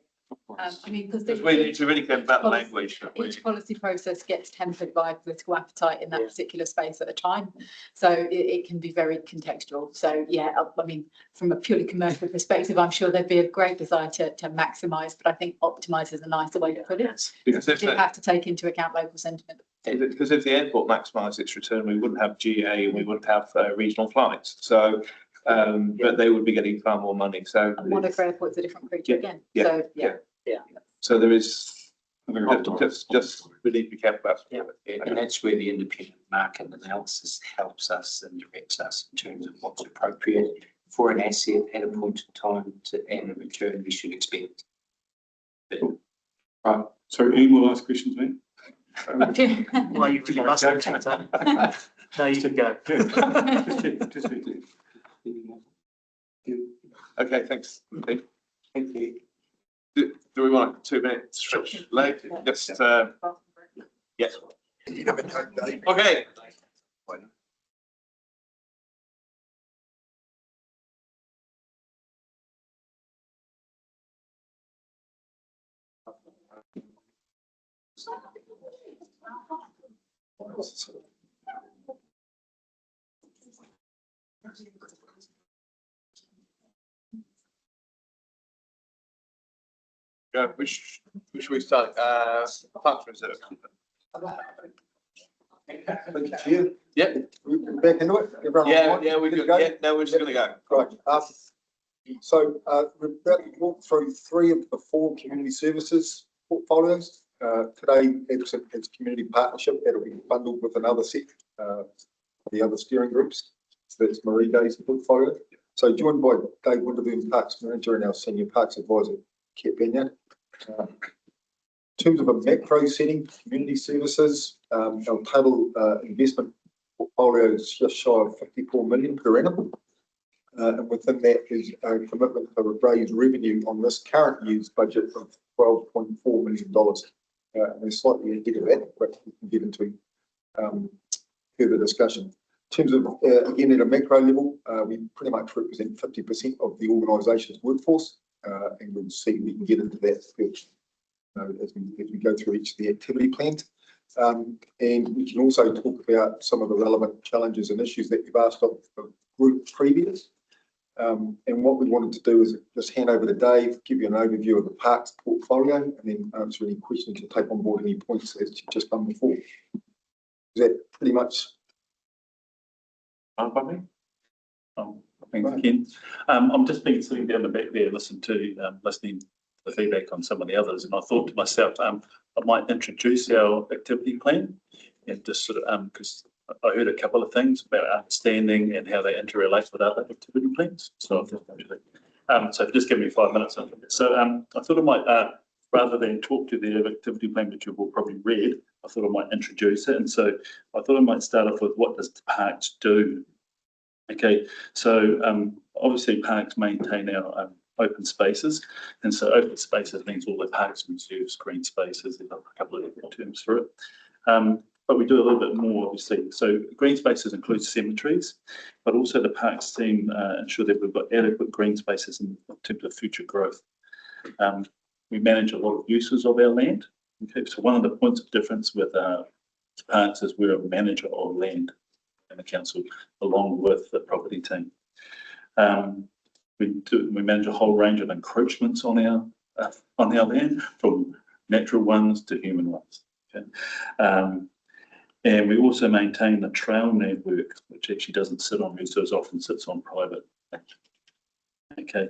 I mean, because we need to really get about the language. Each policy process gets tempered by political appetite in that particular space at a time. So it can be very contextual. So yeah, I mean, from a purely commercial perspective, I'm sure there'd be a great desire to maximise, but I think optimise is a nicer way to put it. Because you have to take into account local sentiment. Because if the airport maximised its return, we wouldn't have GA and we wouldn't have regional flights. So, but they would be getting far more money. So Monaco Airport's a different creature again. So So there is just we need to be careful about. And that's where the independent market analysis helps us and directs us in terms of what's appropriate for an asset at a point in time and a return we should expect. Right. So any more last questions, mate? Well, you really must have. No, you can go. Okay, thanks. Thank you. Do we want 2 minutes stretch leg? Just yes. Okay. Which should we start? Parks Reserve. Yeah. Back into it? Everyone we're good. Yeah, no, we're just going to go. Right. So we're about to walk through 3 of the 4 community services portfolios. Today, it's community partnership that'll be bundled with another set, the other steering groups. So that's Marie Day's portfolio. So joined by Dave Winterburn, Parks Manager, and our Senior Parks Advisor, Kit Banyard. In terms of a macro setting, community services, our total investment portfolio is just shy of 54 million per annum. And within that is a commitment to raise revenue on this current year's budget of $12.4 million. And we're slightly ahead of that, but we can get into further discussion. In terms of, again, at a macro level, we pretty much represent 50% of the organisation's workforce. And we'll see we can get into that first, as we go through each of the activity plans. And we can also talk about some of the relevant challenges and issues that you've asked of group previous. And what we wanted to do is just hand over to Dave, give you an overview of the parks portfolio, and then answer any questions and take on board any points as you've just done before. that pretty much? By me? Thanks, Ken. I'm just been sitting down the back there, listening to the feedback on some of the others, and I thought to myself, I might introduce our activity plan and just sort of, because I heard a couple of things about understanding and how they interrelate with other activity plans. So so just give me 5 minutes. So I thought I might, rather than talk to the activity plan, which you've all probably read, I thought I might introduce it. And so I thought I might start off with what does the parks do? Okay, so obviously parks maintain our open spaces, and so open spaces means all the parks, reserves, green spaces. There's a couple of different terms for it, but we do a little bit more, obviously. So green spaces include cemeteries, but also the parks team ensure that we've got adequate green spaces in terms of future growth. We manage a lot of uses of our land. Okay, so one of the points of difference with parks is we're a manager of land in the council, along with the property team. We manage a whole range of encroachments on our land, from natural ones to human ones. Okay? And we also maintain the trail network, which actually doesn't sit on reserves, often sits on private. Okay,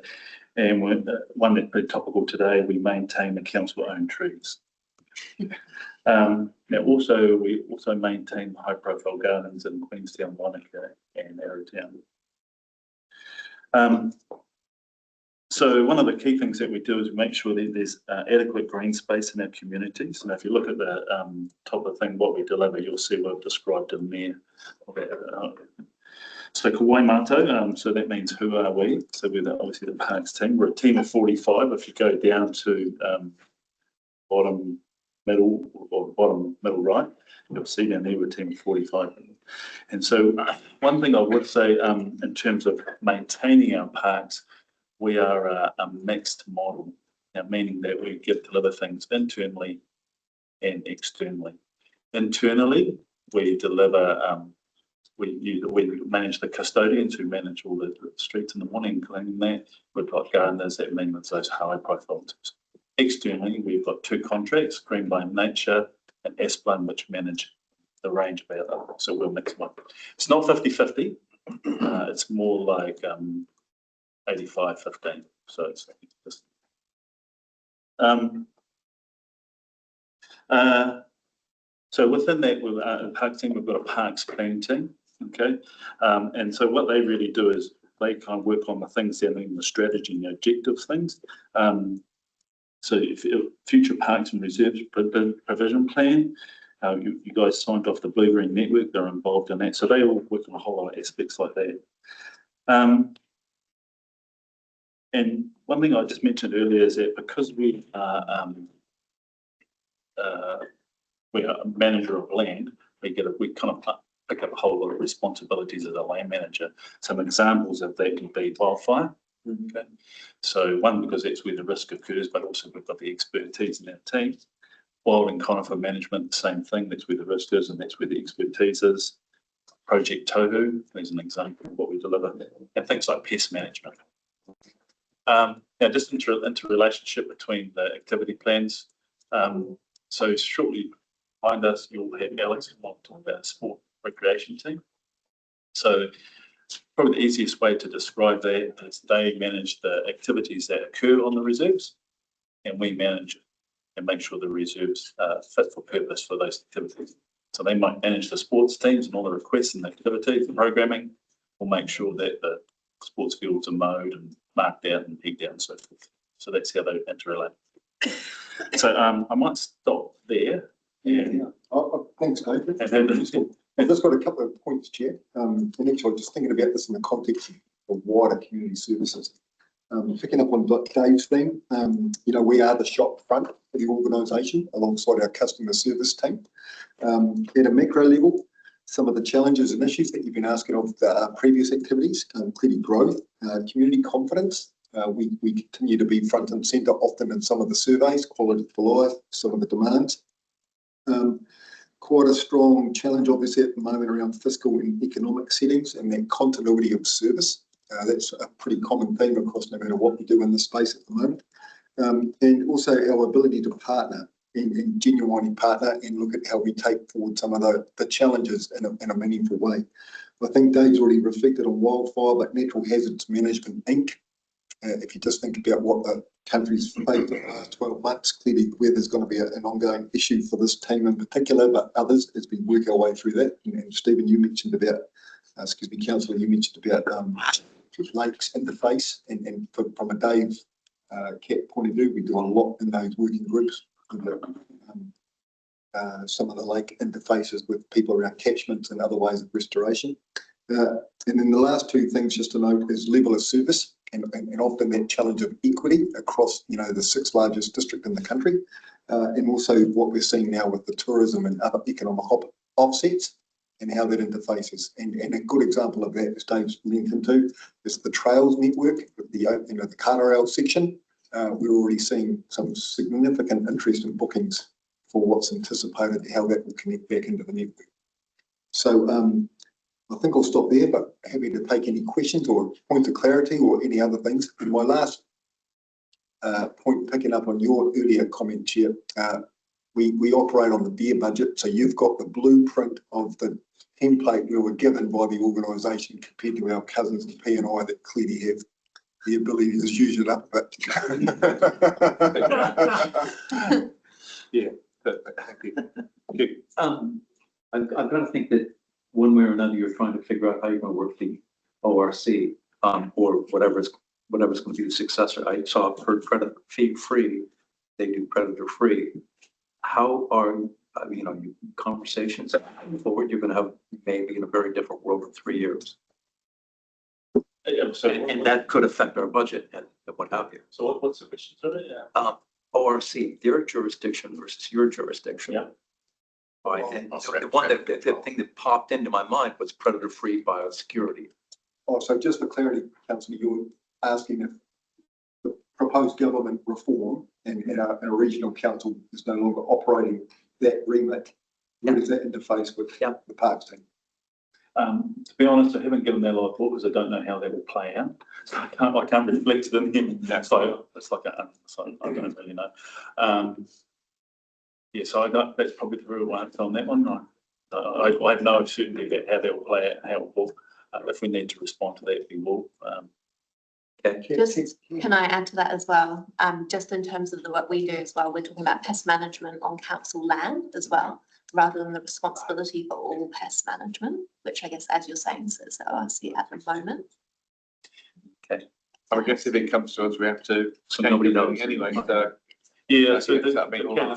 and one that's pretty topical today, we maintain the council-owned trees. Now we also maintain high-profile gardens in Queenstown, Wanaka, and Arrowtown. So one of the key things that we do is make sure that there's adequate green space in our communities. And if you look at the top of the thing, what we deliver, you'll see what I've described in there. So Kawaii so that means who are we? So we're obviously the parks team. We're a team of 45. If you go down to bottom middle right, you'll see down there we're a team of 45. And so one thing I would say in terms of maintaining our parks, we are a mixed model, now meaning that we deliver things internally and externally. Internally, we deliver, we manage the custodians who manage all the streets in the morning, cleaning that. We've got gardeners that manage those high profile tips. Externally, we've got 2 contracts, Green by Nature and Esplin, which manage the range of our, so we'll mix them up. It's not 50-50, it's more like 85-15. So it's just so within that, with a park team, we've got a parks plan team. Okay, and so what they really do is they kind of work on the things that are in the strategy and the objectives things. So if future parks and reserves provision plan, you guys signed off the Blue-Green Network, they're involved in that. So they all work on a whole lot of aspects like that. And one thing I just mentioned earlier is that because we are a manager of land, we kind of pick up a whole lot of responsibilities as a land manager. Some examples of that can be wildfire. Okay, so one, because that's where the risk occurs, but also we've got the expertise in our team. Wild and conifer management, same thing. That's where the risk is, and that's where the expertise is. Project Tohu is an example of what we deliver, and things like pest management. Now, just interrelationship between the activity plans. So shortly behind us, you'll have Alex who will talk about a sport recreation team. So probably the easiest way to describe that is they manage the activities that occur on the reserves, and we manage and make sure the reserves are fit for purpose for those activities. So they might manage the sports teams and all the requests and activities, the programming, or make sure that the sports fields are mowed and marked out and pegged out and so forth. So that's how they interrelate. So I might stop there. Thanks, David. I've just got a couple of points, Chair. And actually, just thinking about this in the context of wider community services. Picking up on Dave's theme, we are the shop front for the organisation alongside our customer service team. At a macro level, some of the challenges and issues that you've been asking of the previous activities, clearly growth, community confidence. We continue to be front and centre often in some of the surveys, quality for life, some of the demands. Quite a strong challenge, obviously, at the moment around fiscal and economic settings and that continuity of service. That's a pretty common theme across no matter what we do in this space at the moment. And also our ability to partner and genuinely partner and look at how we take forward some of the challenges in a meaningful way. I think Dave's already reflected on wildfire, but Natural Hazards Management Inc. If you just think about what the country's faced in the last 12 months, clearly weather's going to be an ongoing issue for this team in particular, but others as we work our way through that. And Stephen, you mentioned about, Councillor, you mentioned about lakes interface, and from a Dave Cat point of view, we do a lot in those working groups. Some of the lake interfaces with people around catchments and other ways of restoration. And then the last two things just to note is level of service and often that challenge of equity across, the 6th largest district in the country. And also what we're seeing now with the tourism and other economic offsets and how that interfaces. And a good example of that, as Dave's linked into, is the trails network with the Carterail section. We're already seeing some significant interest in bookings for what's anticipated, how that will connect back into the network. So I think I'll stop there, but happy to take any questions or points of clarity or any other things. And my last point, picking up on your earlier comment, Chair, we operate on the bare budget. So you've got the blueprint of the template we were given by the organisation compared to our cousins in P&I that clearly have the ability to just use it up. But yeah, perfect. Thank you. Thank you. I've got to think that one way or another, you're trying to figure out how you're going to work the ORC or whatever's going to be the successor. I saw per predator free, they do predator free. How are you conversations going forward? You're going to have maybe in a very different world in 3 years. And that could affect our budget and what have you. So what's the question? ORC, their jurisdiction versus your jurisdiction. Yeah. Right. And the thing that popped into my mind was predator-free biosecurity. Oh, so just for clarity, Councillor, you're asking if the proposed government reform and a regional council is no longer operating that remit. Where does that interface with the parks team? To be honest, I haven't given that a lot of thought because I don't know how that will play out. So I can't reflect it in him. So I don't really know. Yeah, so that's probably the real answer on that one. I have no certainty about how that will play out, how it will. If we need to respond to that, we will. Just can I add to that as well? Just in terms of the work we do as well, we're talking about pest management on council land as well, rather than the responsibility for all pest management, which I guess, as you're saying, is the ORC at the moment. Okay. I guess if it comes to us, we have to. So nobody knows anyway. So yeah, so that's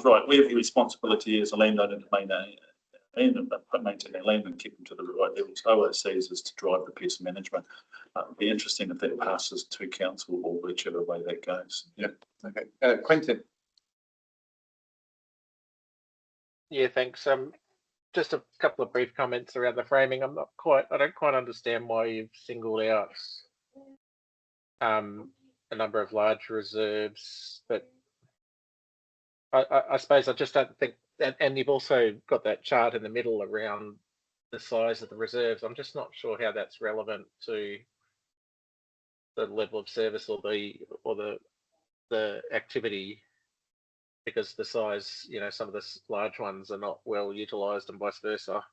right. We have a responsibility as a landowner to maintain our land and keep them to the right levels. ORCs is to drive the pest management. It'd be interesting if that passes to council or whichever way that goes. Yeah. Okay. Quentin. Yeah, thanks. Just a couple of brief comments around the framing. I don't quite understand why you've singled out a number of large reserves, but I suppose I just don't think, and you've also got that chart in the middle around the size of the reserves. I'm just not sure how that's relevant to the level of service or the activity, because the size, some of the large ones are not well utilised and vice versa.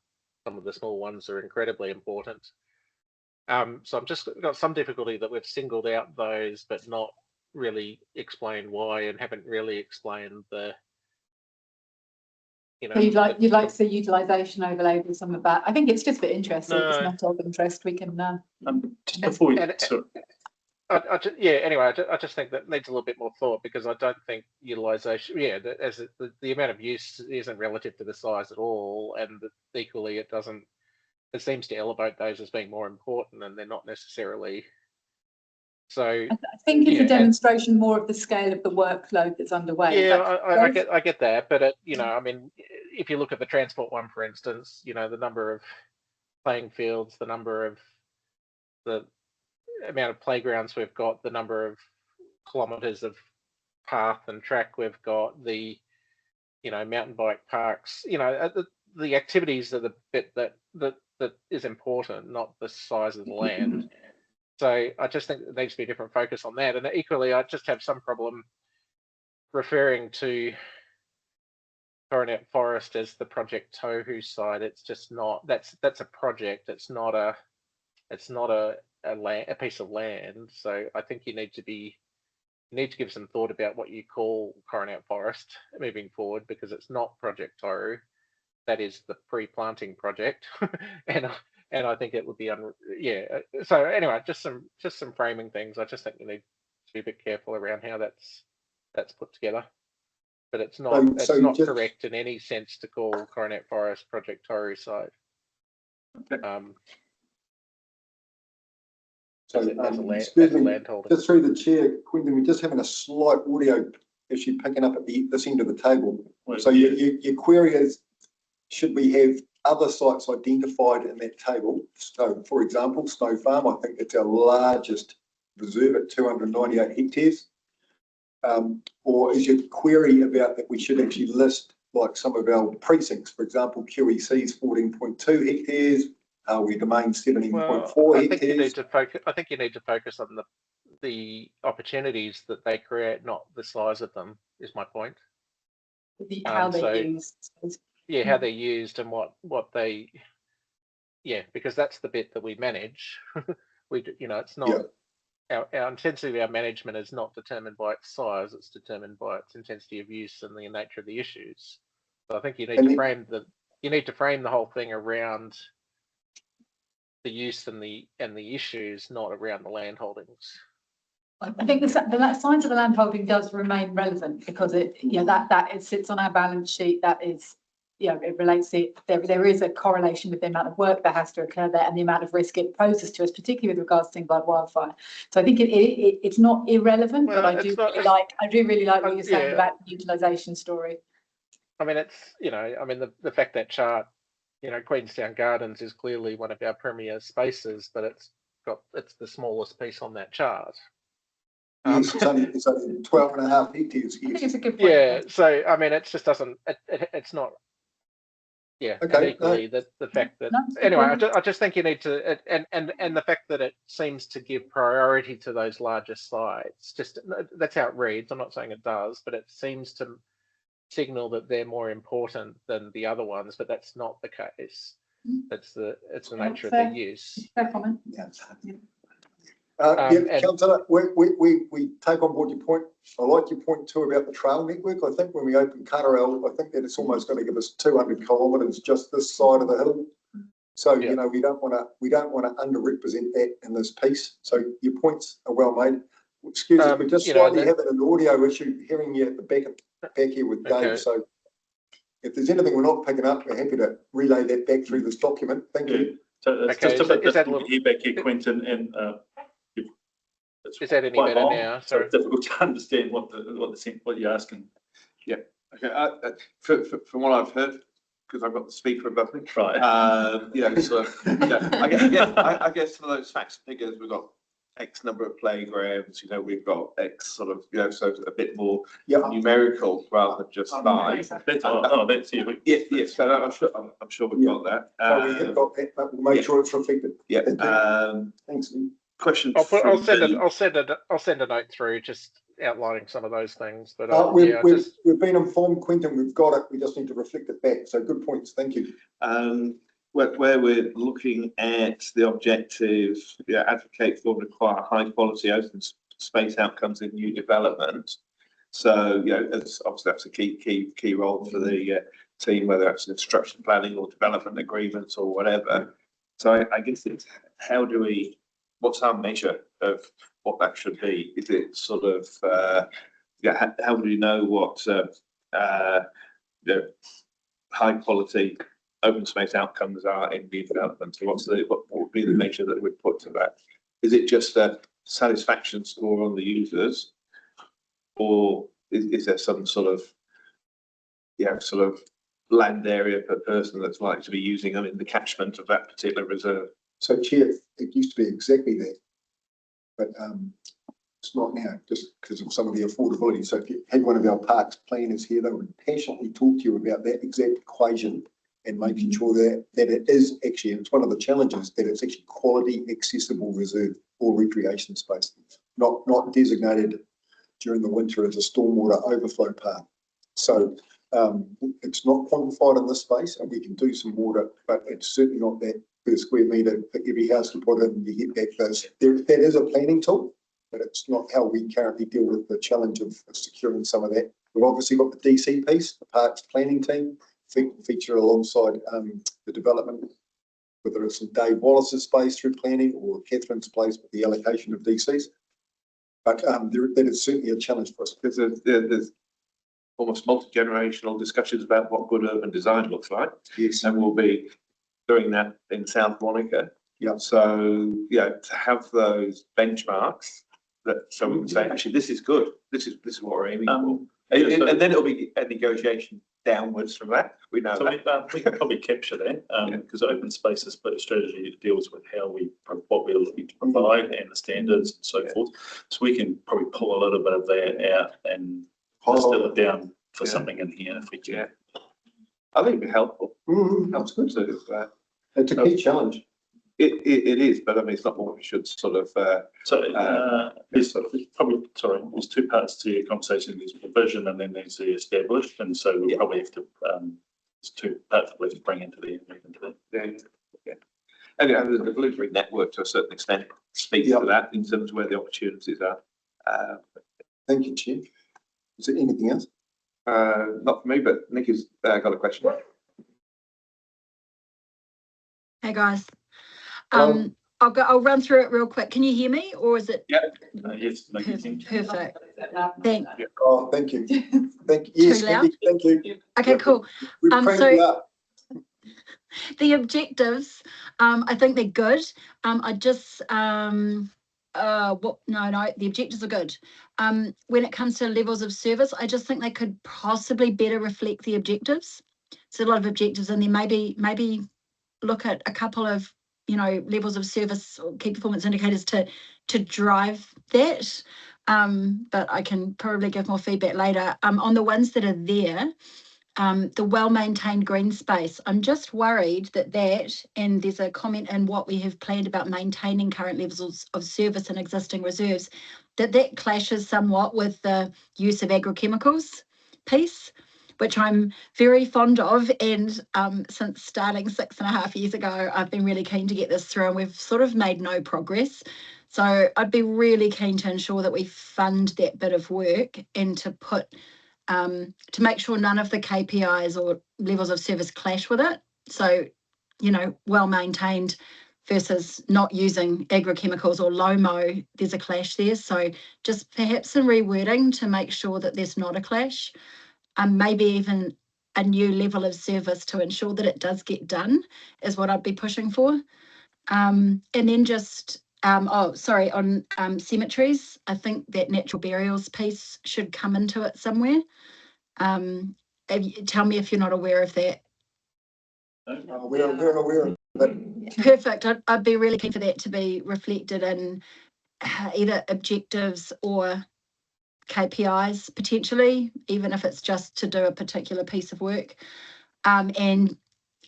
Some of the small ones are incredibly important. So I'm just got some difficulty that we've singled out those, but not really explained why, and haven't really explained the. So you'd like to see utilisation overlaid with some of that. I think it's just a bit interesting. No. It's not of interest. We can. Just before we. Anyway, I just think that needs a little bit more thought, because I don't think utilisation. Yeah, as the amount of use isn't relative to the size at all, and equally it doesn't. It seems to elevate those as being more important, and they're not necessarily. So I think it's a demonstration more of the scale of the workload that's underway. Yeah, I get that, but I mean, if you look at the transport one, for instance, the number of playing fields, the amount of playgrounds we've got, the number of kilometres of path and track we've got, the mountain bike parks, the activities are the bit that is important, not the size of the land. So I just think there needs to be a different focus on that. And equally, I just have some problem referring to Coronet Forest as the Project Tohu site. It's just not. That's a project. It's not a piece of land. So I think you need to give some thought about what you call Coronet Forest moving forward, because it's not Project Tohu. That is the pre-planting project, and I think it would be So anyway, just some framing things. I just think you need to be a bit careful around how that's put together. But it's not correct in any sense to call Coronet Forest Project Tohu site. So, as a excuse me, landholder. just through the chair, Quentin, we're just having a slight audio issue picking up at this end of the table. So your query is, should we have other sites identified in that table? So, for example, Snow Farm, I think it's our largest reserve at 298 hectares. Or is your query about that we should actually list like some of our precincts, for example, QEC's 14.2 hectares, we domain 17.4 hectares? I think you need to focus on the opportunities that they create, not the size of them, is my point. How they're used. Yeah, how they're used and what they, because that's the bit that we manage. It's not, our intensity of our management is not determined by its size, it's determined by its intensity of use and the nature of the issues. So I think you need to frame the whole thing around the use and the issues, not around the land holdings. I think the size of the land holding does remain relevant because it sits on our balance sheet. That is, it relates to there is a correlation with the amount of work that has to occur there and the amount of risk it poses to us, particularly with regards to things like wildfire. So I think it's not irrelevant, but I do really like what you're saying about the utilisation story. I mean, the fact that chart, Queenstown Gardens is clearly one of our premier spaces, but it's the smallest piece on that chart. Yes, it's only 12.5 hectares here. I think it's a good point. Yeah, so I mean, it just doesn't. It's not. Yeah, okay, equally the fact that anyway, I just think you need to and the fact that it seems to give priority to those larger sites. That's how it reads. I'm not saying it does, but it seems to signal that they're more important than the other ones, but that's not the case. It's the nature of their use. Fair comment. Councillor, we take on board your point. I like your point too about the trail network. I think when we open Carterell, I think that it's almost going to give us 200 kilometres just this side of the hill. So we don't want to underrepresent that in this piece. So your points are well made. Excuse us, we're just slightly having an audio issue hearing you at the back here with Dave. Okay. So if there's anything we're not picking up, we're happy to relay that back through this document. Thank you. So it's just a bit difficult to hear back here, Quentin, and is that any better now? So it's difficult to understand what you're asking. Yeah. Okay. From what I've heard, because I've got the speaker above me. Right. I guess some of those facts and figures, we've got X number of playgrounds, we've got X sort of, so a bit more numerical rather than just size. That's you. Yes. So I'm sure we've got that. So we have got that, but we'll make sure it's reflected. Yeah. Thanks. Question. I'll send a note through just outlining some of those things. But we've been informed, Quentin. We've got it. We just need to reflect it back. So good points. Thank you. Where we're looking at the objective, advocate for and require high quality open space outcomes in new development. So obviously that's a key role for the team, whether it's construction planning or development agreements or whatever. So I guess it's what's our measure of what that should be? Is it sort of how do we know what high quality open space outcomes are in new development? So what would be the measure that we'd put to that? Is it just a satisfaction score on the users, or is there some sort of land area per person that's likely to be using them in the catchment of that particular reserve? So, Chair, it used to be exactly that, but it's not now, just because of some of the affordability. So if you had one of our parks planners here, they would passionately talk to you about that exact equation and making sure that it is actually, and it's one of the challenges, that it's actually quality, accessible reserve or recreation space, not designated during the winter as a stormwater overflow path. So It's not quantified in this space, and we can do some water, but it's certainly not that per square metre for every house to put in, you get back those. That is a planning tool, but it's not how we currently deal with the challenge of securing some of that. We've obviously got the DC piece, the parks planning team, feature alongside the development, whether it's in Dave Wallace's space through planning or Catherine's place with the allocation of DCs. But that is certainly a challenge for us. There's almost multi-generational discussions about what good urban design looks like. Yes. And we'll be doing that in South Monica. Yeah. So, yeah, to have those benchmarks that, so we can say, actually, this is good. This is what we're aiming for. And then it'll be a negotiation downwards from that. We know So that. we can probably capture that because open space is a strategy that deals with how what we're looking to provide and the standards and so forth. So we can probably pull a little bit of that out and distill it down for something in here if we can. Yeah. I think it'd be helpful. That's good. To, it's a key challenge. It is, but I mean, it's not what we should sort of. There's probably, sorry, there's two parts to your conversation. There's the vision and then there's the established. And so we'll probably have to, there's two parts that we have to bring into the. Yeah. And the Blueberry network to a certain extent speaks to that in terms of where the opportunities are. Thank you, Chair. Is there anything else? Not for me, but Nick has got a question. Hey guys. I'll run through it real quick. Can you hear me or is it? Yeah. Yes. Perfect. Oh, thank you. Thank you. Yes, Too loud? thank you. Okay, cool. So the objectives, I think they're good. I just, the objectives are good. When it comes to levels of service, I just think they could possibly better reflect the objectives. So a lot of objectives, and then maybe look at a couple of, levels of service or key performance indicators to drive that. But I can probably give more feedback later. On the ones that are there, the well-maintained green space, I'm just worried that, and there's a comment in what we have planned about maintaining current levels of service and existing reserves, that clashes somewhat with the use of agrochemicals piece, which I'm very fond of. And since starting 6.5 years ago, I've been really keen to get this through, and we've sort of made no progress. So I'd be really keen to ensure that we fund that bit of work and to put, to make sure none of the KPIs or levels of service clash with it. So, well maintained versus not using agrochemicals or low-mo, there's a clash there. So just perhaps some rewording to make sure that there's not a clash. Maybe even a new level of service to ensure that it does get done is what I'd be pushing for. And then just, on cemeteries, I think that natural burials piece should come into it somewhere. Tell me if you're not aware of that. We're aware of that. Perfect. I'd be really keen for that to be reflected in either objectives or KPIs potentially, even if it's just to do a particular piece of work. And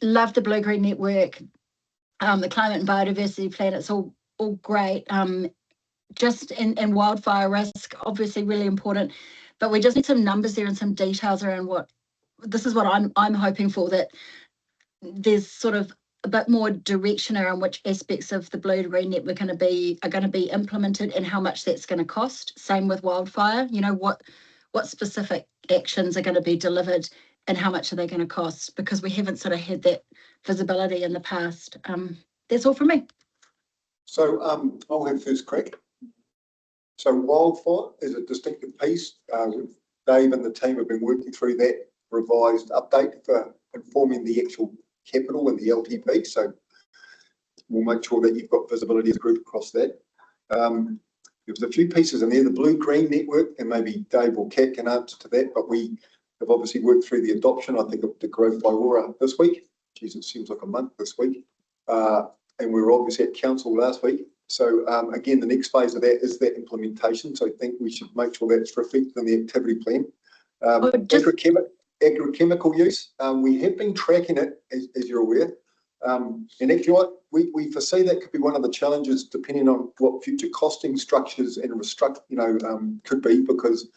love the Blue-Green Network, the climate and biodiversity plan, it's all great. Just in wildfire risk, obviously really important, but we just need some numbers there and some details around this is what I'm hoping for, that there's sort of a bit more direction around which aspects of the Blue-Green Network are going to be implemented and how much that's going to cost. Same with wildfire, what specific actions are going to be delivered and how much are they going to cost, because we haven't sort of had that visibility in the past. That's all from me. So I'll have first crack. So wildfire is a distinctive piece. Dave and the team have been working through that revised update for informing the actual capital and the LTP. So we'll make sure that you've got visibility as a group across that. There's a few pieces in there, the Blue-Green Network, and maybe Dave or Kat can answer to that, but we have obviously worked through the adoption, I think, of the growth by Aura this week. Geez, it seems like a month this week. And we were obviously at council last week. So again, the next phase of that is that implementation. So I think we should make sure that's reflected in the activity plan. Agrochemical use, we have been tracking it, as you're aware. And actually, we foresee that could be one of the challenges, depending on what future costing structures and could be, because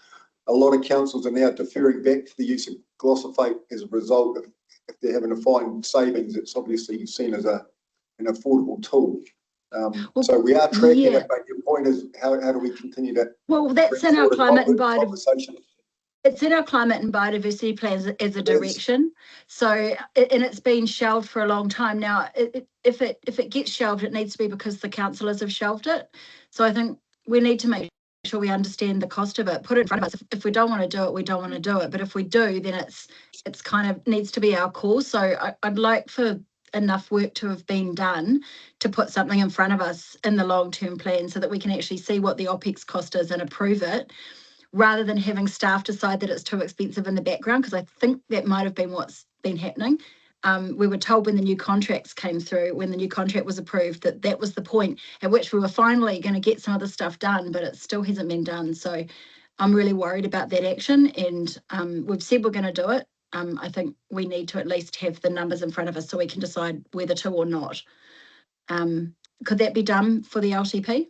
a lot of councils are now deferring back to the use of glyphosate as a result of, if they're having to find savings, it's obviously seen as an affordable tool. So we are tracking it, but your point is how do we continue to? Well, that's in our climate and biodiversity. Conversation. It's in our climate and biodiversity plans as a direction. So, and it's been shelved for a long time now. If it gets shelved, it needs to be because the councillors have shelved it. So I think we need to make sure we understand the cost of it, put it in front of us. If we don't want to do it, we don't want to do it. But if we do, then it's kind of needs to be our call. So I'd like for enough work to have been done to put something in front of us in the long-term plan so that we can actually see what the OPEX cost is and approve it, rather than having staff decide that it's too expensive in the background, because I think that might have been what's been happening. We were told when the new contracts came through, when the new contract was approved, that was the point at which we were finally going to get some of the stuff done, but it still hasn't been done. So I'm really worried about that action, and we've said we're going to do it. I think we need to at least have the numbers in front of us so we can decide whether to or not. Could that be done for the LTP?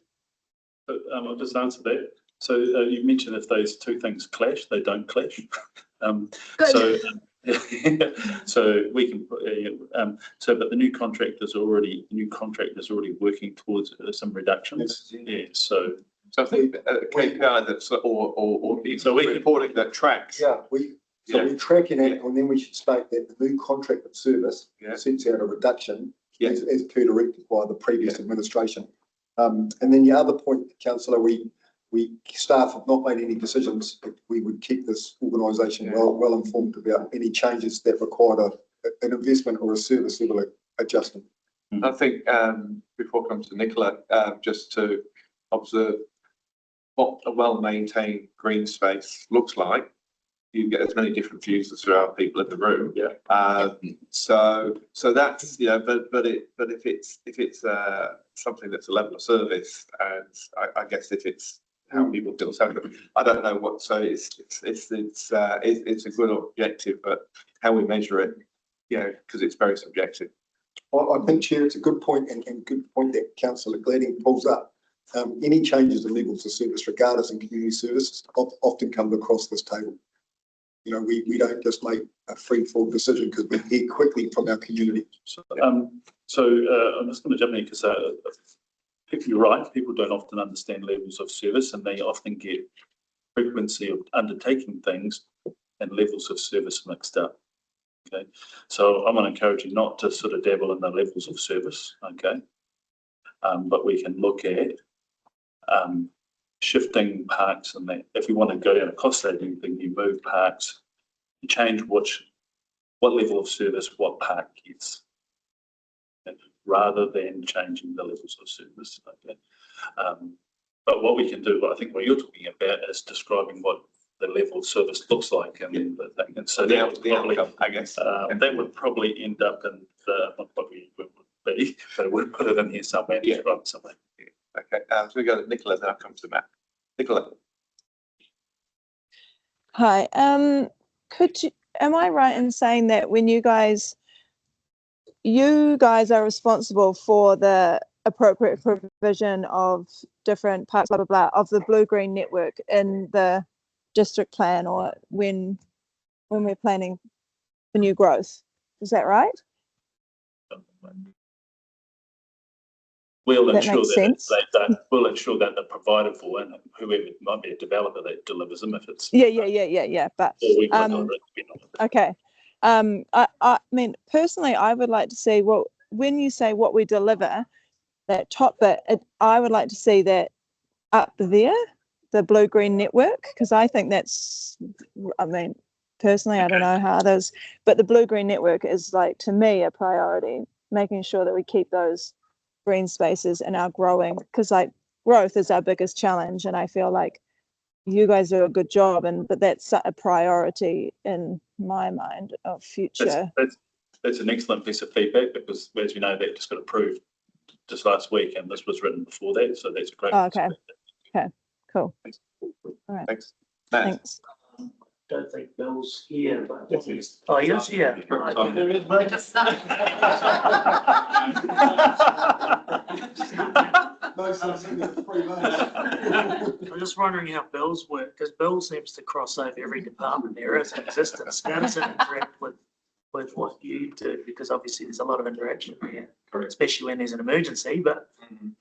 I'll just answer that. So you mentioned if those two things clash, they don't clash. So we can, but the new contract is already working towards some reductions. Yeah. So I think a KPI that's so we reporting that tracks. Yeah, we're tracking it, and then we should state that the new contract of service sets out a reduction as per directed by the previous administration. And then the other point, Councillor, we staff have not made any decisions. We would keep this organisation well informed about any changes that require an investment or a service level adjustment. I think before I come to Nicola, just to observe what a well-maintained green space looks like. You get as many different views as there are people in the room. So that's but if it's something that's a level of service, and I guess if it's how people feel, so I don't know what. So it's a good objective, but how we measure it, because it's very subjective. I think, Chair, it's a good point, and good point that Councillor Gladding pulls up. Any changes in levels of service, regardless in community services, often come across this table. We don't just make a free-fall decision because we hear quickly from our community. So I'm just going to jump in because if you're right, people don't often understand levels of service, and they often get frequency of undertaking things and levels of service mixed up. Okay, so I'm going to encourage you not to sort of dabble in the levels of service. Okay, but we can look at shifting parks, and that if we want to go down a cost saving thing, you move parks, you change what level of service what park gets, rather than changing the levels of service. Okay. But what we can do, I think what you're talking about is describing what the level of service looks like, and the thing. And so that would probably, I guess, that would probably end up in what we would be, but we'll put it in here somewhere. Describe it somewhere. Okay, so we go to Nicola, then I'll come to Matt. Nicola. Hi, am I right in saying that when you guys are responsible for the appropriate provision of different parts, blah, blah, blah, of the blue-green network in the district plan, or when we're planning for new growth? Is that right? We'll ensure that we'll ensure that they're provided for, and whoever might be a developer that delivers them, if it's yeah. But okay, I mean, personally, I would like to see when you say what we deliver, that top bit, I would like to see that up there, the blue-green network, because I think that's, I mean, personally, I don't know how others, but the blue-green network is, like, to me, a priority, making sure that we keep those green spaces and our growing, because like growth is our biggest challenge, and I feel like you guys do a good job, but that's a priority in my mind of future. That's an excellent piece of feedback, because as you know, that just got approved just last week, and this was written before that, so that's great. Oh, okay, cool. Thanks. All right, thanks. Don't think Bill's here, but oh, he is here. No such thing as free money. I'm just wondering how bills work, because Bill seems to cross over every department there is in existence. How does it interact with what you do? Because obviously there's a lot of interaction there, especially when there's an emergency, but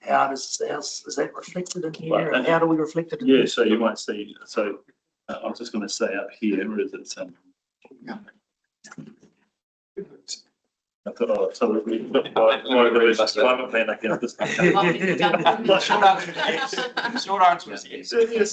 how is that reflected in here? Well, And how do we reflect it? Yeah, so you might see, so I'm just going to say up here is it's I thought, oh, so we climate plan, I guess. Short answer is yes. Yes.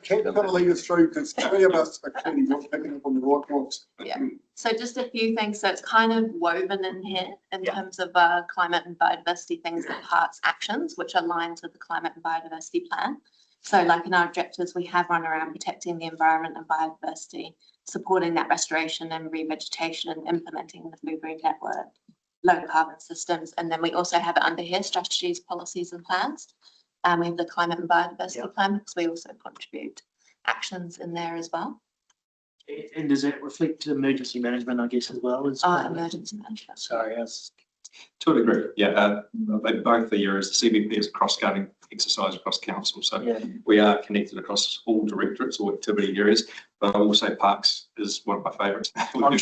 Can kind of lead us through, because three of us are clearly not picking up on the right ones. Yeah. So just a few things. So it's kind of woven in here in terms of climate and biodiversity things that parks actions, which aligns with the climate and biodiversity plan. So like in our objectives, we have run around protecting the environment and biodiversity, supporting that restoration and revegetation and implementing the blue-green network, low carbon systems. And then we also have it under here, strategies, policies and plans. We have the climate and biodiversity plan because we also contribute actions in there as well. And does that reflect emergency management, I guess, as well? As emergency management. Sorry, yes. To a degree, yeah. Both the areas, the CBP is a cross-cutting exercise across council. So we are connected across all directorates or activity areas, but I will say parks is one of my favourites. With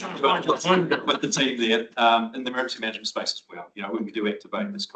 the team there, in the emergency management space as well. You know, when we do activate this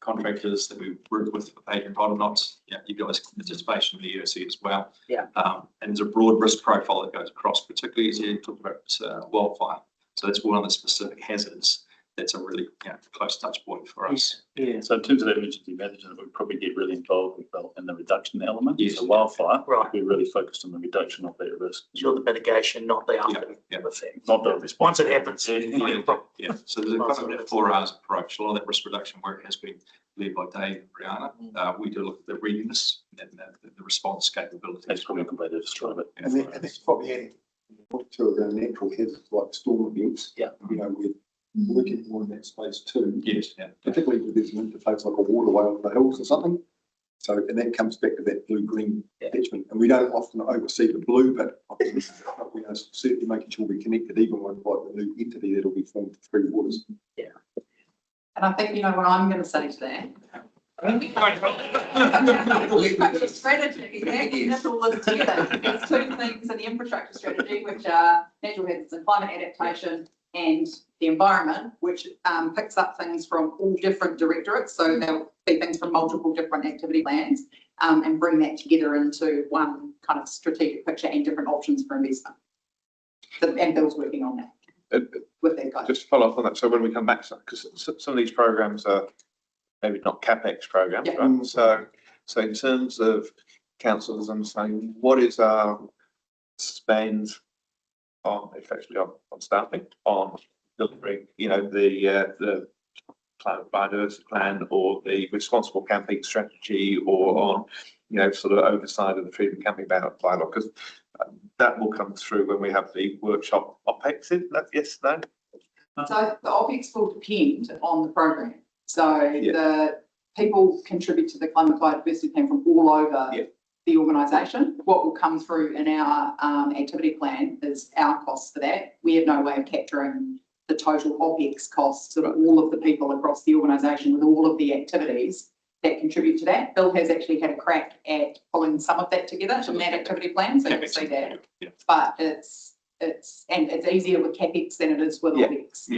contractors that we work with for paving bottom knots, you guys participation in the EOC as well. And there's a broad risk profile that goes across, particularly as you talk about wildfire. So that's one of the specific hazards. That's a really close touch point for us. Yeah. So in terms of that emergency management, we probably get really involved in the reduction element. Yes. So wildfire, we're really focused on the reduction of that risk. Sure, the mitigation, not the after effect. Not the response. Once it happens. So there's a kind of 4 hours approach. A lot of that risk reduction work has been led by Dave and Brianna. We do look at the readiness and the response capability. That's probably a good way to describe it. And that's probably adding to the natural hazards like storm events. You know, we're working more in that space too. Yes, particularly if there's an interface like a waterway on the hills or something. So, and that comes back to that blue-green attachment. And we don't often oversee the blue, but we are certainly making sure we're connected even with like the new entity that'll be formed for Three Waters. And I think you know what I'm going to say to that. Strategy, that's all this together. There's two things in the infrastructure strategy, which are natural hazards and climate adaptation, and the environment, which picks up things from all different directorates. So there'll be things from multiple different activity plans and bring that together into one kind of strategic picture and different options for investment. And Bill's working on that with that guy. Just to follow up on that, so when we come back, because some of these programs are maybe not CapEx programs, right? So in terms of councils understanding what is our spend on effectively on staffing, on delivering, the climate biodiversity plan or the responsible camping strategy, or on, sort of oversight of the freedom camping bylaw, because that will come through when we have the workshop OPEX in that. Yes, no? So the OPEX will depend on the program. So the people contribute to the climate biodiversity plan from all over the organisation. What will come through in our activity plan is our costs for that. We have no way of capturing the total OPEX costs of all of the people across the organisation with all of the activities that contribute to that. Bill has actually had a crack at pulling some of that together in that activity plan, so you'll see that. But it's easier with CapEx than it is with OPEX.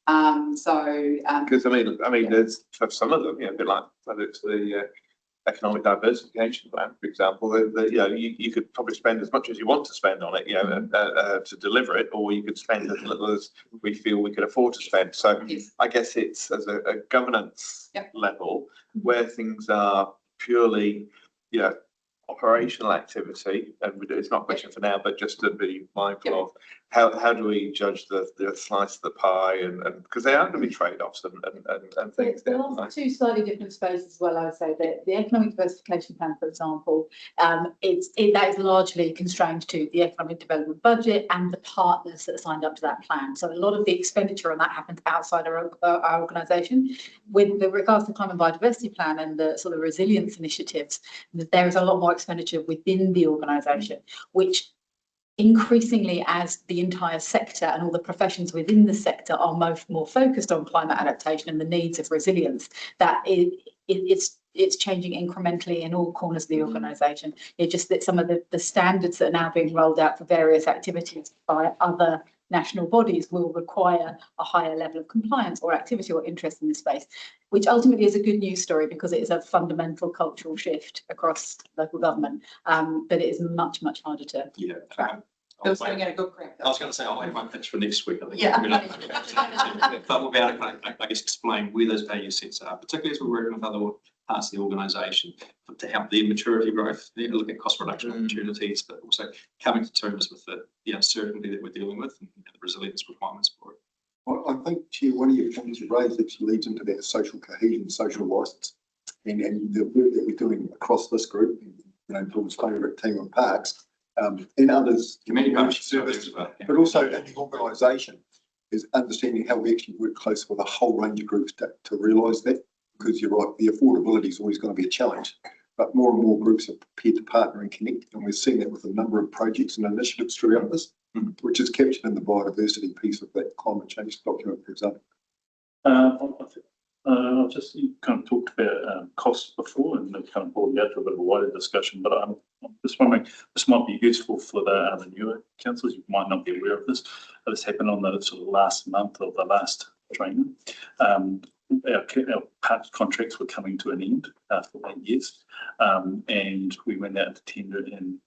Because I mean, there's for some of them, a bit like whether it's the economic diversification plan, for example, you could probably spend as much as you want to spend on it, to deliver it, or you could spend as little as we feel we could afford to spend. So I guess it's as a governance level where things are purely, operational activity, and it's not a question for now, but just to be mindful of how do we judge the slice of the pie, and because there are going to be trade-offs and things. There are two slightly different spaces as well. I would say that the economic diversification plan, for example, that is largely constrained to the economic development budget and the partners that are signed up to that plan. So a lot of the expenditure on that happens outside our organisation. With regards to the climate biodiversity plan and the sort of resilience initiatives, there is a lot more expenditure within the organisation, which increasingly, as the entire sector and all the professions within the sector are more focused on climate adaptation and the needs of resilience, that it's it's changing incrementally in all corners of the organisation. It's just that some of the standards that are now being rolled out for various activities by other national bodies will require a higher level of compliance or activity or interest in this space, which ultimately is a good news story because it is a fundamental cultural shift across local government. But it is much, much harder to track. Bill's going to get a good crack. I was going to say, I'll wait my pitch for next week. I think. Yeah. But we'll be able to, I guess, explain where those value sets are, particularly as we're working with other parts of the organisation to help their maturity growth, look at cost reduction opportunities, but also coming to terms with the uncertainty that we're dealing with and the resilience requirements for it. Well, I think, Chair, one of your points you raised actually leads into that social cohesion, social license, and the work that we're doing across this group, Bill's favourite team on parks, and others, community service, but also in the organisation, is understanding how we actually work close with a whole range of groups to realise that. Because you're right, the affordability is always going to be a challenge, but more and more groups are prepared to partner and connect, and we're seeing that with a number of projects and initiatives throughout this, which is captured in the biodiversity piece of that climate change document, for example. I've just kind of talked about costs before, and it kind of brought me out to a bit of a wider discussion, but I'm just wondering, this might be useful for the newer councillors. You might not be aware of this, but this happened on the sort of last month of the last training. Our parts contracts were coming to an end after 8 years, and we went out to tender and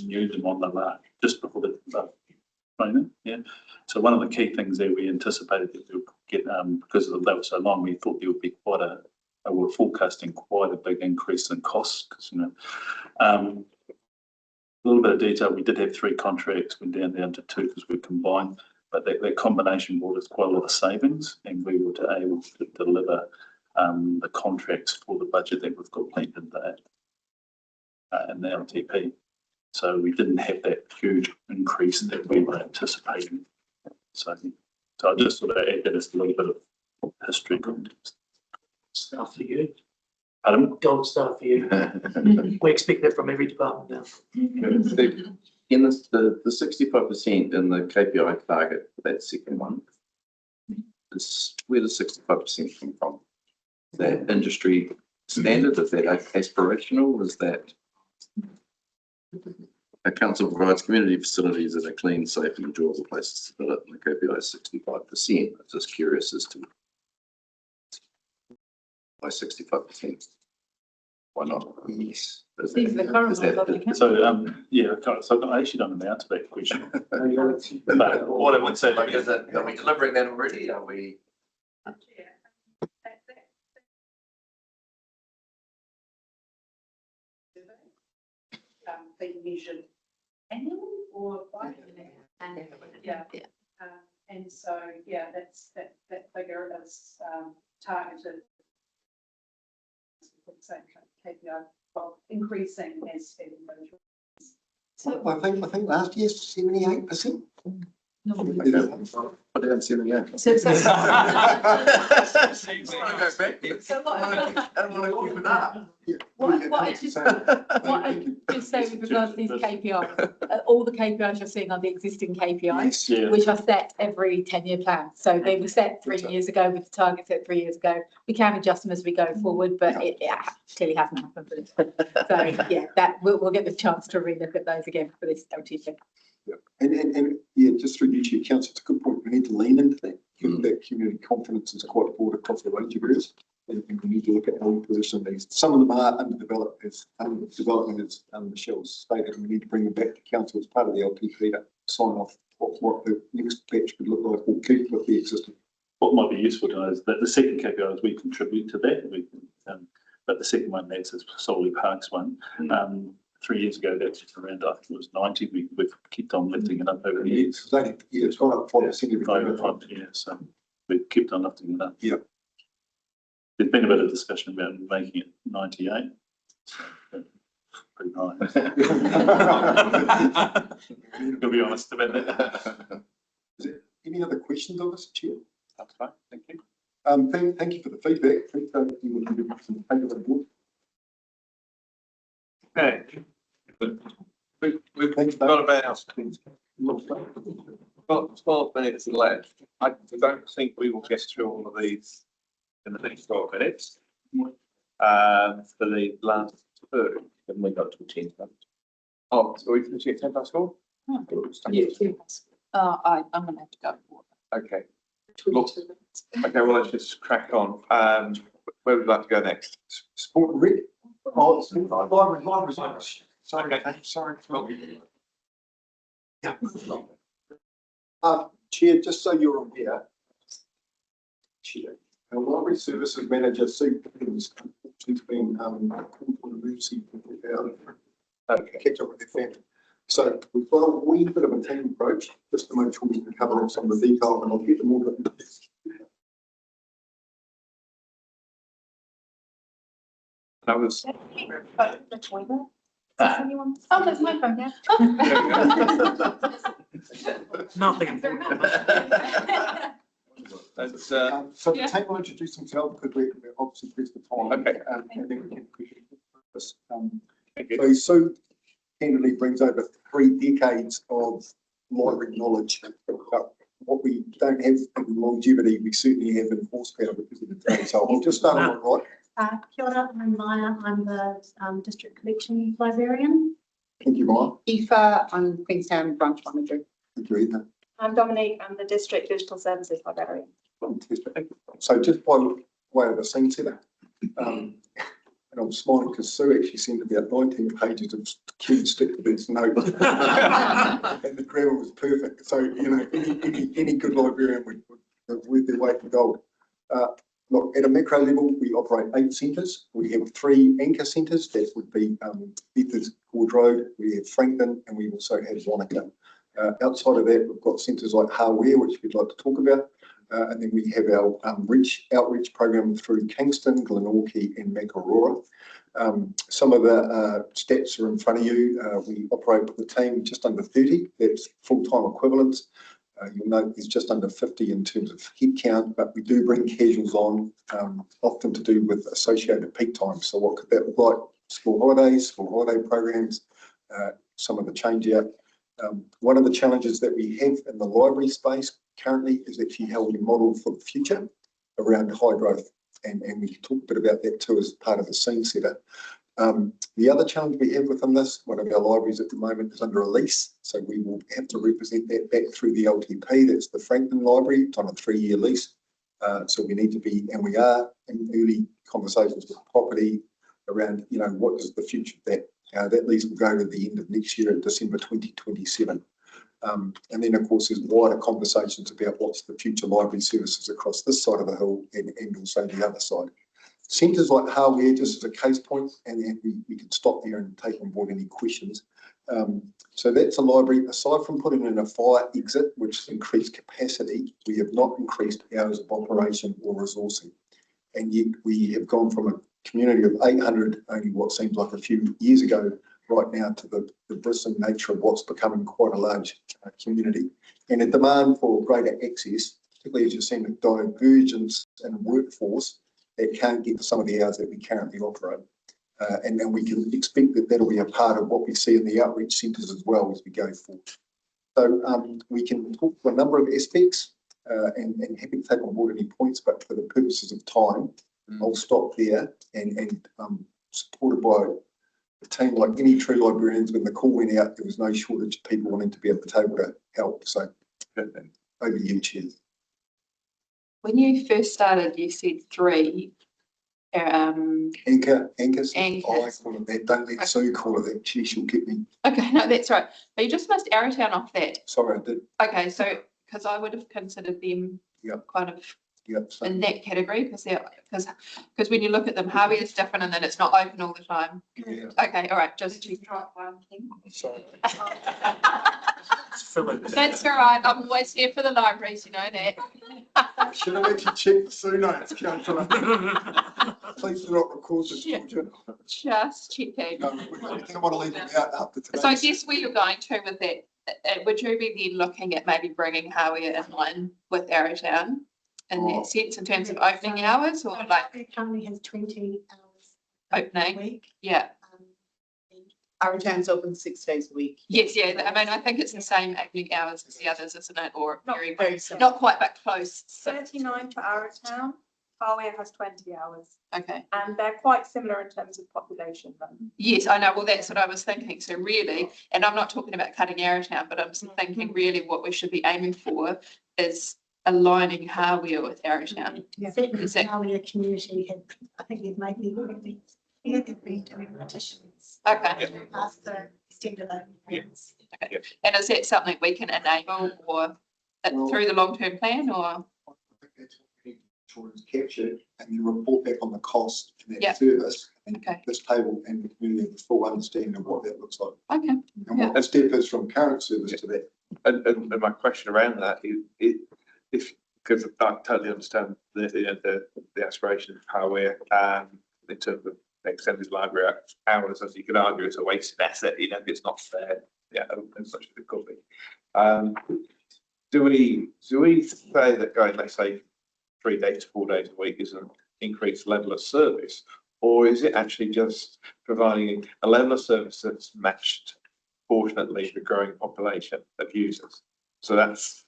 renewed them on the last, just before the training. Yeah. So one of the key things that we anticipated that we would get, because they were so long, we thought there would be we were forecasting quite a big increase in costs. Because a little bit of detail, we did have 3 contracts, went down to 2 because we combined. But that combination brought us quite a lot of savings, and we were able to deliver the contracts for the budget that we've got planned in the LTP. So we didn't have that huge increase that we were anticipating. So I just sort of add that as a little bit of history context. Stuff for you. Adam? Gold star for you. We expect that from every department now. In this, the 65% in the KPI target for that second one, is where does 65% come from? Is that industry standard? Is that aspirational? Is that a council provides community facilities that are clean, safe and enjoyable places to live, and the KPI is 65%. I'm just curious as to why 65%? Why not? Yes. These are the current ones, I think. So yeah, so I actually don't know the answer to that question. But what I would say, Like, are we delivering that already? Are we? Being measured annually or bi-annually? Yeah. And so, yeah, that figure is targeted. Same KPI, well, increasing as spending goes. So I think last year 78%. Put down 78. So So what I just say with regards to these KPIs, all the KPIs you're seeing are the existing KPIs, which are set every 10-year plan. So they were set 3 years ago with the target set 3 years ago. We can adjust them as we go forward, but it clearly hasn't happened for this. So yeah, that we'll get the chance to relook at those again for this LTP. Yeah. And yeah, just through YouTube Council, it's a good point. We need to lean into that. Given that community confidence is quite broad across a range of areas. And we need to look at how we position these. Some of them are underdeveloped as development as Michelle's stated, and we need to bring them back to council as part of the LTP to sign off what the next batch could look like or keep with the existing. What might be useful to know is that the second KPI is we contribute to that. We can, but the second one, that's a solely parks one. 3 years ago, that's around, I think it was 90. We've kept on lifting it up over the years. It's gone up 5%. Yeah, so we've kept on lifting it up. Yeah. There's been a bit of discussion about making it 98. So, pretty high. To be honest about that. Is there any other questions on this, Chair? That's fine, thank you. Thank you for the feedback. Okay. We've got about 12 minutes left. I don't think we will get through all of these in the next 12 minutes. for the last two. Haven't we got to 10? Oh, so we finishing at 4:10? I'm gonna have to go. Okay. Look, okay, well, let's just crack on. Where would you like to go next? Sport and rec. Oh, it's library. Sorry. Yeah. Chair, just so you're aware, Chair, our library services manager, Sue, she's been called for emergency catch up with their family. So we've got a wee bit of a team approach just to make sure we can cover off some of the detail, and I'll get them all. That was. Oh, that's my phone now. Nothing. That's, so the team will introduce themselves because we're obviously pressed the time. Okay. And then we can this. So Sue candidly brings over 3 decades of library knowledge. What we don't have in longevity, we certainly have in horsepower because of the trade. So I'll just start on my right. Kia ora, I'm Maya. I'm the district collection librarian. Thank you, Maya. Aoife, I'm Queenstown branch manager. Thank you, Ethan. I'm Dominique. I'm the district digital services librarian. Fantastic. So just by way of the scene setter, and I'm smiling because Sue actually sent about 19 pages of cute stick to this note, and the grammar was perfect. So you know, any good librarian would worth their weight in gold. Look, at a macro level, we operate 8 centres. We have 3 anchor centres. That would be Bethers, Cord Road. We have Franklin, and we also have Wanaka. Outside of that, we've got centres like Hawea, which we'd like to talk about. And then we have our outreach program through Kingston, Glenorchy and Makarora. Some of the stats are in front of you. We operate with a team just under 30. That's full-time equivalents. You'll note there's just under 50 in terms of headcount, but we do bring casuals on, often to do with associated peak times. So what could that look like? School holiday programs, some of the change out. One of the challenges that we have in the library space currently is actually how we model for the future around high growth. And we can talk a bit about that too as part of the scene setter. The other challenge we have within this, one of our libraries at the moment is under a lease. So we will have to represent that back through the LTP. That's the Franklin Library. It's on a 3-year lease. So we need to be, and we are in early conversations with property around, you know, what is the future of that? That lease will go to the end of next year in December 2027. And then, of course, there's wider conversations about what's the future library services across this side of the hill and also the other side. Centres like Hawea, just as a case point, and then we can stop there and take on board any questions. So that's a library. Aside from putting in a fire exit, which increased capacity, we have not increased hours of operation or resourcing. And yet we have gone from a community of 800 only what seems like a few years ago right now to the bristling nature of what's becoming quite a large community. And a demand for greater access, particularly as you're seeing a divergence in workforce that can't get to some of the hours that we currently operate. And then we can expect that that'll be a part of what we see in the outreach centres as well as we go forward. So we can talk to a number of aspects and happy to take on board any points, but for the purposes of time, I'll stop there and supported by a team like any true librarians. When the call went out, there was no shortage of people wanting to be at the table to help. So over to you, Chair. When you first started, you said 3. Anchors. Anchors. I call it that. Don't let Sue call it that. She'll get me. Okay, no, that's right. But you just missed Arrowtown off that. Sorry, I did. Okay, so because I would have considered them kind of in that category because when you look at them, Harvey is different and then it's not open all the time. Yeah. Okay, all right, just to try one thing. Sorry. That's all right. I'm always here for the libraries, you know that. Should have actually checked the Sue notes, Councillor. Please do not record this. Just checking. No, we don't want to leave them out after today. So I guess where you're going to with that, would you be then looking at maybe bringing Hawea in line with Arrowtown in that sense in terms of opening hours or like? It currently has 20 hours opening a week. Yeah. Arrowtown's open 6 days a week. Yes, yeah. I mean, I think it's the same opening hours as the others, isn't it? Or very similar. Not quite, but close. 39 for Arrowtown Harware has 20 hours Okay. and they're quite similar in terms of population. Yes, I know. Well, that's what I was thinking. So really, and I'm not talking about cutting errors now, but I'm just thinking really what we should be aiming for is aligning Harware with Arrowtown. Certainly, Harware community had, I think they've made me really, yeah, they've been doing petitions. Okay. Ask for extended loan payments. Okay. And is that something we can enable or through the long-term plan or? Insurance captured and you report back on the cost in that Yeah. service. And Okay. this table and the community have a full understanding of what that looks like. Okay. And what the step is from current service to that. And my question around that is, if, because I totally understand the aspiration of Harware, in terms of extended library hours, as you could argue, it's a wasted asset, you know, it's not fair, yeah, as much as it could be. Do we say that going, let's say, 3 days to 4 days a week is an increased level of service, or is it actually just providing a level of service that's matched proportionately the growing population of users? So that's.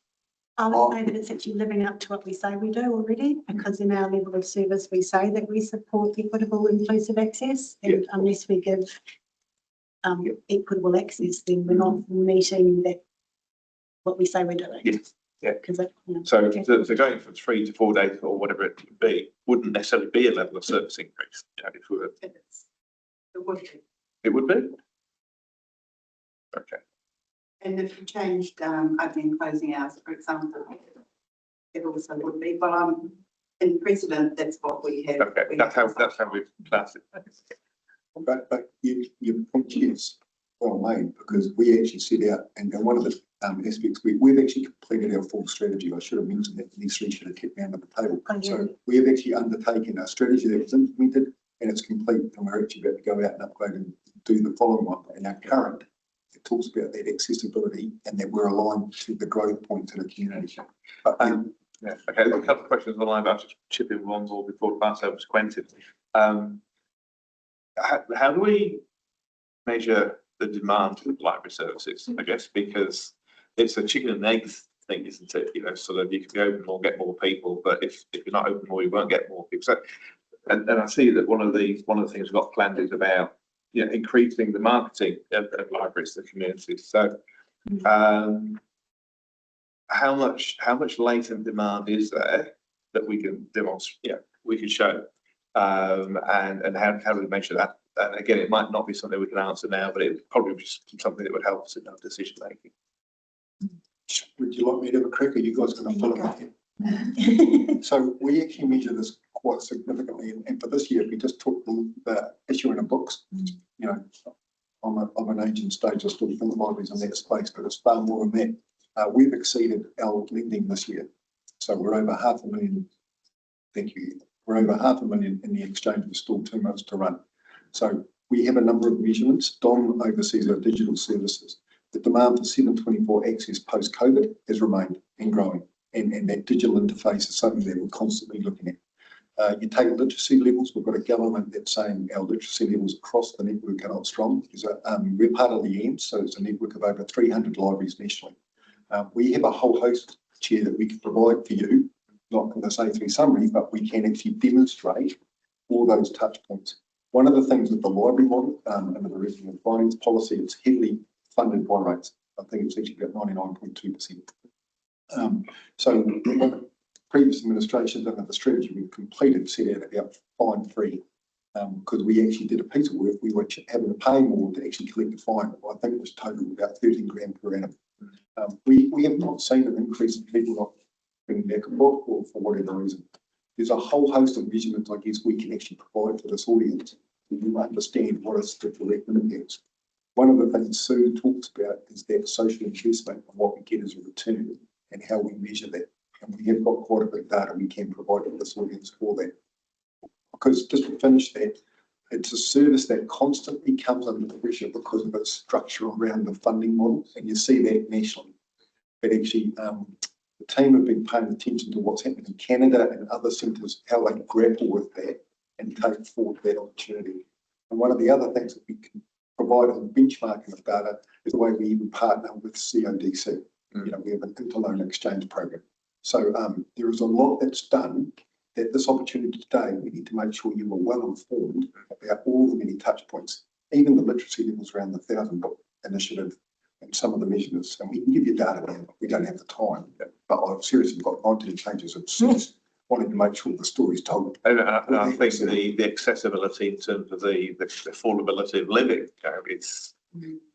I would say that it's actually living up to what we say we do already, because in our level of service, we say that we support equitable, inclusive access, and unless we give equitable access, then we're not meeting that what we say we're doing. Yes. Yeah. So going from 3 to 4 days or whatever it would be wouldn't necessarily be a level of service increase. You know, if we were, it would be. it would be. Okay. And if you changed opening and closing hours, for example, it also would be, but in precedent, that's what we have. Okay, that's how we've classed it. But your point is well made, because we actually set out, and one of the aspects, we've actually completed our full strategy. I should have mentioned that, these three should have kept me under the table. So we have actually undertaken a strategy that was implemented and it's complete, and we're actually about to go out and upgrade and do the following one. And our current, it talks about that accessibility and that we're aligned to the growth points in the community. But yeah, okay, there's a couple of questions online, but I'll just chip in one more before I pass over to Quentin. How do we measure the demand for library services, I guess, because it's a chicken and egg thing, isn't it? You know, sort of you can be open more, get more people, but if you're not open more, you won't get more people. So, and I see that one of the things we've got planned is about, you know, increasing the marketing of libraries to communities. So, how much latent demand is there that we can demonstrate? Yeah, we can show, and how do we measure that? And again, it might not be something we can answer now, but it probably be something that would help us in our decision making. would you like me to have a crack, or you guys going to follow me? So we actually measure this quite significantly, and for this year, we just took the issuing of books. You know, I'm an age and stage, I still think libraries in that space, but it's far more than that. We've exceeded our lending this year, so we're over 500,000. Thank you. We're over 500,000 in the exchange with still 2 months to run. So we have a number of measurements. Dom oversees our digital services. The demand for 724 access post-COVID has remained and growing, and that digital interface is something that we're constantly looking at. You take literacy levels, we've got a government that's saying our literacy levels across the network are not strong. We're part of the EMS, so it's a network of over 300 libraries nationally. We have a whole host, Chair, that we can provide for you, not in the say3 summary, but we can actually demonstrate all those touch points. One of the things with the library model, under the revenue and finance policy, it's heavily funded by rates. I think it's actually about 99.2%. So previous administrations under the strategy we've completed set out about fine free, because we actually did a piece of work. We were having to pay more to actually collect the fine. I think it was total about 13 grand per annum. We have not seen an increase in people not bringing back a book or for whatever reason. There's a whole host of measurements I guess we can actually provide for this audience and you understand what is the direct impacts. One of the things Sue talks about is that social investment and what we get as a return and how we measure that. And we have got quite a bit of data we can provide to this audience for that. Because just to finish that, it's a service that constantly comes under pressure because of its structure around the funding model, and you see that nationally. But actually, the team have been paying attention to what's happening in Canada and other centres, how they grapple with that and take forward that opportunity. And one of the other things that we can provide on benchmarking of data is the way we even partner with QLDC. You know, we have an interloan exchange program. So there is a lot that's done that this opportunity today, we need to make sure you are well informed about all the many touch points, even the literacy levels around the 1,000 book initiative and some of the measures. And we can give you data there, but we don't have the time. But I've seriously got 19 changes of since wanting to make sure the story's told. And I think the accessibility in terms of the affordability of living,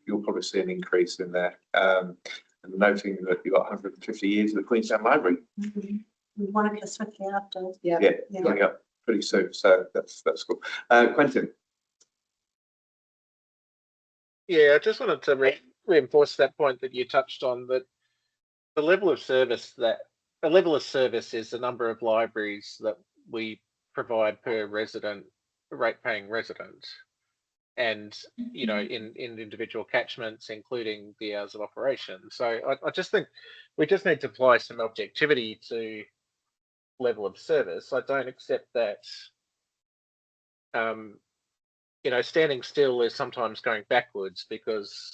you'll probably see an increase in there. And noting that you've got 150 years of the Queenstown Library. We want to kiss with you after. Yeah, coming up pretty soon. So that's cool. Quentin. Yeah, I just wanted to reinforce that point that you touched on, that the level of service is the number of libraries that we provide per resident, rate-paying resident, and in individual catchments, including the hours of operation. So I just think we just need to apply some objectivity to level of service. I don't accept that standing still is sometimes going backwards, because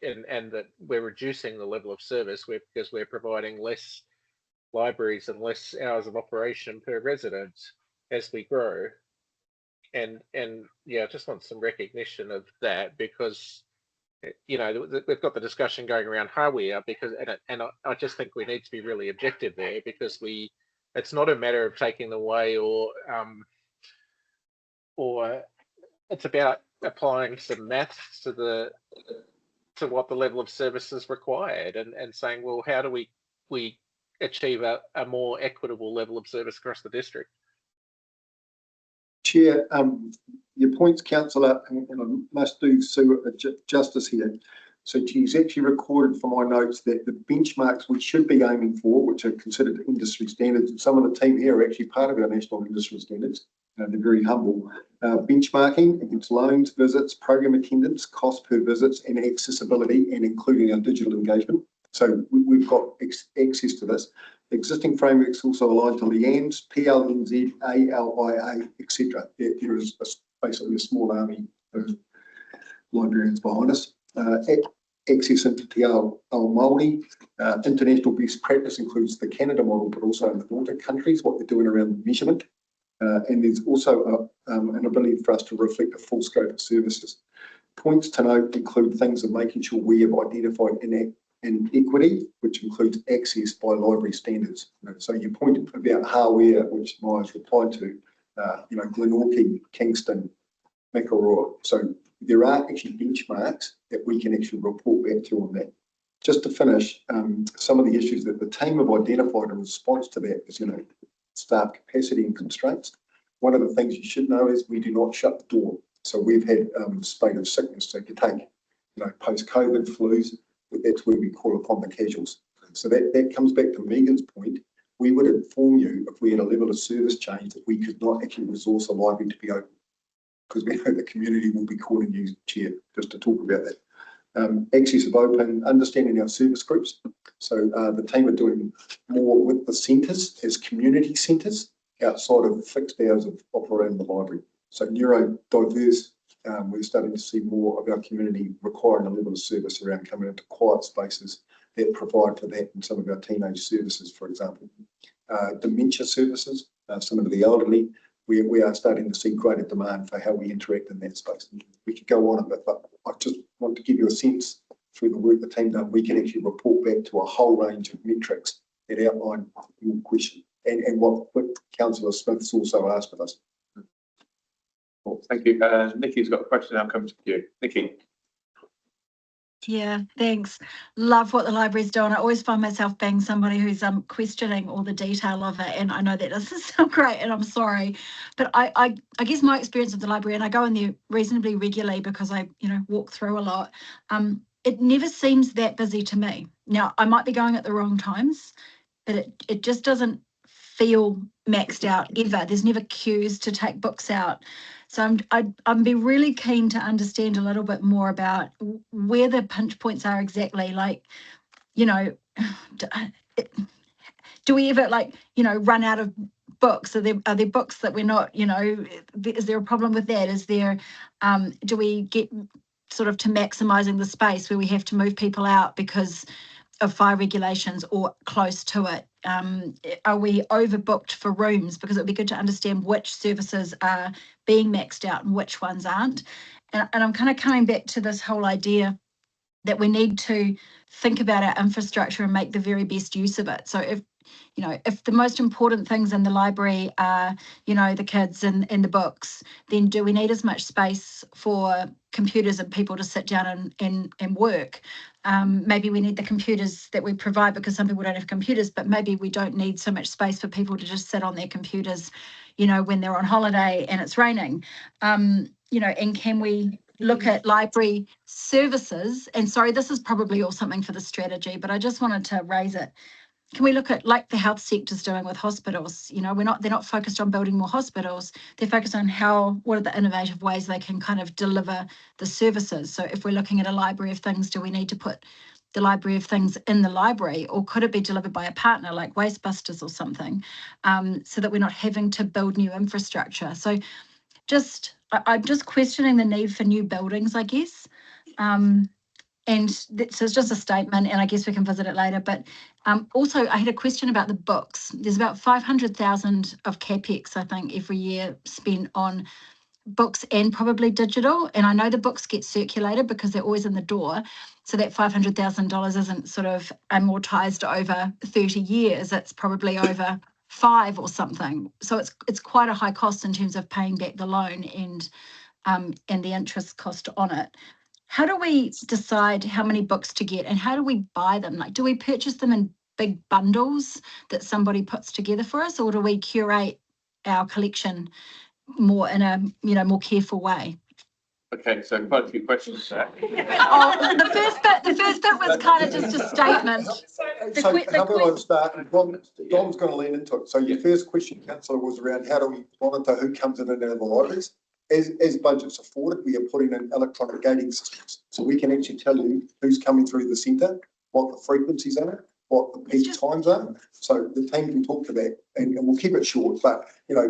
and that we're reducing the level of service because we're providing less libraries and less hours of operation per resident as we grow. And yeah, I just want some recognition of that, because we've got the discussion going around hardware, and I just think we need to be really objective there, because it's not a matter of taking away or it's about applying some maths to what the level of service is required, and saying, well, how do we achieve a more equitable level of service across the district? Chair, your points, councillor, and I must do Sue justice here. So she's actually recorded from my notes that the benchmarks we should be aiming for, which are considered industry standards, and some of the team here are actually part of our national industry standards. They're very humble. Benchmarking against loans, visits, program attendance, cost per visits, and accessibility, and including our digital engagement. So we've got access to this. Existing frameworks also aligned to Leanne's, PLNZ, ALIA, etc. There is basically a small army of librarians behind us. Access into Te Ao Māori. International best practice includes the Canada model, but also in the Nordic countries, what they're doing around measurement. And there's also an ability for us to reflect a full scope of services. Points to note include things of making sure we have identified inequity, which includes access by library standards. So you pointed about hardware, which Maya's replied to, Glenorchy, Kingston, Makaroa. So there are actually benchmarks that we can actually report back to on that. Just to finish, some of the issues that the team have identified in response to that is, staff capacity and constraints. One of the things you should know is we do not shut the door. So we've had spate of sickness. So if you take, post-COVID flus, that's where we call upon the casuals. So that comes back to Megan's point. We would inform you if we had a level of service change that we could not actually resource a library to be open, because we know the community will be calling you, Chair, just to talk about that. Access of open, understanding our service groups. So the team are doing more with the centres as community centres outside of fixed hours of operating the library. So neurodiverse, we're starting to see more of our community requiring a level of service around coming into quiet spaces that provide for that in some of our teenage services, for example. Dementia services, some of the elderly, we are starting to see greater demand for how we interact in that space. We could go on a bit, but I just want to give you a sense through the work the team done, we can actually report back to a whole range of metrics that outline your question and what Councillor Smith's also asked of us. Well, thank you. Nikki's got a question. I'll come to you. Nikki. Yeah, thanks. Love what the library's doing. I always find myself being somebody who's questioning all the detail of it, and I know that doesn't sound great, and I'm sorry, but I guess my experience of the library, and I go in there reasonably regularly because I walk through a lot. It never seems that busy to me. Now I might be going at the wrong times, but it just doesn't feel maxed out ever. There's never queues to take books out. So I'd be really keen to understand a little bit more about where the pinch points are exactly. Like, do we ever run out of books? Are there books that we're not, is there a problem with that? Is there, do we get sort of to maximising the space where we have to move people out because fire regulations or close to it? Are we overbooked for rooms? Because it would be good to understand which services are being maxed out and which ones aren't. And I'm kind of coming back to this whole idea that we need to think about our infrastructure and make the very best use of it. So if the most important things in the library are, the kids and the books, then do we need as much space for computers and people to sit down and work? Maybe we need the computers that we provide because some people don't have computers, but maybe we don't need so much space for people to just sit on their computers, when they're on holiday and it's raining. And can we look at library services? And sorry, this is probably all something for the strategy, but I just wanted to raise it. Can we look at, like the health sector's doing with hospitals? They're not focused on building more hospitals. They're focused on what are the innovative ways they can kind of deliver the services. So if we're looking at a library of things, do we need to put the library of things in the library, or could it be delivered by a partner like Wastebusters or something, so that we're not having to build new infrastructure? So I'm just questioning the need for new buildings, I guess. And so it's just a statement, and I guess we can visit it later. But also, I had a question about the books. There's about 500,000 of CapEx, I think, every year spent on books and probably digital. And I know the books get circulated because they're always in the door. So that $500,000 isn't sort of amortized over 30 years. It's probably over 5 or something. So it's quite a high cost in terms of paying back the loan and the interest cost on it. How do we decide how many books to get, and how do we buy them? Like, do we purchase them in big bundles that somebody puts together for us, or do we curate our collection more in a more careful way? Okay, so quite a few questions there. Oh, the first bit was kind of just a statement. So how about I start? Dom's going to lean into it. So your first question, councillor, was around how do we monitor who comes in and out of the libraries? As budgets afforded, we are putting in electronic gating systems. So we can actually tell you who's coming through the centre, what the frequencies are, what the peak times are. So the team can talk to that, and we'll keep it short. But,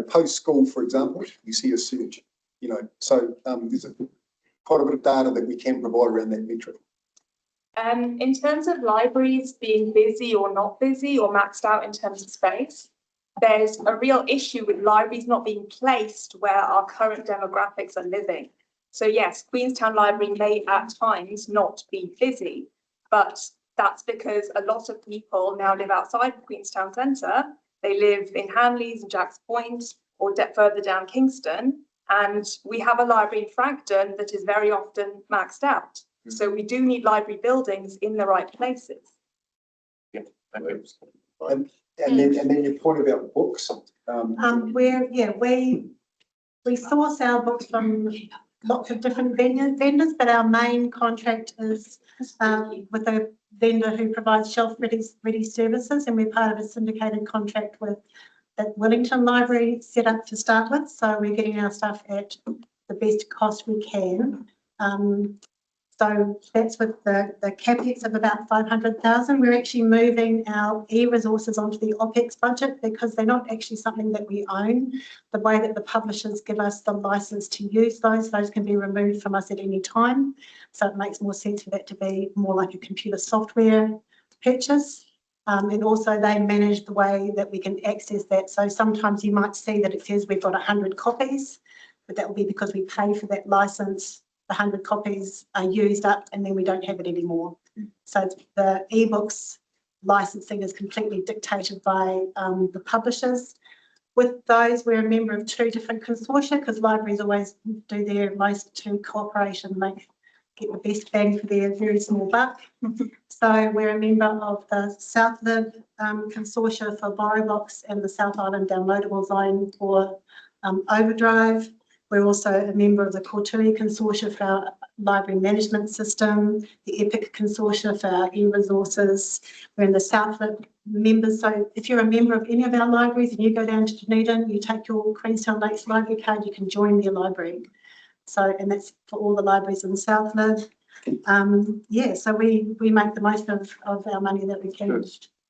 post-school, for example, we see a surge, So there's quite a bit of data that we can provide around that metric. In terms of libraries being busy or not busy or maxed out in terms of space, there's a real issue with libraries not being placed where our current demographics are living. So yes, Queenstown Library may at times not be busy, but that's because a lot of people now live outside Queenstown Centre. They live in Hanleys and Jacks Point or further down Kingston. And we have a library in Frankton that is very often maxed out. So we do need library buildings in the right places. Yeah, thank you. And then your point about books. We source our books from lots of different vendors, but our main contract is with a vendor who provides shelf-ready services, and we're part of a syndicated contract with that Wellington Library set up to start with. So we're getting our stuff at the best cost we can. So that's with the CapEx of about 500,000. We're actually moving our e-resources onto the OPEX budget because they're not actually something that we own. The way that the publishers give us the license to use those can be removed from us at any time. So it makes more sense for that to be more like a computer software purchase. And also they manage the way that we can access that. So sometimes you might see that it says we've got 100 copies, but that will be because we pay for that license. The 100 copies are used up and then we don't have it anymore. So the ebooks licensing is completely dictated by the publishers. With those, we're a member of 2 different consortia because libraries always do their most to cooperation, get the best bang for their very small buck. So we're a member of the South Lib consortia for BorrowBox and the South Island Downloadable Zone for Overdrive. We're also a member of the Kortui consortia for our library management system, the EPIC consortia for our e-resources. We're in the South Lib members. So if you're a member of any of our libraries and you go down to Dunedin, you take your Queenstown Lakes library card, you can join their library. So, and that's for all the libraries in South Lib. So we make the most of our money that we can.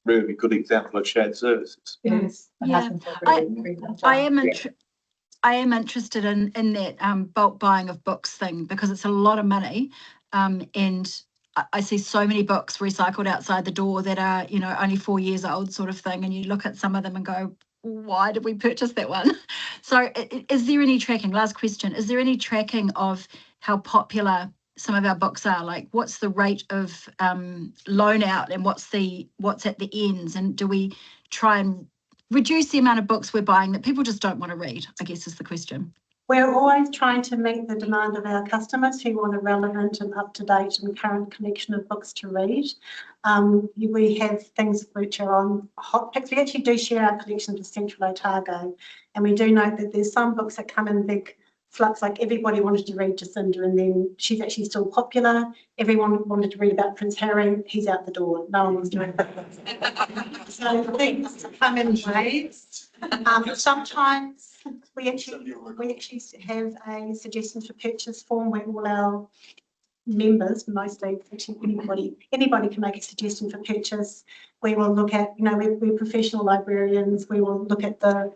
Really good example of shared services. Yes. Yeah. I am interested in that bulk buying of books thing because it's a lot of money, and I see so many books recycled outside the door that are, you know, only 4 years old sort of thing. And you look at some of them and go, why did we purchase that one? So is there any tracking? Last question. Is there any tracking of how popular some of our books are? Like what's the rate of loan out and what's at the ends? And do we try and reduce the amount of books we're buying that people just don't want to read, I guess is the question. We're always trying to meet the demand of our customers who want a relevant and up-to-date and current collection of books to read. We have things which are on hot picks. We actually do share our collections with Central Otago, and we do note that there's some books that come in big flux, like everybody wanted to read Jacinda and then she's actually still popular. Everyone wanted to read about Prince Harry, he's out the door. No one was doing that. So things come in waves. Sometimes we actually have a suggestions for purchase form where all our members, mostly actually anybody can make a suggestion for purchase. We will look at, you know, we're professional librarians. We will look at the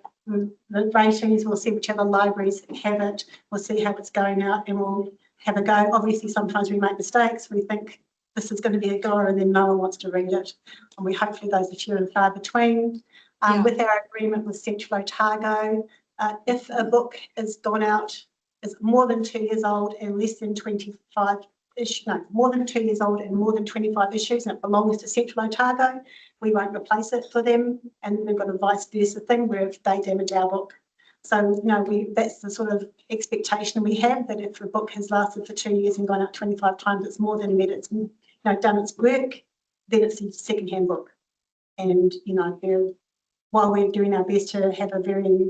ratings. We'll see which other libraries have it. We'll see how it's going out, and we'll have a go. Obviously, sometimes we make mistakes. We think this is going to be a goer, and then no one wants to read it. And we hopefully those are few and far between. With our agreement with Central Otago, if a book is gone out, is more than 2 years old and less than 25 issues, no, more than 2 years old and more than 25 issues, and it belongs to Central Otago, we won't replace it for them. And we've got a vice versa thing where if they damage our book. So, you know, that's the sort of expectation we have, that if a book has lasted for 2 years and gone out 25 times, it's more than met, it's, you know, done its work, then it's a second-hand book. And, you know, while we're doing our best to have a very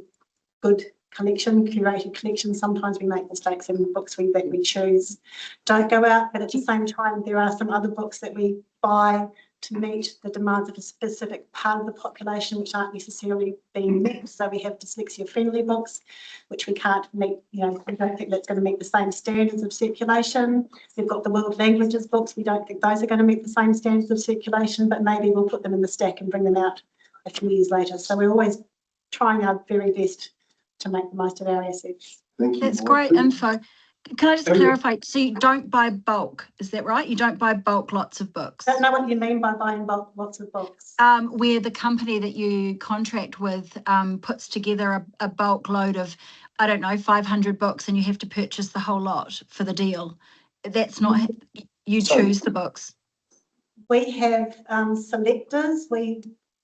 good collection, curated collection, sometimes we make mistakes in the books that we choose don't go out, but at the same time there are some other books that we buy to meet the demands of a specific part of the population which aren't necessarily being met. So we have dyslexia friendly books which we can't meet, you know, we don't think that's going to meet the same standards of circulation. We've got the world languages books, we don't think those are going to meet the same standards of circulation, but maybe we'll put them in the stack and bring them out a few years later. So we're always trying our very best to make the most of our assets. Thank you. That's great info. Can I just clarify? So you don't buy bulk, is that right? You don't buy bulk lots of books? I don't know what you mean by buying bulk lots of books. Where the company that you contract with puts together a bulk load of, I don't know, 500 books and you have to purchase the whole lot for the deal. That's not, you choose the books. We have selectors,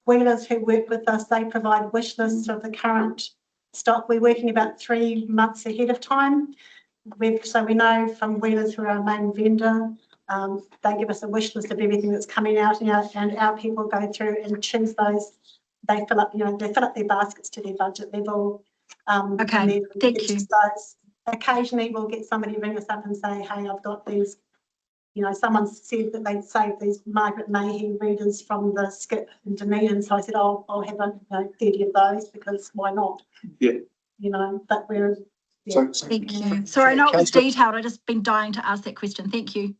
wheelers who work with us, they provide wish lists of the current stock. We're working about 3 months ahead of time. So we know from wheelers who are our main vendor, they give us a wish list of everything that's coming out, and our people go through and choose those. They fill up, they fill up their baskets to their budget level. Okay, thank you. Those. Occasionally we'll get somebody ring us up and say, hey, I've got these. Someone said that they'd saved these Margaret Mayhew readers from the skip in Dunedin. So I said, I'll have 30 of those because why not? Yeah. But we're. Yeah. Thank you. Sorry, I know it was detailed. I've just been dying to ask that question. Thank you.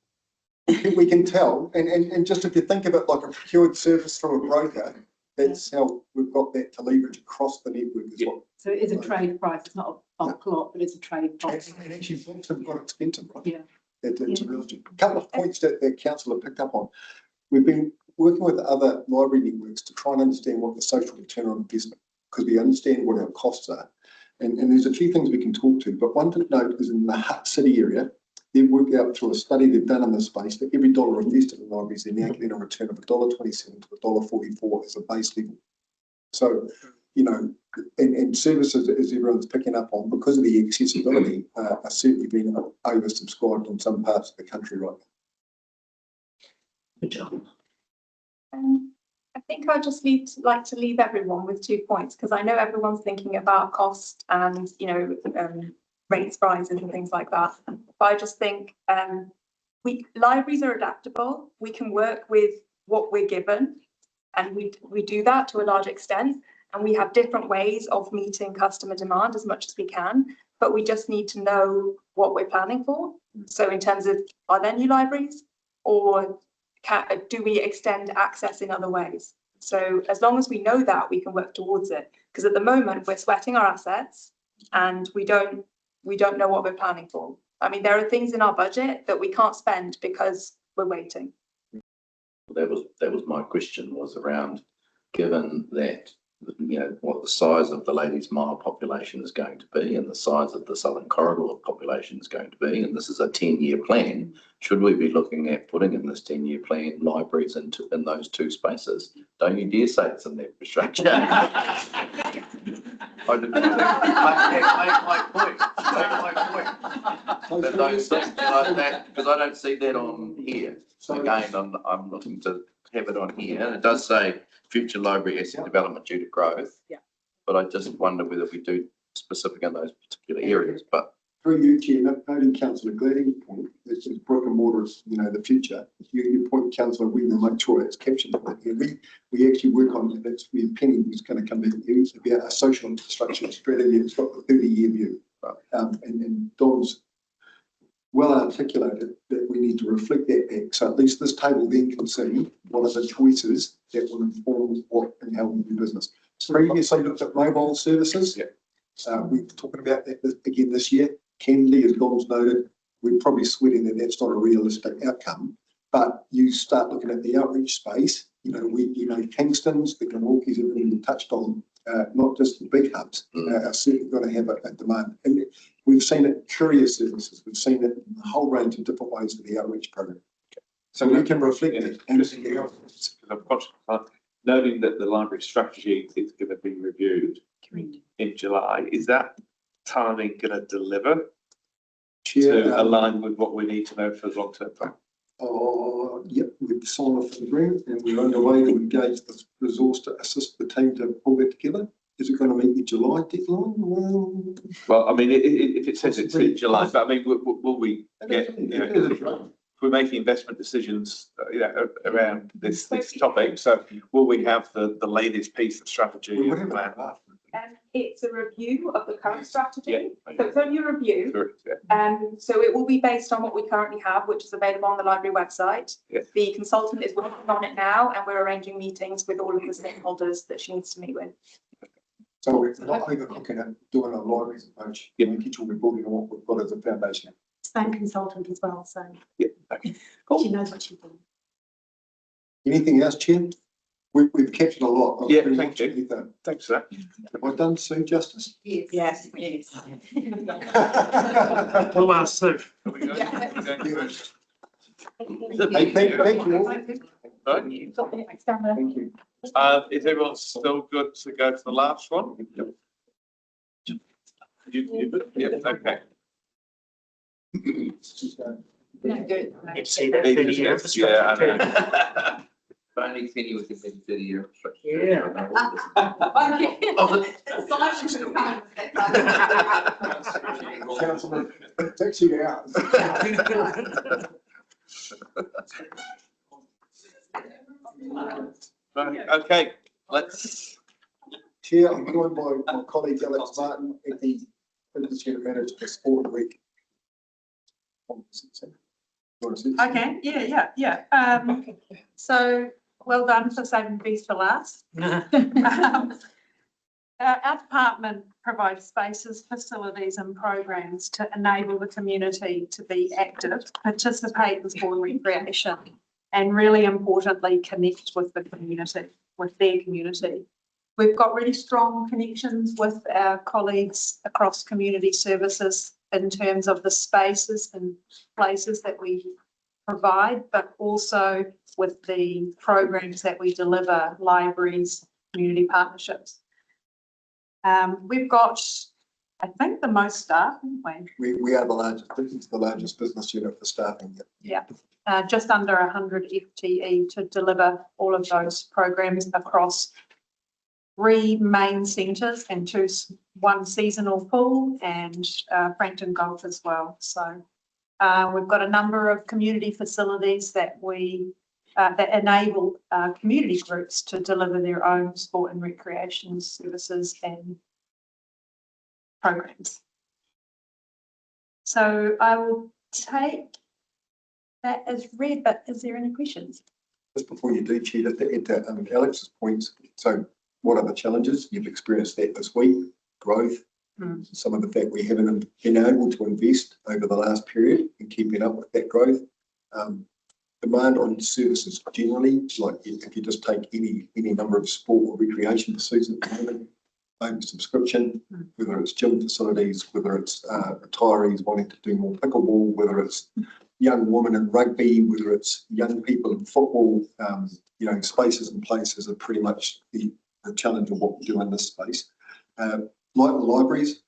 We can tell. And just if you think of it like a procured service from a broker, that's how we've got that to leverage across the network as well. So it is a trade price. It's not a bulk lot, but it's a trade price. And actually, books have got expensive, right? Yeah. It's a couple of points that the council have picked up on. We've been working with other library networks to try and understand what the social return on investment, because we understand what our costs are. And there's a few things we can talk to, but one to note is in the Hutt City area, they've worked out through a study they've done in this space that every dollar invested in libraries, they're now getting a return of $1.27 to $1.44 as a base level. So, and services, as everyone's picking up on, because of the accessibility, are certainly being oversubscribed in some parts of the country right now. Good job. I think I'd just like to leave everyone with 2 points, because I know everyone's thinking about cost and, rates rises and things like that. But I just think libraries are adaptable. We can work with what we're given, and we do that to a large extent. And we have different ways of meeting customer demand as much as we can, but we just need to know what we're planning for. So in terms of, are there new libraries, or do we extend access in other ways? So as long as we know that, we can work towards it. Because at the moment we're sweating our assets and we don't know what we're planning for. I mean, there are things in our budget that we can't spend because we're waiting. That was my question, was around, given that, you know, what the size of the Ladies Mile population is going to be and the size of the Southern Corridor population is going to be, and this is a 10-year plan, should we be looking at putting in this 10-year plan libraries in those two spaces? Don't you dare say it's in the infrastructure. I didn't make my point. That those things like that, because I don't see that on here. So again, I'm looking to have it on here, and it does say future library asset development due to growth. Yeah. But I just wonder whether we do specific in those particular areas, but. Through you, Chair, noting Councillor Gladding's point, it's brick and mortar is, you know, the future. Your point, Councillor, we will make sure it's captured. We actually work on, that's where Penny was going to come in, it's about a social infrastructure strategy. It's got the 30-year view. And Don's well articulated that we need to reflect that back. So at least this table then can see what are the choices that will inform what and how we do business. Previously looked at mobile services. Yeah. We're talking about that again this year. Kennedy, as Don's noted, we're probably sweating that that's not a realistic outcome. But you start looking at the outreach space, you know, Kingston's, the Glenwalkies, everything you touched on, not just the big hubs, are certainly going to have a demand. And we've seen it, courier services, we've seen it in a whole range of different ways with the outreach program. So we can reflect it. Noting that the library strategy is going to be reviewed in July, is that timing going to deliver to align with what we need to know for the long-term plan? Oh, yep, we've signed off the agreement and we're underway to engage the resource to assist the team to pull that together. Is it going to meet the July deadline? Well, I mean, if it says it's in July, but I mean, will we get, you know, if we're making investment decisions, you know, around this topic, so will we have the latest piece of strategy and plan? It's a review of the current strategy. Yeah, So it's only a review. Correct, yeah. So it will be based on what we currently have, which is available on the library website. Yeah. The consultant is working on it now, and we're arranging meetings with all of the stakeholders that she needs to meet with. So we're not even looking at doing a libraries approach. Yeah, making sure we're building on what we've got as a foundation. Same consultant as well, so Yeah, okay, cool. she knows what she's doing. Anything else, Chair? We've captured a lot. Yeah, thank you. Thanks for that. Have I done Sue justice? Yes, yes. We'll ask Sue. Hey, thank you. Right. Thank you. Is everyone still good to go to the last one? Yep, okay. No, good. Yeah, I know. Only Penny was in 30 years. Yeah. Councillor, it's actually ours. Okay, let's. Chair, I'm joined by my colleague Alex Martin at the Business Unit Manager for Sport Week. Okay, yeah. So well done for saving bees for last. Our department provides spaces, facilities and programs to enable the community to be active, participate in sport and recreation, and really importantly, connect with the community, with their community. We've got really strong connections with our colleagues across community services in terms of the spaces and places that we provide, but also with the programs that we deliver, libraries, community partnerships. We've got, I think, the most staff, haven't we? We are the largest business unit for staffing. Yeah, just under 100 FTE to deliver all of those programs across 3 main centres and one seasonal pool and Frankton Golf as well. So we've got a number of community facilities that that enable community groups to deliver their own sport and recreation services and programs. So I will take that as read, but is there any questions? Just before you do, Chair, to Alex's points, so what are the challenges? You've experienced that this week, growth, some of the fact we haven't been able to invest over the last period in keeping up with that growth. demand on services generally, like if you just take any number of sport or recreation pursuits at the moment, over subscription, whether it's gym facilities, whether it's retirees wanting to do more pickleball, whether it's young women in rugby, whether it's young people in football, you know, spaces and places are pretty much the challenge of what we do in this space. Like the libraries,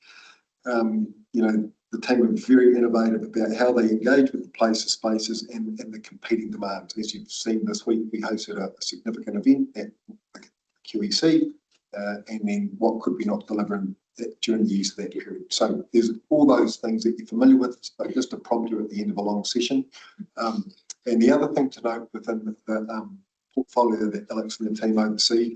you know, the team are very innovative about how they engage with the places, spaces and the competing demands. As you've seen this week, we hosted a significant event at QEC, and then what could we not deliver during the use of that period. So there's all those things that you're familiar with, so just to prompt you at the end of a long session. And the other thing to note within the portfolio that Alex and the team oversee,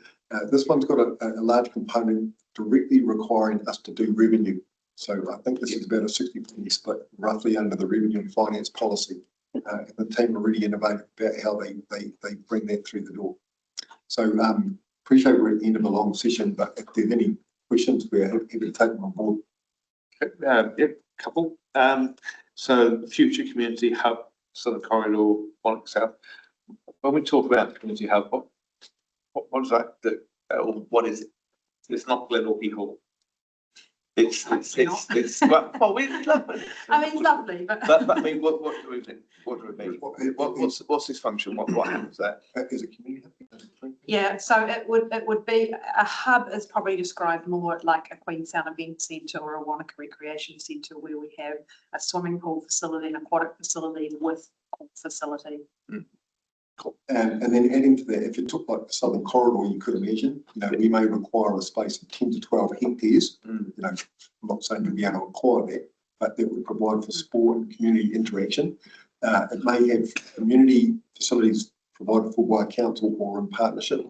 this one's got a large component directly requiring us to do revenue. So I think this is about a 60-40 split roughly under the revenue and finance policy. And the team are really innovative about how they bring that through the door. So appreciate we're at the end of a long session, but if there's any questions, we're happy to take them on board. Yeah, couple. So future community hub, Southern Corridor, Bonnet South. When we talk about the community hub, what is that? What is it? It's not Glenorchy Hall. It's well, we love it. I mean, it's lovely, but I mean, what do we think? What do we mean? What's this function? What happens there? Is a community hub? yeah, so it would be, a hub is probably described more like a Queenstown event centre or a Wanaka recreation centre where we have a swimming pool facility, an aquatic facility with a facility. And then adding to that, if you took like the Southern Corridor, you could imagine, you know, we may require a space of 10 to 12 hectares. You know, I'm not saying to be able to acquire that, but that would provide for sport and community interaction. It may have community facilities provided for by council or in partnership.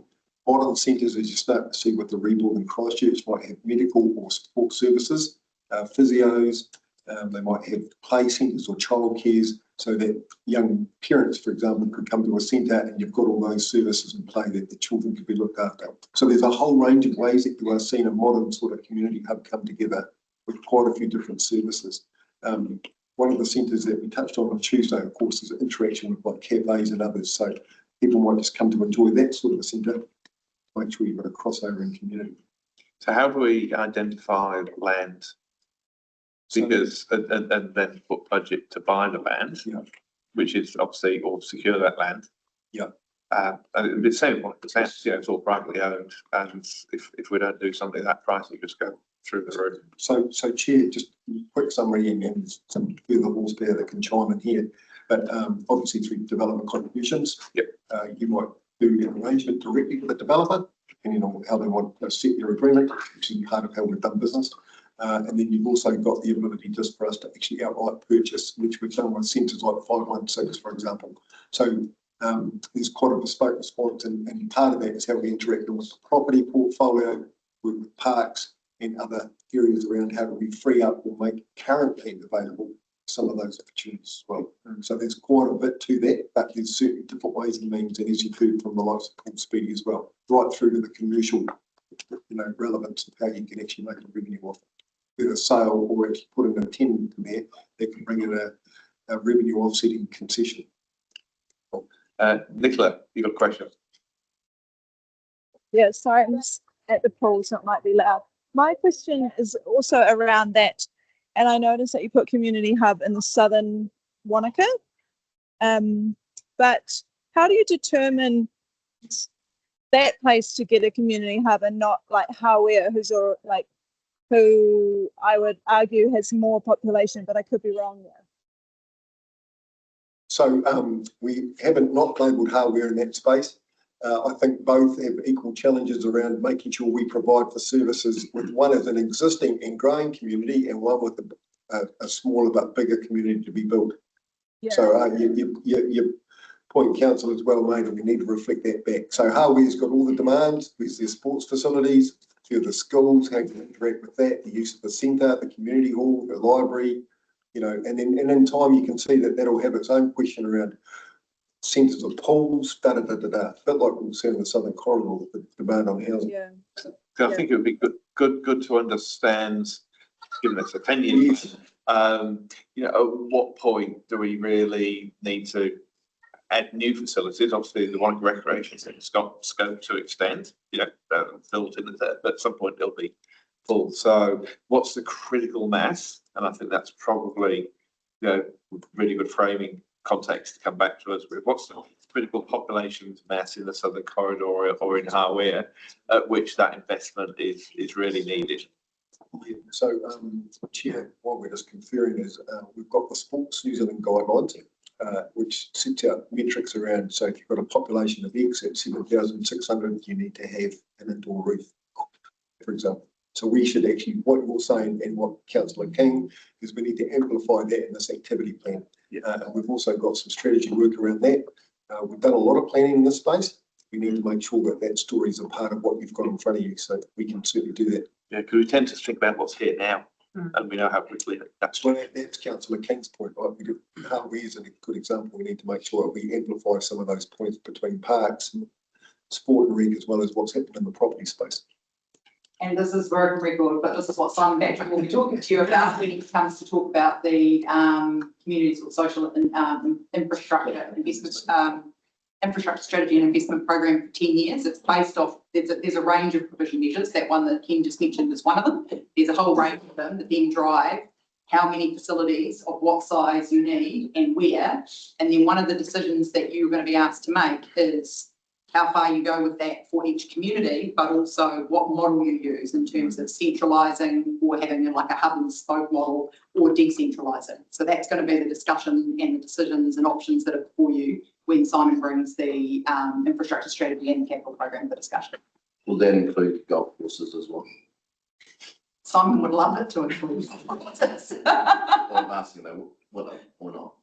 Modern centres, as you start to see with the rebuild in Christchurch, might have medical or support services, physios, they might have play centres or childcares, so that young parents, for example, could come to a centre and you've got all those services in play that the children could be looked after. So there's a whole range of ways that you are seeing a modern sort of community hub come together with quite a few different services. One of the centres that we touched on Tuesday, of course, is interaction with like cafes and others. So people might just come to enjoy that sort of a centre, make sure you've got a crossover in community. So how do we identify land? Because and then put budget to buy the land, which is obviously, or secure that land. And it's saying what it says, you know, it's all privately owned, and if we don't do something that price, it just go through the roof. So Chair, just a quick summary and some further horsepower that can chime in here. But obviously through development contributions, you might do an arrangement directly with the developer, depending on how they want to set their agreement, which is part of how we've done business. And then you've also got the ability just for us to actually outright purchase, which we've done with centres like 516, for example. So there's quite a bespoke response, and part of that is how we interact with the property portfolio, with parks and other areas around how do we free up or make current land available some of those opportunities as well. So there's quite a bit to that, but there's certainly different ways and means, and as you've heard from the likes of Paul Speedy as well, right through to the commercial, you know, relevance of how you can actually make a revenue off it. With a sale or actually putting a tenant in there that can bring in a revenue offsetting concession. Nicola, you got a question? Yeah, sorry, I'm just at the pool, so it might be loud. My question is also around that, and I noticed that you put community hub in the southern Wanaka, but how do you determine that place to get a community hub and not like Hawea, who I would argue has more population, but I could be wrong there. So we haven't not labelled hardware in that space. I think both have equal challenges around making sure we provide for services, with one as an existing and growing community and one with a smaller but bigger community to be built. Yeah. So your point, council, is well made, and we need to reflect that back. So Harwe's got all the demands, there's their sports facilities, the schools, how to interact with that, the use of the centre, the community hall, the library, you know, and then in time you can see that that'll have its own question around centres of pools, a bit like what we said in the Southern Corridor, the demand on housing. Yeah. So I think it would be good to understand, given its opinion, you know, at what point do we really need to add new facilities. Obviously, the one recreation centre's got scope to extend, filled in there, but at some point it'll be full. So what's the critical mass? And I think that's probably, really good framing context to come back to us with. What's the critical population mass in the Southern Corridor or in Hawea at which that investment is really needed? So, Chair, what we're just conferring is we've got the Sports New Zealand guidelines, which sets out metrics around. So, if you've got a population of X at 7,600, you need to have an indoor roof, for example. So, we should actually, what you're saying and what Councillor King is, we need to amplify that in this activity plan. We've also got some strategy work around that. We've done a lot of planning in this space. We need to make sure that story is a part of what you've got in front of you, so we can certainly do that. Yeah, because we tend to think about what's here now, and we know how quickly that's. Well, that's Councillor King's point, right? Hawea is a good example. We need to make sure we amplify some of those points between parks, sport and rec, as well as what's happening in the property space. And this is broken record, but this is what Simon Patrick will be talking to you about when he comes to talk about the communities or social infrastructure investment, infrastructure strategy and investment program for 10 years. It's based off, there's a range of provision measures. That one that Ken just mentioned is one of them. There's a whole range of them that then drive how many facilities of what size you need and where. And then one of the decisions that you're going to be asked to make is how far you go with that for each community, but also what model you use in terms of centralising or having like a hub and spoke model or decentralising. So that's going to be the discussion and the decisions and options that are before you when Simon brings the infrastructure strategy and capital program for discussion. Will that include golf courses as well? Simon would love it to include golf courses. Well, I'm asking them, will it or not?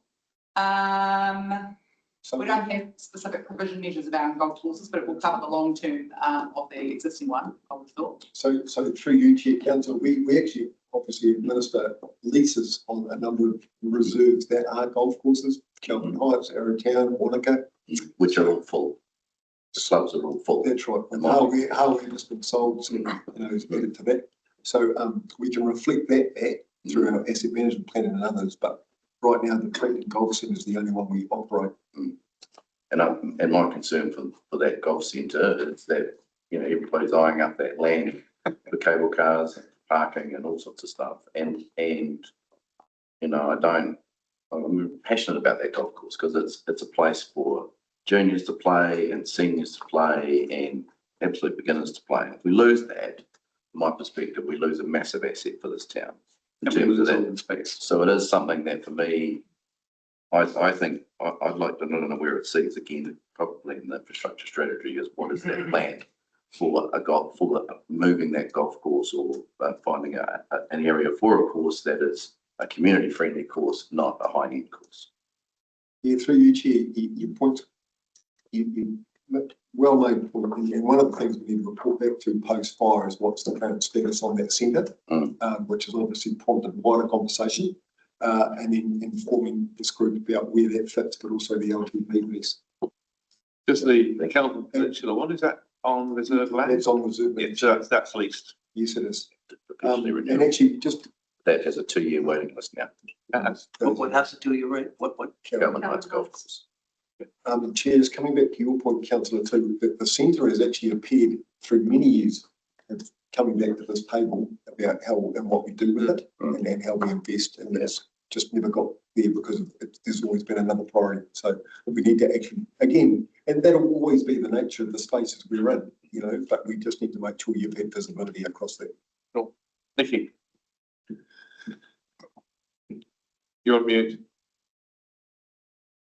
We don't have specific provision measures about golf courses, but it will cover the long term of the existing one, I would have thought. So through you, Chair, Council, we actually obviously administer leases on a number of reserves that are golf courses, Kelvin Heights, Arrowtown, Wanaka. Which are all full. The clubs are all full. That's right. And Hawea has been sold, so is added to that. So we can reflect that back through our asset management plan and others, but right now the Clayton Golf Centre is the only one we operate. And my concern for that golf centre is that, everybody's eyeing up that land for cable cars, parking and all sorts of stuff. And I'm passionate about that golf course because it's a place for juniors to play and seniors to play and absolute beginners to play. If we lose that, from my perspective, we lose a massive asset for this town in terms of that space. So it is something that for me, I think I'd like to know where it sees again, probably in the infrastructure strategy is what is that plan for moving that golf course or finding an area for a course that is a community friendly course, not a high end course. Yeah, through you, Chair, your point, you well made point. And one of the things we need to report back to post fire is what's the current status on that centre, which is obviously prompted wider conversation. And then informing this group about where that fits, but also the LTP piece. Just the Kelvin Peninsula one, is that on reserve land? It's on reserve land. Yeah, so that's leased. Yes, it is. And actually, that has a 2-year waiting list now. What has to do your rate? What? Kelvin Heights Golf Course. Chair, just coming back to your point, Councillor, too, that the centre has actually appeared through many years of coming back to this table about how and what we do with it and how we invest, and that's just never got there because there's always been another priority. So we need to actually, again, and that'll always be the nature of the spaces we're in, but we just need to make sure you've had visibility across that. Cool. Thank you. You're on mute.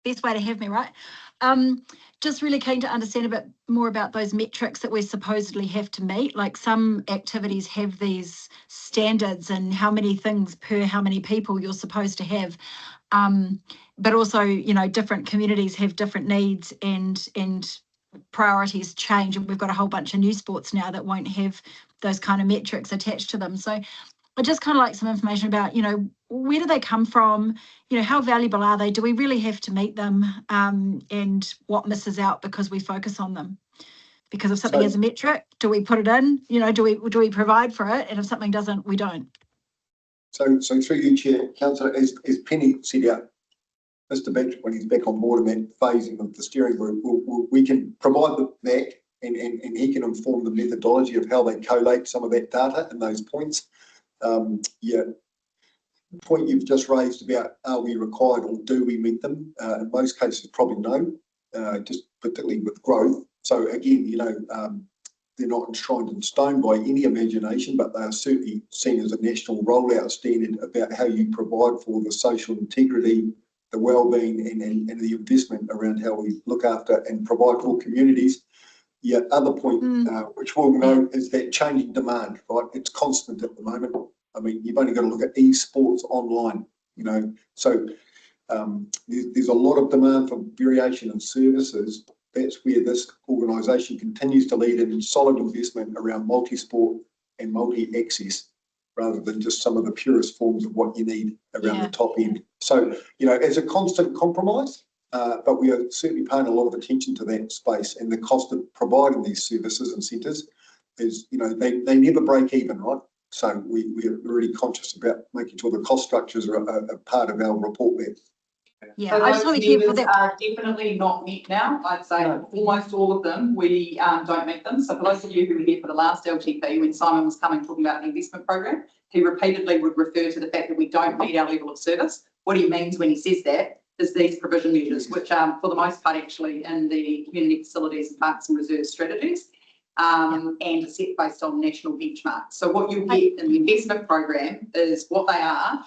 Best way to have me, right? Just really keen to understand a bit more about those metrics that we supposedly have to meet. Like some activities have these standards and how many things per how many people you're supposed to have. But also, different communities have different needs and priorities change. And we've got a whole bunch of new sports now that won't have those kind of metrics attached to them. So I just kind of like some information about, where do they come from? How valuable are they? Do we really have to meet them? And what misses out because we focus on them? Because if something is a metric, do we put it in? Do we provide for it? And if something doesn't, we don't. So through you, Chair, Councillor, as Penny said out, Mr. Batchett, when he's back on board in that phasing of the steering group, we can provide that and he can inform the methodology of how they collate some of that data and those points. Yeah, the point you've just raised about are we required or do we meet them? In most cases, probably no, just particularly with growth. So again, you know, they're not enshrined in stone by any imagination, but they are certainly seen as a national rollout standard about how you provide for the social integrity, the well-being and the investment around how we look after and provide for communities. Yeah, other point, which we'll know is that changing demand, right? It's constant at the moment. I mean, you've only got to look at esports online, you know, so there's a lot of demand for variation in services. That's where this organisation continues to lead in solid investment around multi-sport and multi-access, rather than just some of the purest forms of what you need around the top end. So, you know, as a constant compromise, but we are certainly paying a lot of attention to that space, and the cost of providing these services and centres is, you know, they never break even, right? So we're really conscious about making sure the cost structures are a part of our report there. Yeah, So I just those want to hear for levers that. are definitely not met now. I'd say almost all of them, we don't meet them. So for those of you who were here for the last LTP, when Simon was coming talking about an investment program, he repeatedly would refer to the fact that we don't meet our level of service. What he means when he says that is these provision measures, which are for the most part actually in the community facilities, parks and reserve strategies, and are set based on national benchmarks. So what you get in the investment program is what they are,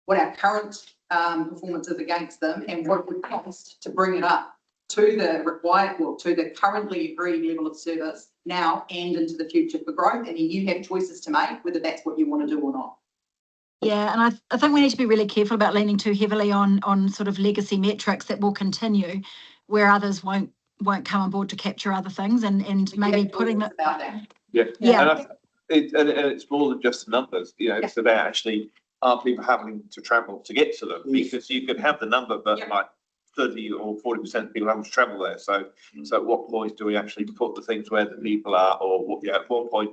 what our current performance is against them, and what it would cost to bring it up to the required, well, to the currently agreed level of service now and into the future for growth. And then you have choices to make whether that's what you want to do or not. Yeah, and I think we need to be really careful about leaning too heavily on sort of legacy metrics that will continue, where others won't come on board to capture other things, and maybe putting that. Yeah. Yeah. And it's more than just the numbers, you know, it's about actually, are people having to travel to get to them? Because you could have the number, but like 30 or 40% of people having to travel there. So at what point do we actually put the things where the people are, or what, at what point?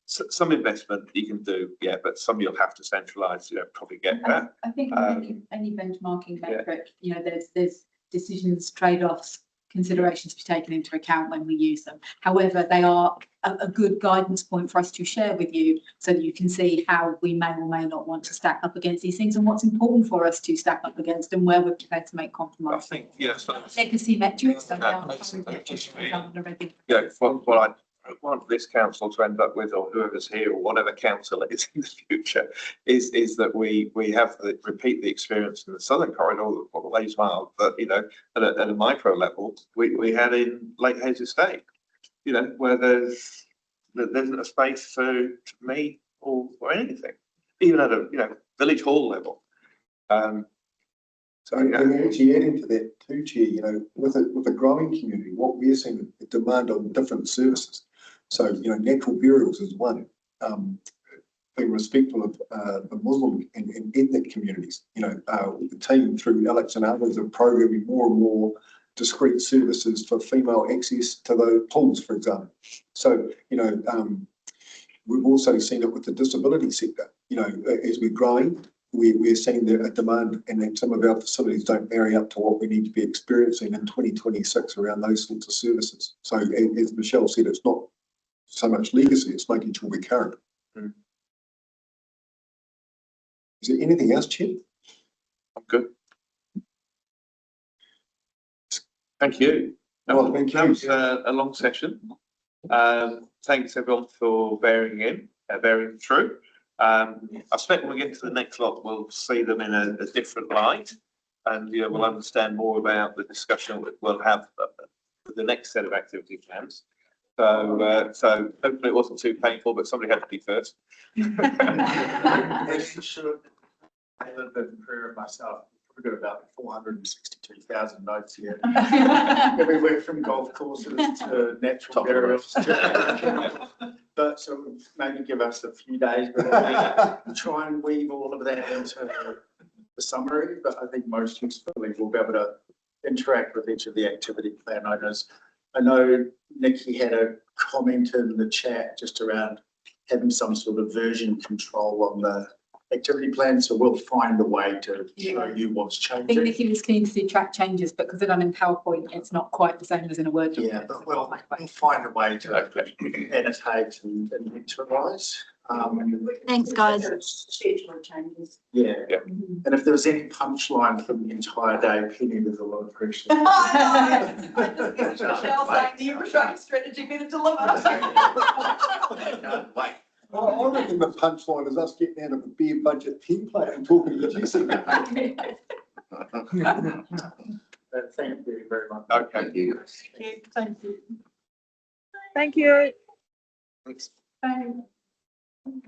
Some investment you can do, but some you'll have to centralise, probably get that. I think any benchmarking metric, there's decisions, trade-offs, considerations to be taken into account when we use them. However, they are a good guidance point for us to share with you so that you can see how we may or may not want to stack up against these things and what's important for us to stack up against and where we're prepared to make compromises. I think, yes. Legacy metrics, what I want this council to end up with, or whoever's here, or whatever council it is in the future, is that we have repeat the experience in the Southern Corridor, or the Leys Mile, but at a micro level, we had in Lake Hayes Estate, where there isn't a space to meet or anything, even at a village hall level. So actually adding to that too, Chair, with a growing community, what we're seeing is demand on different services. So, natural burials is one, being respectful of the Muslim and ethnic communities. The team through Alex and others are programming more and more discrete services for female access to the pools, for example. So, we've also seen it with the disability sector. As we're growing, we're seeing a demand, and then some of our facilities don't marry up to what we need to be experiencing in 2026 around those sorts of services. So as Michelle said, it's not so much legacy, it's making sure we're current. Is there anything else, Chair? I'm good. Thank you. Well, thank you. That was a long session. Thanks everyone for bearing through. I expect when we get to the next lot, we'll see them in a different light, and we'll understand more about the discussion that we'll have with the next set of activity plans. So hopefully it wasn't too painful, but somebody had to be first. As you should. I have a bit of prayer of myself. We've got about 462,000 notes here. Everywhere from golf courses to natural burials. But so maybe give us a few days, but we'll try and weave all of that into the summary. But I think most usefully we'll be able to interact with each of the activity plan items. I know Nikki had a comment in the chat just around having some sort of version control on the activity plan, so we'll find a way to show you what's I think changing. Nikki was keen to see track changes, but because they're done in PowerPoint, it's not quite the same as in a Word Yeah, document. but we'll find a way to annotate and visualise. Thanks, guys. Schedule changes. Yeah, and if there was any punchline for the entire day, Penny was a lot of pressure. Michelle's like, the infrastructure strategy better deliver. Well, I reckon the punchline is us getting out of a beer budget template and talking to Jesse. Thank you very much. Okay. Thank you. Thank you. Thank you. Thanks. Thank